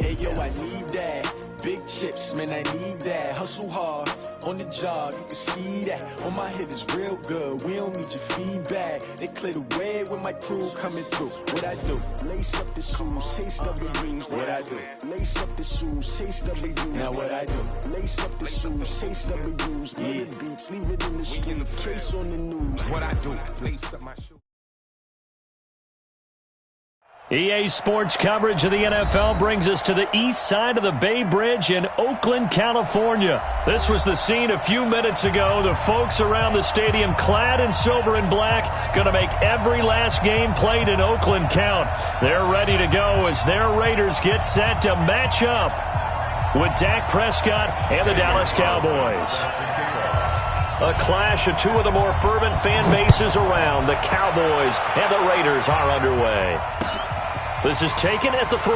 Hey yo, I need that. Big chips, man, I need that. Hustle hard, on the job, you can see that. On my head is real good, we don't need your feedback. They clear the way with my crew coming through. What I do? Lace up the shoes, chase W's. What I do? Lace up the shoes, chase W's. Now what I do? Lace up the shoes, chase W's. Yeah. The beats, leave it in the street, case on the news. What I do? Lace up my shoes. EA Sports coverage of the NFL brings us to the east side of the Bay Bridge in Oakland, California. This was the scene a few minutes ago. The folks around the stadium clad in silver and black going to make every last game played in Oakland count. They're ready to go as their Raiders get set to match up with Dak Prescott and the Dallas Cowboys. A clash of two of the more fervent fan bases around. The Cowboys and the Raiders are underway. This is taken at the 3.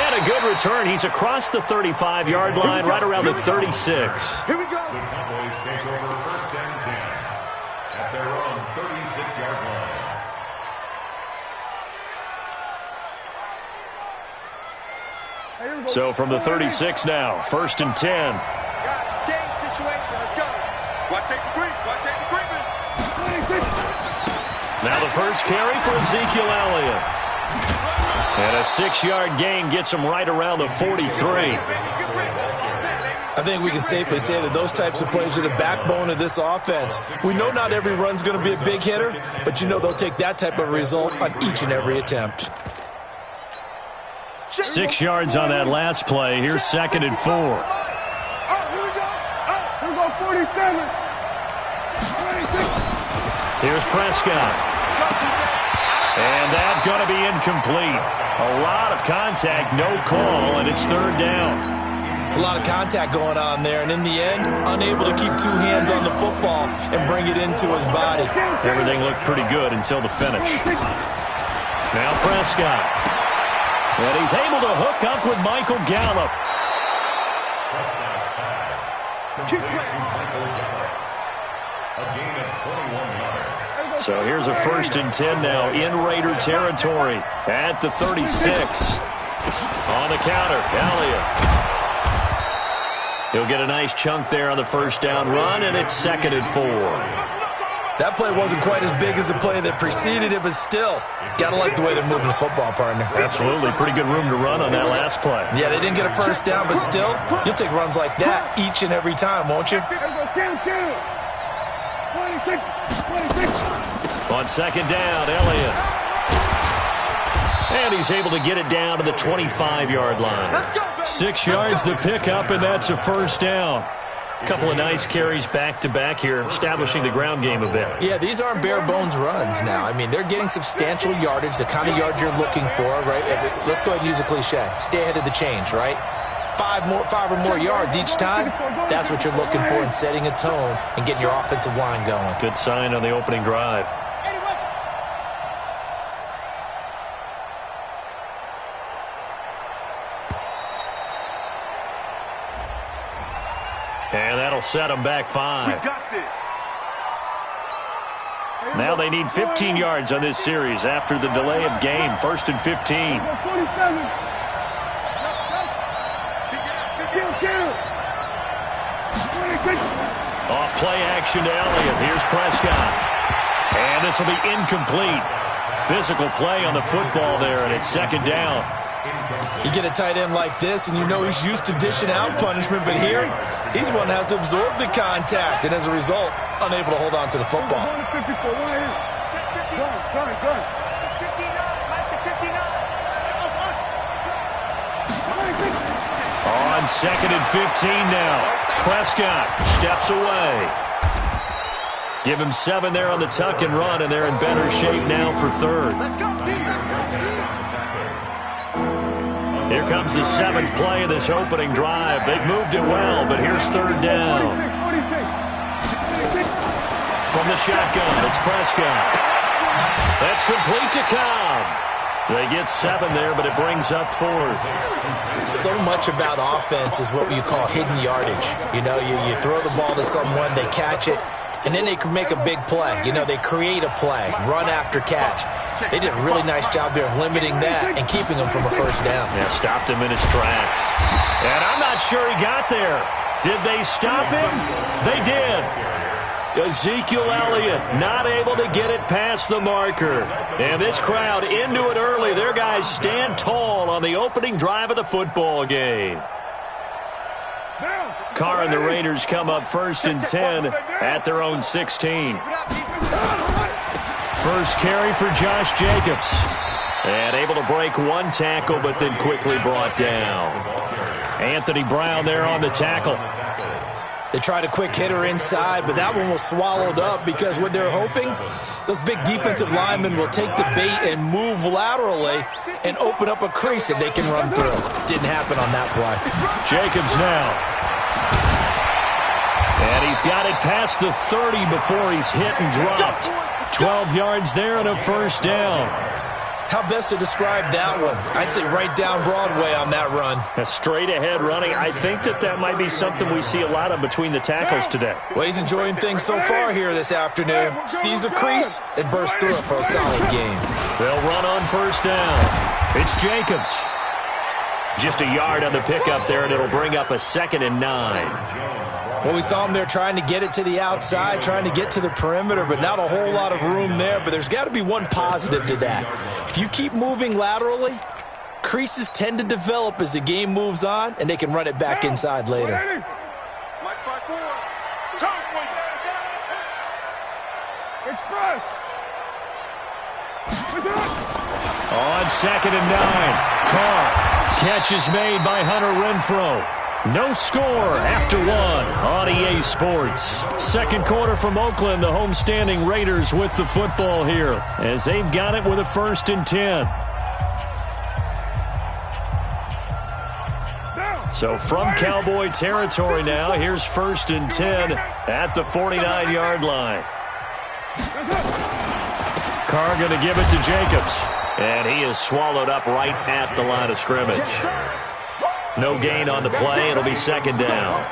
And a good return. He's across the 35-yard line, right around the 36. Here we go. The Cowboys take over 1st and 10 at their own 36-yard line. So from the 36 now, 1st and 10. Guys, it's game situation. Let's go. Watch safety creep. Watch safety creeping. Now the first carry for Ezekiel Elliott. And a 6-yard gain gets him right around the 43. I think we can safely say that those types of plays are the backbone of this offense. We know not every run's going to be a big hitter, but you know they'll take that type of result on each and every attempt. 6 yards on that last play. Here's 2nd and 4. Here we go. Here we go, 47. Here's Prescott. And that's going to be incomplete. A lot of contact, no call, and it's 3rd down. It's a lot of contact going on there, and in the end, unable to keep 2 hands on the football and bring it into his body. Everything looked pretty good until the finish. Now Prescott. And he's able to hook up with Michael Gallup. Prescott's pass. Complete to Michael Gallup. A gain of 21 yards. So here's a 1st and 10 now in Raider territory at the 36. On the counter, Elliott. He'll get a nice chunk there on the 1st down run, and it's 2nd and 4. That play wasn't quite as big as the play that preceded it, but still, gotta like the way they're moving the football, partner. Absolutely. Pretty good room to run on that last play. Yeah, they didn't get a 1st down, but still, you'll take runs like that each and every time, won't you? On 2nd down, Elliott. And he's able to get it down to the 25-yard line. 6 yards the pickup, and that's a 1st down. A couple of nice carries back-to-back here, establishing the ground game a bit. Yeah, these aren't bare-bones runs now. I mean, they're getting substantial yardage, the kind of yards you're looking for, right? Let's go ahead and use a cliche. Stay ahead of the change, right? 5 or more yards each time, that's what you're looking for in setting a tone and getting your offensive line going. Good sign on the opening drive. And that'll set them back 5. We got this. Now they need 15 yards on this series after the delay of game. 1st and 15. Off play action to Elliott. Here's Prescott. And this will be incomplete. Physical play on the football there, and it's 2nd down. You get a tight end like this, and you know he's used to dishing out punishment, but here, he's one that has to absorb the contact, and as a result, unable to hold on to the football. On 2nd and 15 now. Prescott steps away. Give him 7 there on the tuck and run, and they're in better shape now for 3rd. Here comes the 7th play of this opening drive. They've moved it well, but here's 3rd down. From the shotgun, it's Prescott. That's complete to Cobb. They get 7 there, but it brings up 4th. So much about offense is what you call hidden yardage. You know, you throw the ball to someone, they catch it, and then they can make a big play. You know, they create a play, run after catch. They did a really nice job there of limiting that and keeping him from a 1st down. Yeah, stopped him in his tracks. And I'm not sure he got there. Did they stop him? They did. Ezekiel Elliott not able to get it past the marker. And this crowd into it early. Their guys stand tall on the opening drive of the football game. Carr and the Raiders come up 1st and 10 at their own 16. First carry for Josh Jacobs. And able to break 1 tackle, but then quickly brought down. Anthony Brown there on the tackle. They tried a quick hitter inside, but that one was swallowed up because what they're hoping, those big defensive linemen will take the bait and move laterally and open up a crease that they can run through. Didn't happen on that play. Jacobs now. And he's got it past the 30 before he's hit and dropped. 12 yards there and a 1st down. How best to describe that one? I'd say right down Broadway on that run. A straight ahead running. I think that might be something we see a lot of between the tackles today. Well, he's enjoying things so far here this afternoon. Sees a crease and bursts through it for a solid game. They'll run on 1st down. It's Jacobs. Just a yard on the pickup there, and it'll bring up a 2nd and 9. Well, we saw him there trying to get it to the outside, trying to get to the perimeter, but not a whole lot of room there. But there's got to be one positive to that. If you keep moving laterally, creases tend to develop as the game moves on, and they can run it back inside later. On 2nd and 9, Carr. Catch is made by Hunter Renfrow. No score after 1 on EA Sports. 2nd quarter from Oakland, the homestanding Raiders with the football here as they've got it with a 1st and 10. So from Cowboy territory now, here's 1st and 10 at the 49-yard line. Carr going to give it to Jacobs. And he is swallowed up right at the line of scrimmage. No gain on the play. It'll be second down.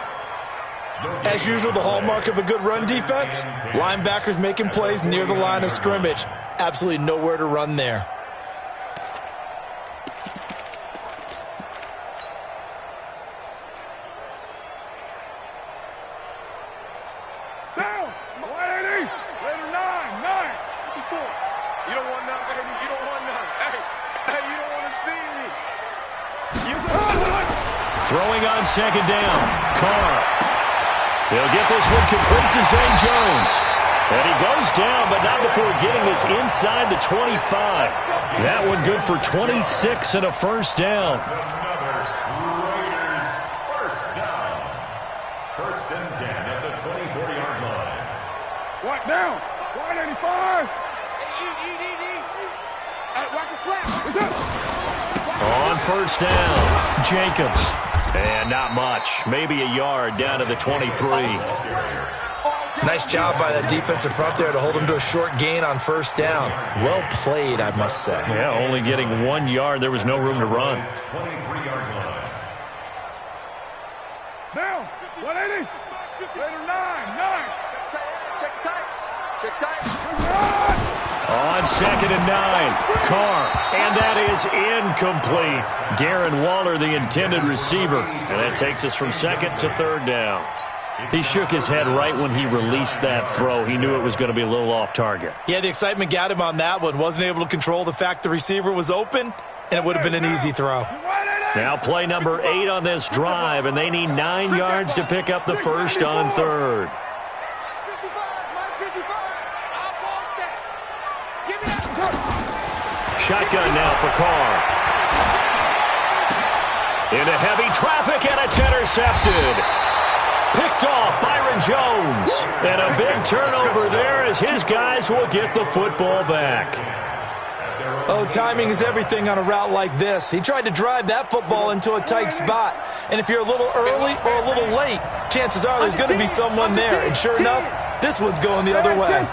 As usual, the hallmark of a good run defense, linebackers making plays near the line of scrimmage. Absolutely nowhere to run there. Down! 180! Later 9! 54. You don't want none, baby. You don't want none. Hey, you don't want to see me. Throwing on second down. Carr. He'll get this one complete to Zay Jones. And he goes down, but not before getting this inside the 25. That one good for 26 and a first down. Another Raiders first down. First and 10 at the 24-yard line. What down? 185. Watch the slap. On first down, Jacobs. And not much. Maybe a yard down to the 23. Nice job by that defensive front there to hold him to a short gain on first down. Well played, I must say. Yeah, only getting 1 yard. There was no room to run. 23-yard line. Down. 180. Later 9. Check tight. Check tight. On second and 9, Carr, and that is incomplete. Darren Waller, the intended receiver, and that takes us from second to third down. He shook his head right when he released that throw. He knew it was going to be a little off target. Yeah, the excitement got him on that one. Wasn't able to control the fact the receiver was open, and it would have been an easy throw. Now play number 8 on this drive, and they need 9 yards to pick up the first on third. Shotgun now for Carr. Into heavy traffic, and it's intercepted. Picked off Byron Jones. And a big turnover there as his guys will get the football back. Oh, timing is everything on a route like this. He tried to drive that football into a tight spot. And if you're a little early or a little late, chances are there's going to be someone there. And sure enough, this one's going the other way.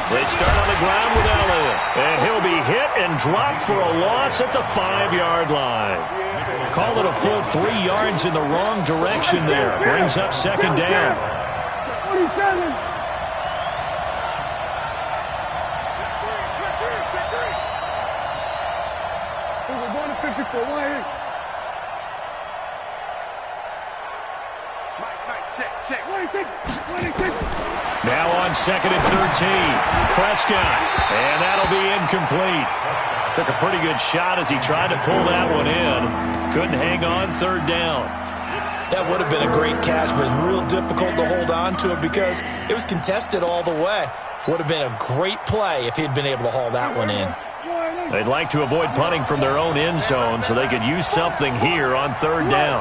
They start on the ground with Elliott, and he'll be hit and dropped for a loss at the 5-yard line. Call it a full 3 yards in the wrong direction there. Brings up second down. 27. We're going to 54. 180. Mike, check. 26. Now on second and 13, Prescott, and that'll be incomplete. Took a pretty good shot as he tried to pull that one in. Couldn't hang on third down. That would have been a great catch, but it's real difficult to hold on to it because it was contested all the way. Would have been a great play if he'd been able to haul that one in. They'd like to avoid punting from their own end zone so they could use something here on third down.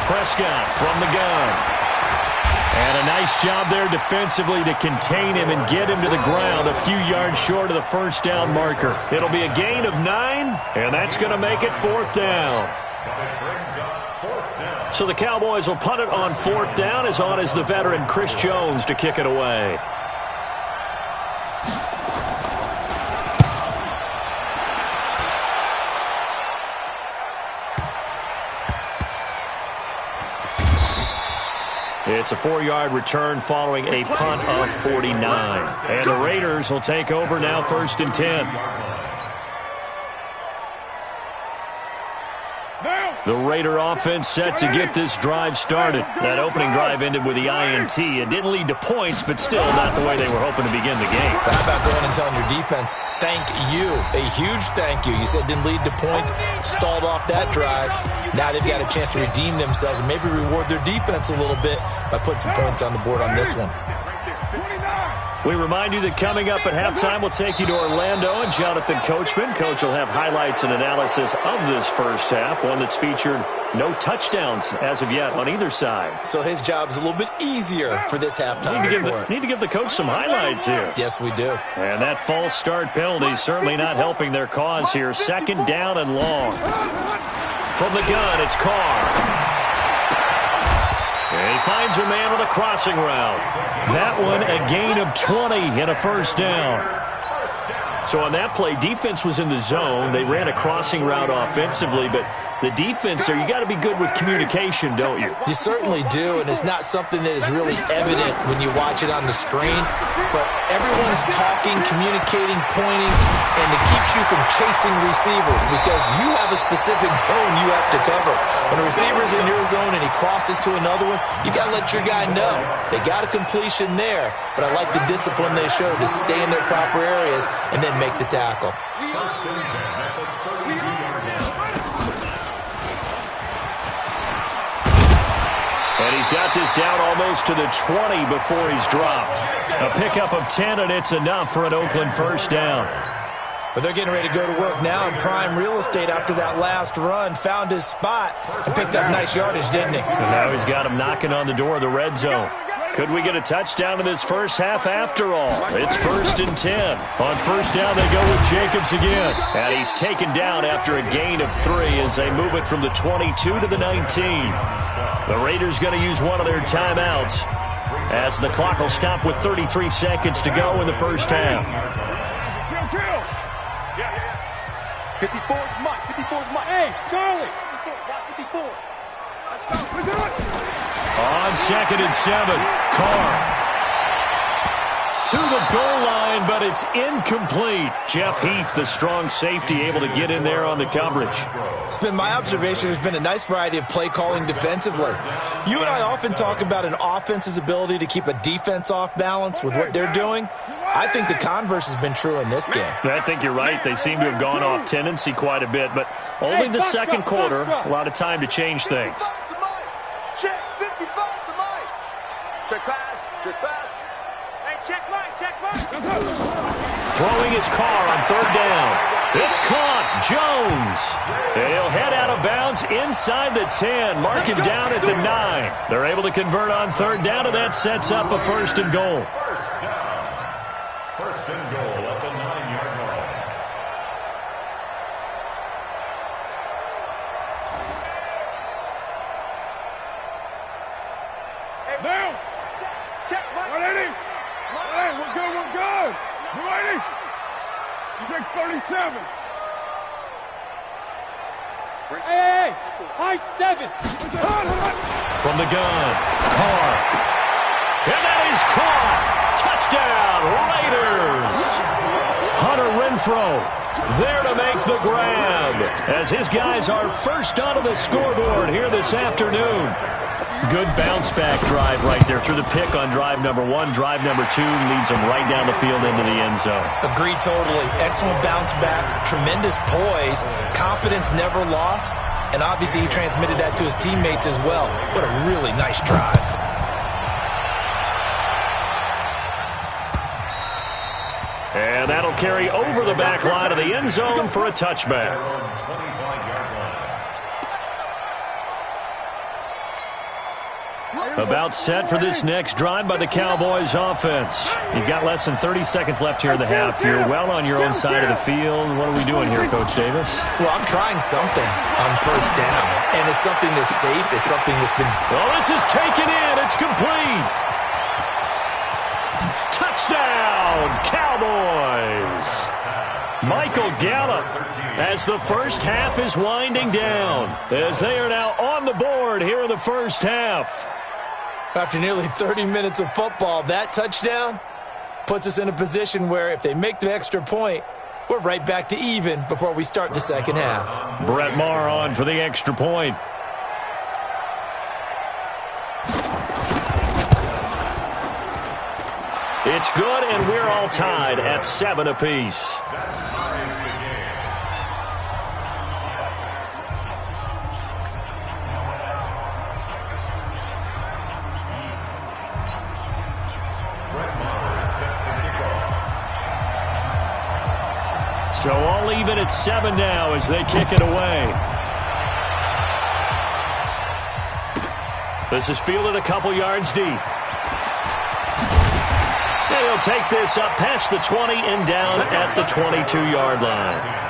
Prescott from the gun. And a nice job there defensively to contain him and get him to the ground a few yards short of the first down marker. It'll be a gain of 9, and that's going to make it fourth down. So the Cowboys will punt it on fourth down. As on is the veteran Chris Jones to kick it away. It's a 4-yard return following a punt of 49. And the Raiders will take over now first and 10. The Raider offense set to get this drive started. That opening drive ended with the INT. It didn't lead to points, but still not the way they were hoping to begin the game. How about going and telling your defense, thank you, a huge thank you. You said it didn't lead to points, stalled off that drive. Now they've got a chance to redeem themselves and maybe reward their defense a little bit by putting some points on the board on this one. 29. We remind you that coming up at halftime, we'll take you to Orlando and Jonathan Coachman. Coach will have highlights and analysis of this first half, one that's featured no touchdowns as of yet on either side. So his job's a little bit easier for this halftime report. Need to give the coach some highlights here. Yes, we do. And that false start penalty certainly not helping their cause here. Second down and long. From the gun, it's Carr. And he finds a man with a crossing route. That one, a gain of 20 and a first down. So on that play, defense was in the zone. They ran a crossing route offensively, but the defense there, you got to be good with communication, don't you? You certainly do, and it's not something that is really evident when you watch it on the screen. But everyone's talking, communicating, pointing, and it keeps you from chasing receivers because you have a specific zone you have to cover. When a receiver's in your zone and he crosses to another one, you got to let your guy know. They got a completion there, but I like the discipline they showed to stay in their proper areas and then make the tackle. And he's got this down almost to the 20 before he's dropped. A pickup of 10, and it's enough for an Oakland first down. But they're getting ready to go to work now in prime real estate after that last run. Found his spot and picked up nice yardage, didn't he? And now he's got him knocking on the door of the red zone. Could we get a touchdown in this first half after all? It's 1st and 10. On first down, they go with Jacobs again. And he's taken down after a gain of 3 as they move it from the 22 to the 19. The Raiders going to use one of their timeouts as the clock will stop with 33 seconds to go in the first half. 54's Mike. 54's Mike. Hey, Charlie. 54. Let's go. On 2nd and 7, Carr to the goal line, but it's incomplete. Jeff Heath, the strong safety, able to get in there on the coverage. It's been my observation there's been a nice variety of play calling defensively. You and I often talk about an offense's ability to keep a defense off balance with what they're doing. I think the converse has been true in this game. I think you're right. They seem to have gone off tendency quite a bit, but only the second quarter, a lot of time to change things. Check 55 to Mike. Check pass. Check pass. Hey, check Mike. Check Mike. Throwing his Carr on 3rd down. It's caught. Jones. And he'll head out of bounds inside the 10. Mark him down at the 9. They're able to convert on 3rd down, and that sets up a 1st and goal. First and goal at the 9-yard line. Down. Check Mike. 180. Hey, we're good. We're good. 280. 637. Hey. High 7. From the gun, Carr. And that is caught. Touchdown, Raiders. Hunter Renfrow there to make the grab as his guys are first onto the scoreboard here this afternoon. Good bounce-back drive right there through the pick on drive number 1. Drive number 2 leads them right down the field into the end zone. Agree totally. Excellent bounce-back, tremendous poise, confidence never lost, and obviously he transmitted that to his teammates as well. What a really nice drive. And that'll carry over the back line of the end zone for a touchback. About set for this next drive by the Cowboys offense. You've got less than 30 seconds left here in the half. You're well on your own side of the field. What are we doing here, Coach Davis? Well, I'm trying something on 1st down, and it's something that's safe. It's something that's been... Well, this is taken in. It's complete. Touchdown, Cowboys. Michael Gallup as the first half is winding down, as they are now on the board here in the first half. After nearly 30 minutes of football, that touchdown puts us in a position where if they make the extra point, we're right back to even before we start the second half. Brett Maher on for the extra point. It's good, and we're all tied at 7 apiece. Brett Maher is set to So all even at 7 now as they kick it away. This is fielded a couple yards deep. And he'll take this up past the 20 and down at the 22-yard line.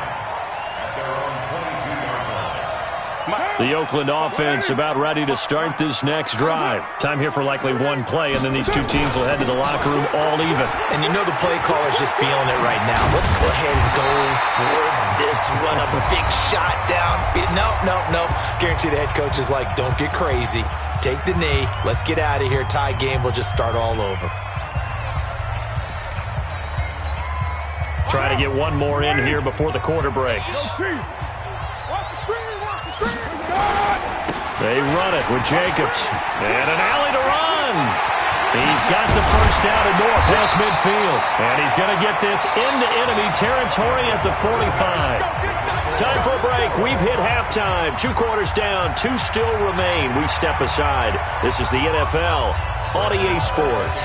The Oakland offense about ready to start this next drive. Time here for likely one play, and then these two teams will head to the locker room all even. And you know the play caller's just feeling it right now. Let's go ahead and go for this one. A big shot down. Nope. Guarantee the head coach is like, don't get crazy. Take the knee. Let's get out of here. Tie game. We'll just start all over. Try to get one more in here before the quarter breaks. They run it with Jacobs. And an alley to run. He's got the first down and more past midfield. And he's going to get this into enemy territory at the 45. Time for a break. We've hit halftime. 2 quarters down. 2 still remain. We step aside. This is the NFL on EA Sports.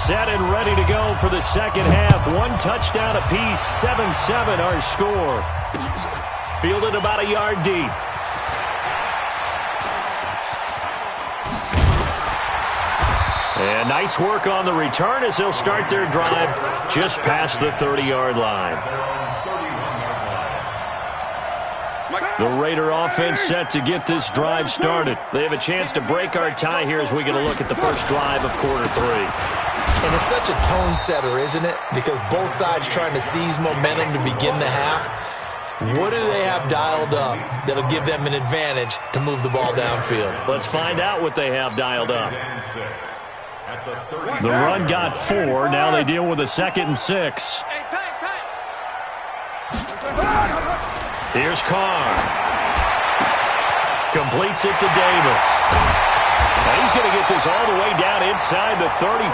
Set and ready to go for the second half. 1 touchdown apiece. 7-7 our score. Fielded about a yard deep. And nice work on the return as they'll start their drive just past the 30-yard line. The Raider offense set to get this drive started. They have a chance to break our tie here as we get a look at the first drive of quarter 3. And it's such a tone setter, isn't it? Because both sides trying to seize momentum to begin the half. What do they have dialed up that'll give them an advantage to move the ball downfield? Let's find out what they have dialed up. The run got 4. Now they deal with a 2nd and 6. Here's Carr. Completes it to Davis. Now he's going to get this all the way down inside the 35.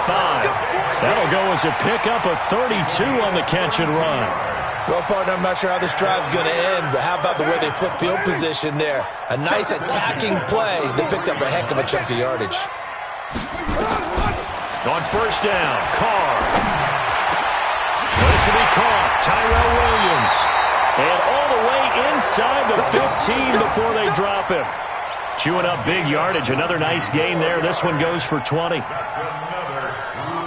That'll go as a pickup of 32 on the catch and run. Well, partner, I'm not sure how this drive's going to end, but how about the way they flip field position there? A nice attacking play. They picked up a heck of a chunk of yardage. On first down, Carr. This will be caught. Tyrell Williams. And all the way inside the 15 before they drop him. Chewing up big yardage. Another nice gain there. This one goes for 20. That's another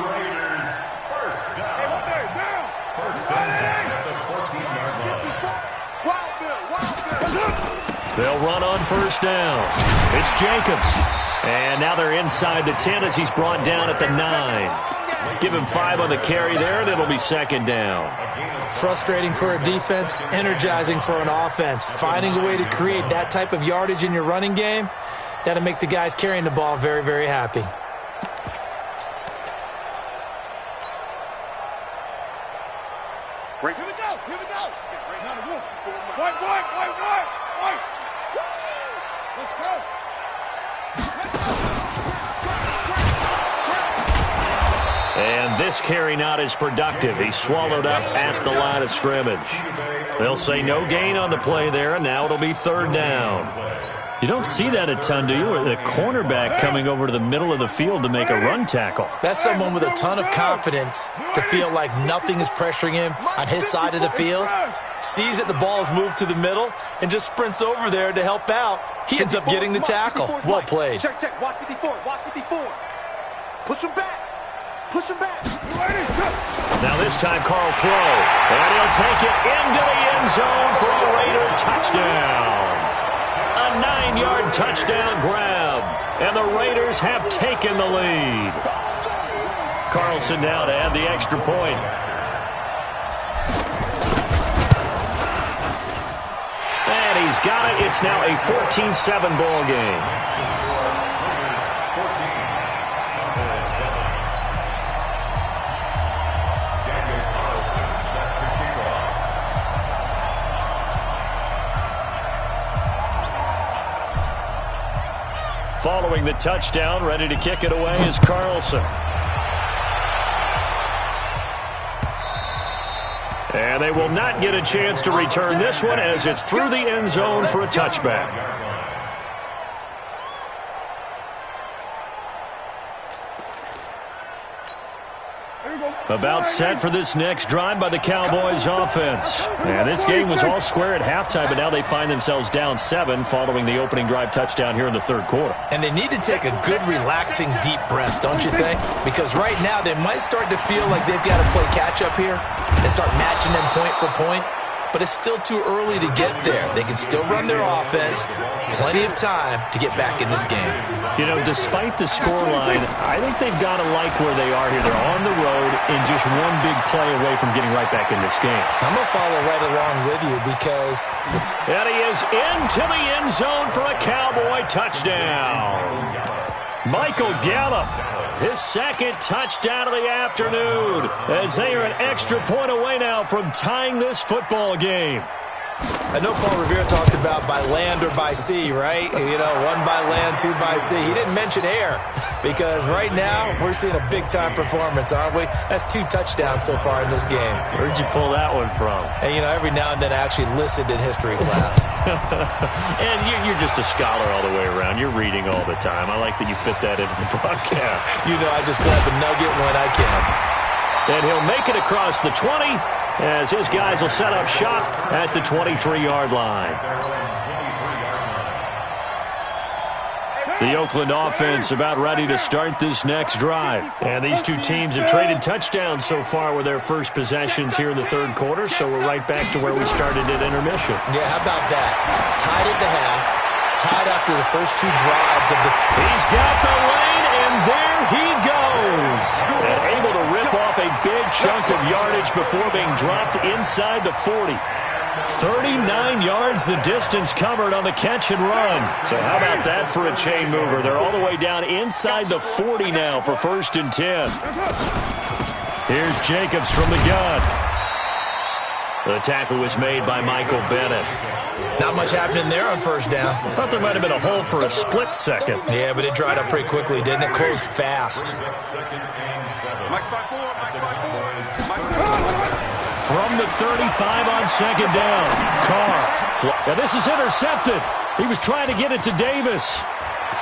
Raiders first down. First down at the 14-yard line. They'll run on first down. It's Jacobs. And now they're inside the 10 as he's brought down at the 9. Give him 5 on the carry there, and it'll be 2nd down. Frustrating for a defense, energizing for an offense. Finding a way to create that type of yardage in your running game, that'll make the guys carrying the ball very, very happy. Here we go. White. Let's go. And this carry not as productive. He's swallowed up at the line of scrimmage. They'll say no gain on the play there, and now it'll be 3rd down. You don't see that a ton, do you? The cornerback coming over to the middle of the field to make a run tackle. That's someone with a ton of confidence to feel like nothing is pressuring him on his side of the field. Sees that the ball is moved to the middle and just sprints over there to help out. He ends up getting the tackle. Well played. Check. Watch 54. Push him back. Now this time Carl throw. And he'll take it into the end zone for a Raider touchdown. A 9-yard touchdown grab. And the Raiders have taken the lead. Carlson now to add the extra point. And he's got it. It's now a 14-7 ball game. Following the touchdown, ready to kick it away is Carlson. And they will not get a chance to return this one as it's through the end zone for a touchback. Here we About set for this next drive by the Cowboys offense. And this game was all square at halftime, but now they find themselves down 7 following the opening drive touchdown here in the third quarter. And they need to take a good, relaxing, deep breath, don't you think? Because right now they might start to feel like they've got to play catch-up here and start matching them point for point. But it's still too early to get there. They can still run their offense. Plenty of time to get back in this game. You know, despite the scoreline, I think they've got to like where they are here. They're on the road and just one big play away from getting right back in this game. I'm going to follow right along with you because... And he is into the end zone for a Cowboy touchdown. Michael Gallup, his second touchdown of the afternoon, as they are an extra point away now from tying this football game. I know Paul Revere talked about by land or by sea, right? You know, 1 by land, 2 by sea. He didn't mention air because right now we're seeing a big-time performance, aren't we? That's 2 touchdowns so far in this game. Where'd you pull that one from? And, you know, every now and then I actually listened in history class. And you're just a scholar all the way around. You're reading all the time. I like that you fit that into the broadcast. You know, I just grab a nugget when I can. And he'll make it across the 20 as his guys will set up shop at the 23-yard line. The Oakland offense about ready to start this next drive. And these two teams have traded touchdowns so far with their first possessions here in the third quarter, so we're right back to where we started at intermission. Yeah, how about that? Tied at the half, tied after the first 2 drives of the... He's got the lane, and there he goes. And able to rip off a big chunk of yardage before being dropped inside the 40. 39 yards the distance covered on the catch and run. So how about that for a chain mover? They're all the way down inside the 40 now for 1st and 10. Here's Jacobs from the gun. The tackle was made by Michael Bennett. Not much happening there on first down. I thought there might have been a hole for a split second. Yeah, but it dried up pretty quickly, didn't it? Closed fast. Mike by 4, Mike by 4. Mike by 4. From the 35 on second down. Carr. Now this is intercepted. He was trying to get it to Davis.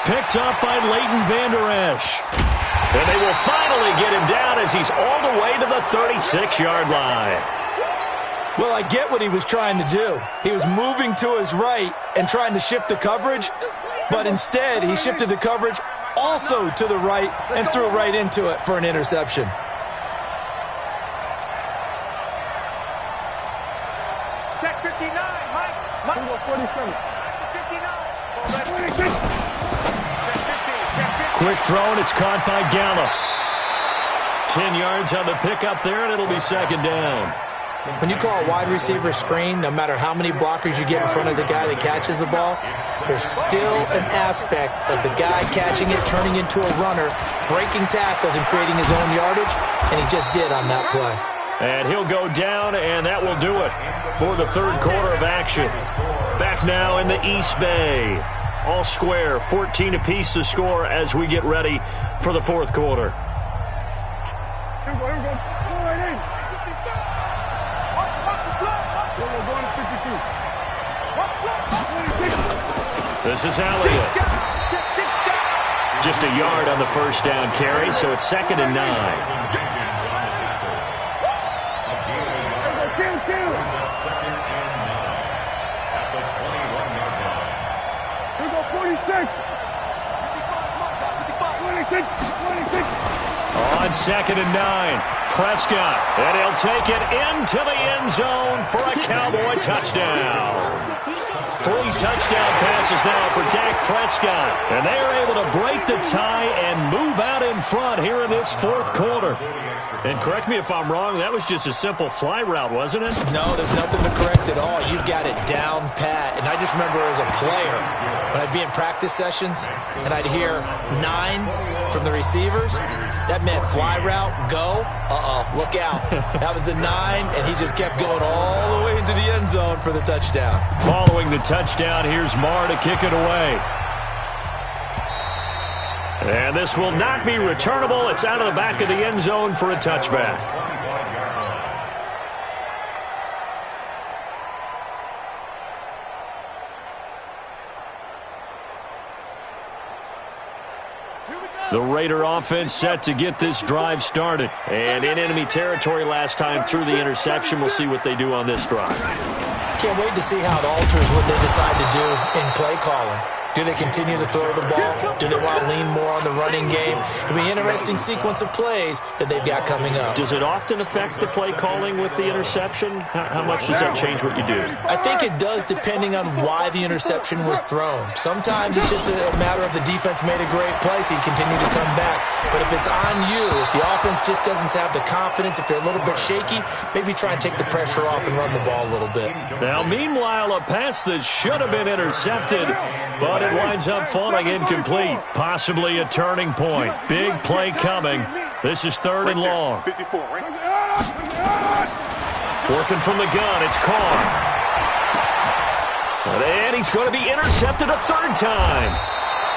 Picked up by Leighton Vander Esch. And they will finally get him down as he's all the way to the 36-yard line. Well, I get what he was trying to do. He was moving to his right and trying to shift the coverage, but instead he shifted the coverage also to the right and threw right into it for an interception. Check 59, Mike. 47. 59. Quick throw, and it's caught by Gallup. 10 yards on the pickup there, and it'll be second down. When you call a wide receiver screen, no matter how many blockers you get in front of the guy that catches the ball, there's still an aspect of the guy catching it, turning into a runner, breaking tackles and creating his own yardage, and he just did on that play. And he'll go down, and that will do it for the third quarter of action. Back now in the East Bay. All square, 14 apiece to score as we get ready for the fourth quarter. Here we go. Go right in. This is Elliott. Just a yard on the first down carry, so it's 2nd and 9. On 2nd and 9, Prescott, and he'll take it into the end zone for a Cowboy touchdown. 3 touchdown passes now for Dak Prescott, and they are able to break the tie and move out in front here in this fourth quarter. And correct me if I'm wrong, that was just a simple fly route, wasn't it? No, there's nothing to correct at all. You've got it down pat. And I just remember as a player, when I'd be in practice sessions and I'd hear 9 from the receivers, that meant fly route, go, look out. That was the 9, and he just kept going all the way into the end zone for the touchdown. Following the touchdown, here's Marr to kick it away. And this will not be returnable. It's out of the back of the end zone for a touchback. The Raider offense set to get this drive started. And in enemy territory last time through the interception. We'll see what they do on this drive. Can't wait to see how it alters what they decide to do in play calling. Do they continue to throw the ball? Do they want to lean more on the running game? It'll be an interesting sequence of plays that they've got coming up. Does it often affect the play calling with the interception? How much does that change what you do? I think it does depending on why the interception was thrown. Sometimes it's just a matter of the defense made a great play, so you continue to come back. But if it's on you, if the offense just doesn't have the confidence, if they're a little bit shaky, maybe try and take the pressure off and run the ball a little bit. Now, meanwhile, a pass that should have been intercepted, but it winds up falling incomplete. Possibly a turning point. Big play coming. This is 3rd and long. 54, right? Working from the gun, it's Carr. And he's going to be intercepted a 3rd time.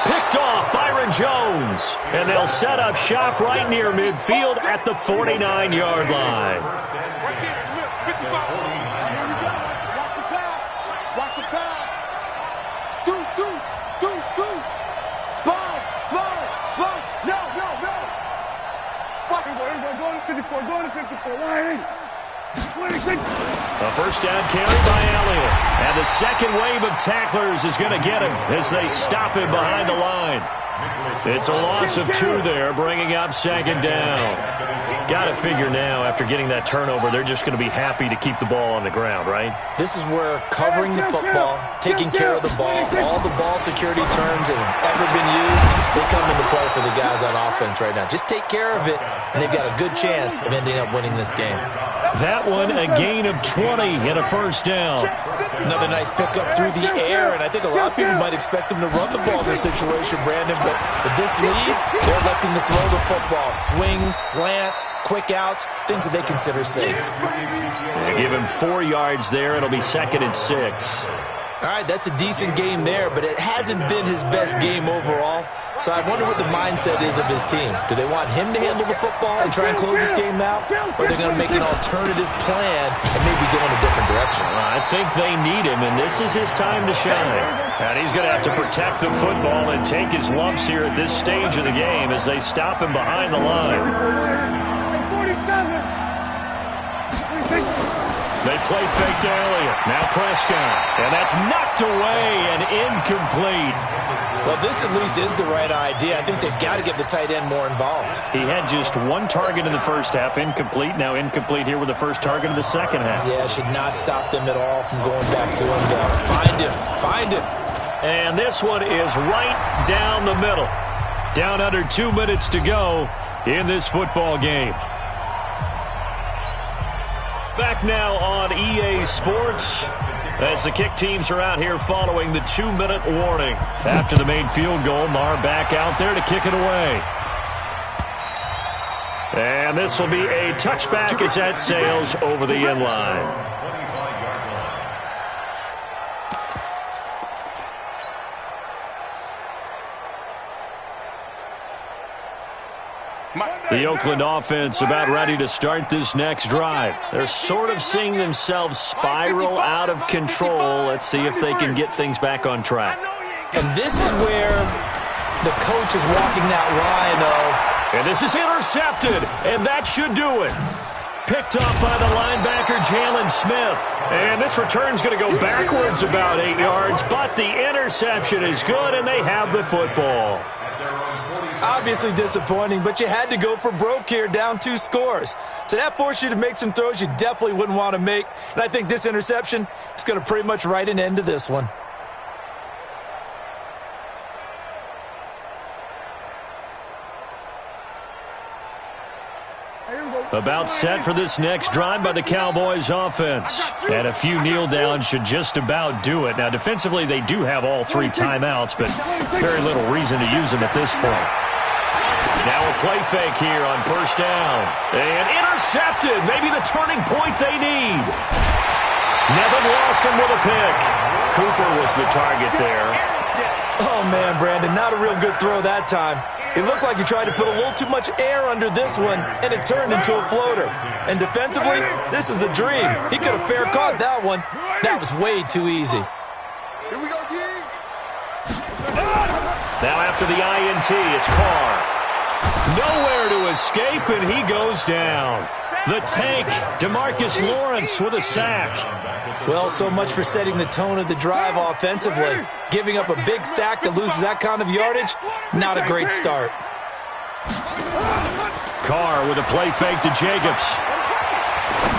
Picked off Byron Jones. And they'll set up shop right near midfield at the 49-yard line. Right there, 55. Here we go. Watch the pass. Watch the pass. Deuce. Sponge. No. Watch. Go to 54. Line. 26. A first down carry by Elliott. And the second wave of tacklers is going to get him as they stop him behind the line. It's a loss of 2 there, bringing up 2nd down. Got to figure now, after getting that turnover, they're just going to be happy to keep the ball on the ground, right? This is where covering the football, taking care of the ball, all the ball security terms that have ever been used, they come into play for the guys on offense right now. Just take care of it, and they've got a good chance of ending up winning this game. That one, a gain of 20 and a first down. Another nice pickup through the air, and I think a lot of people might expect them to run the ball in this situation, Brandon, but with this lead, they're electing to throw the football. Swings, slants, quick outs, things that they consider safe. They give him 4 yards there. It'll be 2nd and 6. All right, that's a decent game there, but it hasn't been his best game overall. So I wonder what the mindset is of his team. Do they want him to handle the football and try and close this game out? Or are they going to make an alternative plan and maybe go in a different direction? I think they need him, and this is his time to shine. And he's going to have to protect the football and take his lumps here at this stage of the game as they stop him behind the line. 47. They play fake to Elliott. Now Prescott. And that's knocked away and incomplete. Well, this at least is the right idea. I think they've got to get the tight end more involved. He had just 1 target in the first half, incomplete. Now incomplete here with the first target in the second half. Yeah, should not stop them at all from going back to him. Find him. And this one is right down the middle. Down under 2 minutes to go in this football game. Back now on EA Sports as the kick teams are out here following the 2-minute warning. After the made field goal, Marr back out there to kick it away. And this will be a touchback as that sails over the end line. The Oakland offense about ready to start this next drive. They're sort of seeing themselves spiral out of control. Let's see if they can get things back on track. And this is where the coach is walking that line of... And this is intercepted, and that should do it. Picked up by the linebacker, Jalen Smith. And this return's going to go backwards about 8 yards, but the interception is good, and they have the football. Obviously disappointing, but you had to go for broke here, down 2 scores. So that forced you to make some throws you definitely wouldn't want to make. And I think this interception is going to pretty much write an end to this one. About set for this next drive by the Cowboys offense. And a few kneel downs should just about do it. Now, defensively, they do have all 3 timeouts, but very little reason to use them at this point. Now a play fake here on first down. And intercepted. Maybe the turning point they need. Nevin Lawson with a pick. Cooper was the target there. Oh, man, Brandon, not a real good throw that time. It looked like he tried to put a little too much air under this one, and it turned into a floater. And defensively, this is a dream. He could have fair caught that one. That was way too easy. Here we go, G. Now after the INT, it's Carr. Nowhere to escape, and he goes down. The tank, DeMarcus Lawrence with a sack. Well, so much for setting the tone of the drive offensively. Giving up a big sack that loses that kind of yardage, not a great start. Carr with a play fake to Jacobs.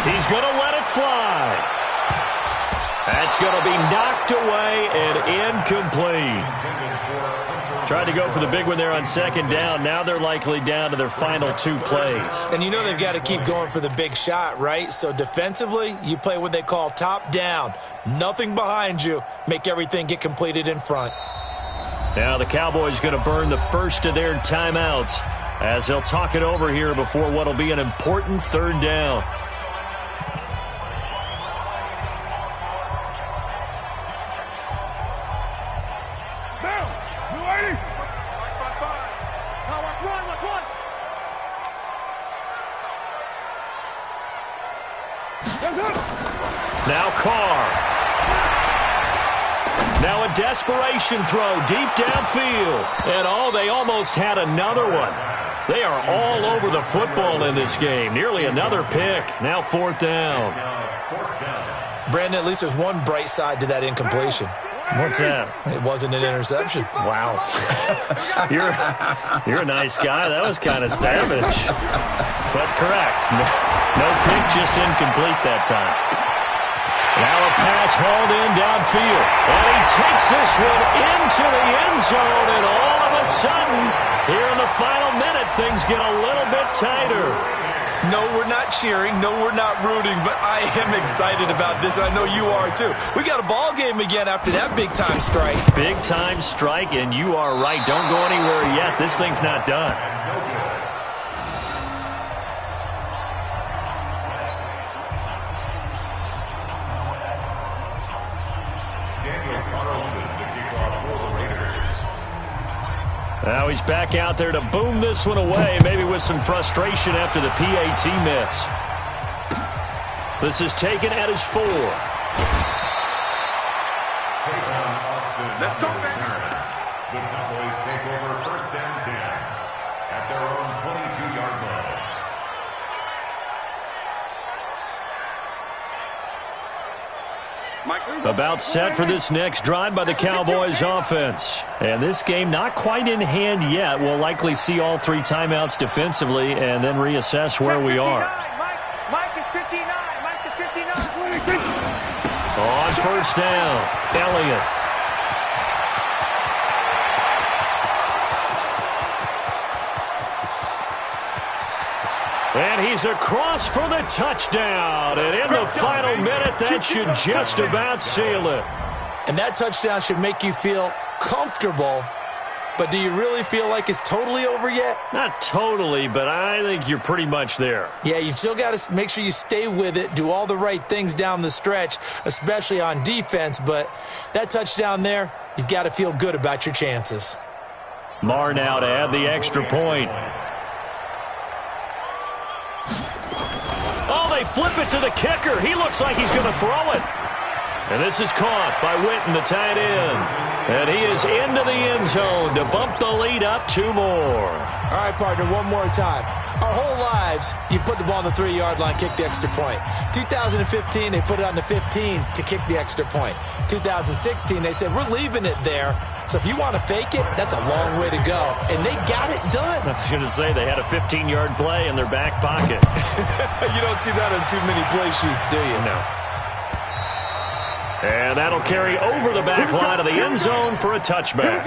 He's going to let it fly. That's going to be knocked away and incomplete. Tried to go for the big one there on second down. Now they're likely down to their final 2 plays. And you know they've got to keep going for the big shot, right? So defensively, you play what they call top down. Nothing behind you. Make everything get completed in front. Now the Cowboys going to burn the first of their timeouts as they'll talk it over here before what will be an important third down. Now Carr. Now a desperation throw deep downfield. And they almost had another one. They are all over the football in this game. Nearly another pick. Now 4th down. Brandon, at least there's one bright side to that incompletion. What's that? It wasn't an interception. Wow. You're a nice guy. That was kind of savage. But correct. No pick, just incomplete that time. Now a pass hauled in downfield. And he takes this one into the end zone. And all of a sudden, here in the final minute, things get a little bit tighter. No, we're not cheering. No, we're not rooting. But I am excited about this. I know you are, too. We got a ball game again after that big-time strike. Big-time strike, and you are right. Don't go anywhere yet. This thing's not done. Now he's back out there to boom this one away, maybe with some frustration after the PAT miss. This is taken at his 4. Let's go, the Cowboys take over 1st and 10 at their own 22-yard line. About set for this next drive by the Cowboys offense. And this game not quite in hand yet. We'll likely see all 3 timeouts defensively and then reassess where we are. Mike is 59. Mike is 59. On 1st down, Elliott. And he's across for the touchdown. And in the final minute, that should just about seal it. And that touchdown should make you feel comfortable. But do you really feel like it's totally over yet? Not totally, but I think you're pretty much there. Yeah, you've still got to make sure you stay with it, do all the right things down the stretch, especially on defense. But that touchdown there, you've got to feel good about your chances. Marr now to add the extra point. Oh, they flip it to the kicker. He looks like he's going to throw it. And this is caught by Witten, the tight end. And he is into the end zone to bump the lead up 2 more. All right, partner, one more time. Our whole lives, you put the ball on the 3-yard line, kick the extra point. 2015, they put it on the 15 to kick the extra point. 2016, they said, we're leaving it there. So if you want to fake it, that's a long way to go. And they got it done. I was going to say they had a 15-yard play in their back pocket. You don't see that on too many play sheets, do you? No. And that'll carry over the back line of the end zone for a touchback.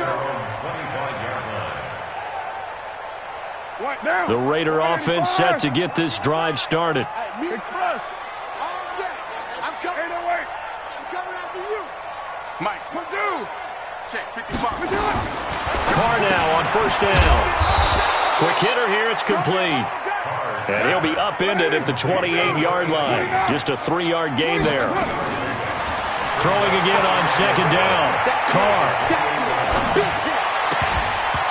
The Raider offense set to get this drive started. I'm coming after you. Mike, check 55. Carr now on 1st down. Quick hitter here, it's complete. And he'll be upended at the 28-yard line. Just a 3-yard gain there. Throwing again on 2nd down. Carr.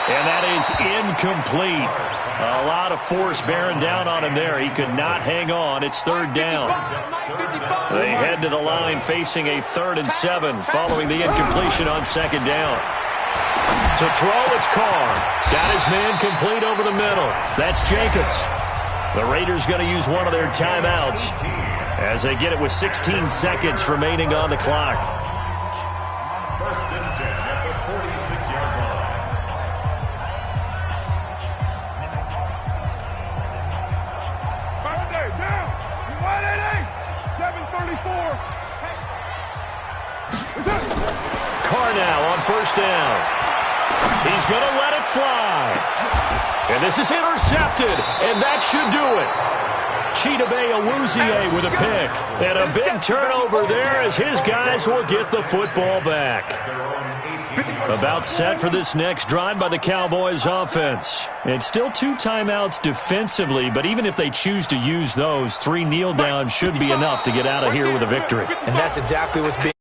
And that is incomplete. A lot of force bearing down on him there. He could not hang on. It's 3rd down. They head to the line facing a 3rd and 7 following the incompletion on 2nd down. To throw, it's Carr. Got his man complete over the middle. That's Jacobs. The Raiders going to use one of their timeouts as they get it with 16 seconds remaining on the clock. First and 10 at the 46-yard line. Faraday, down. 188. 734. Carr now on first down. He's going to let it fly. And this is intercepted, and that should do it. Chidobe Awuzie with a pick. And a big turnover there as his guys will get the football back. About set for this next drive by the Cowboys offense. It's still 2 timeouts defensively, but even if they choose to use those, 3 kneel downs should be enough to get out of here with a victory. And that's exactly what's being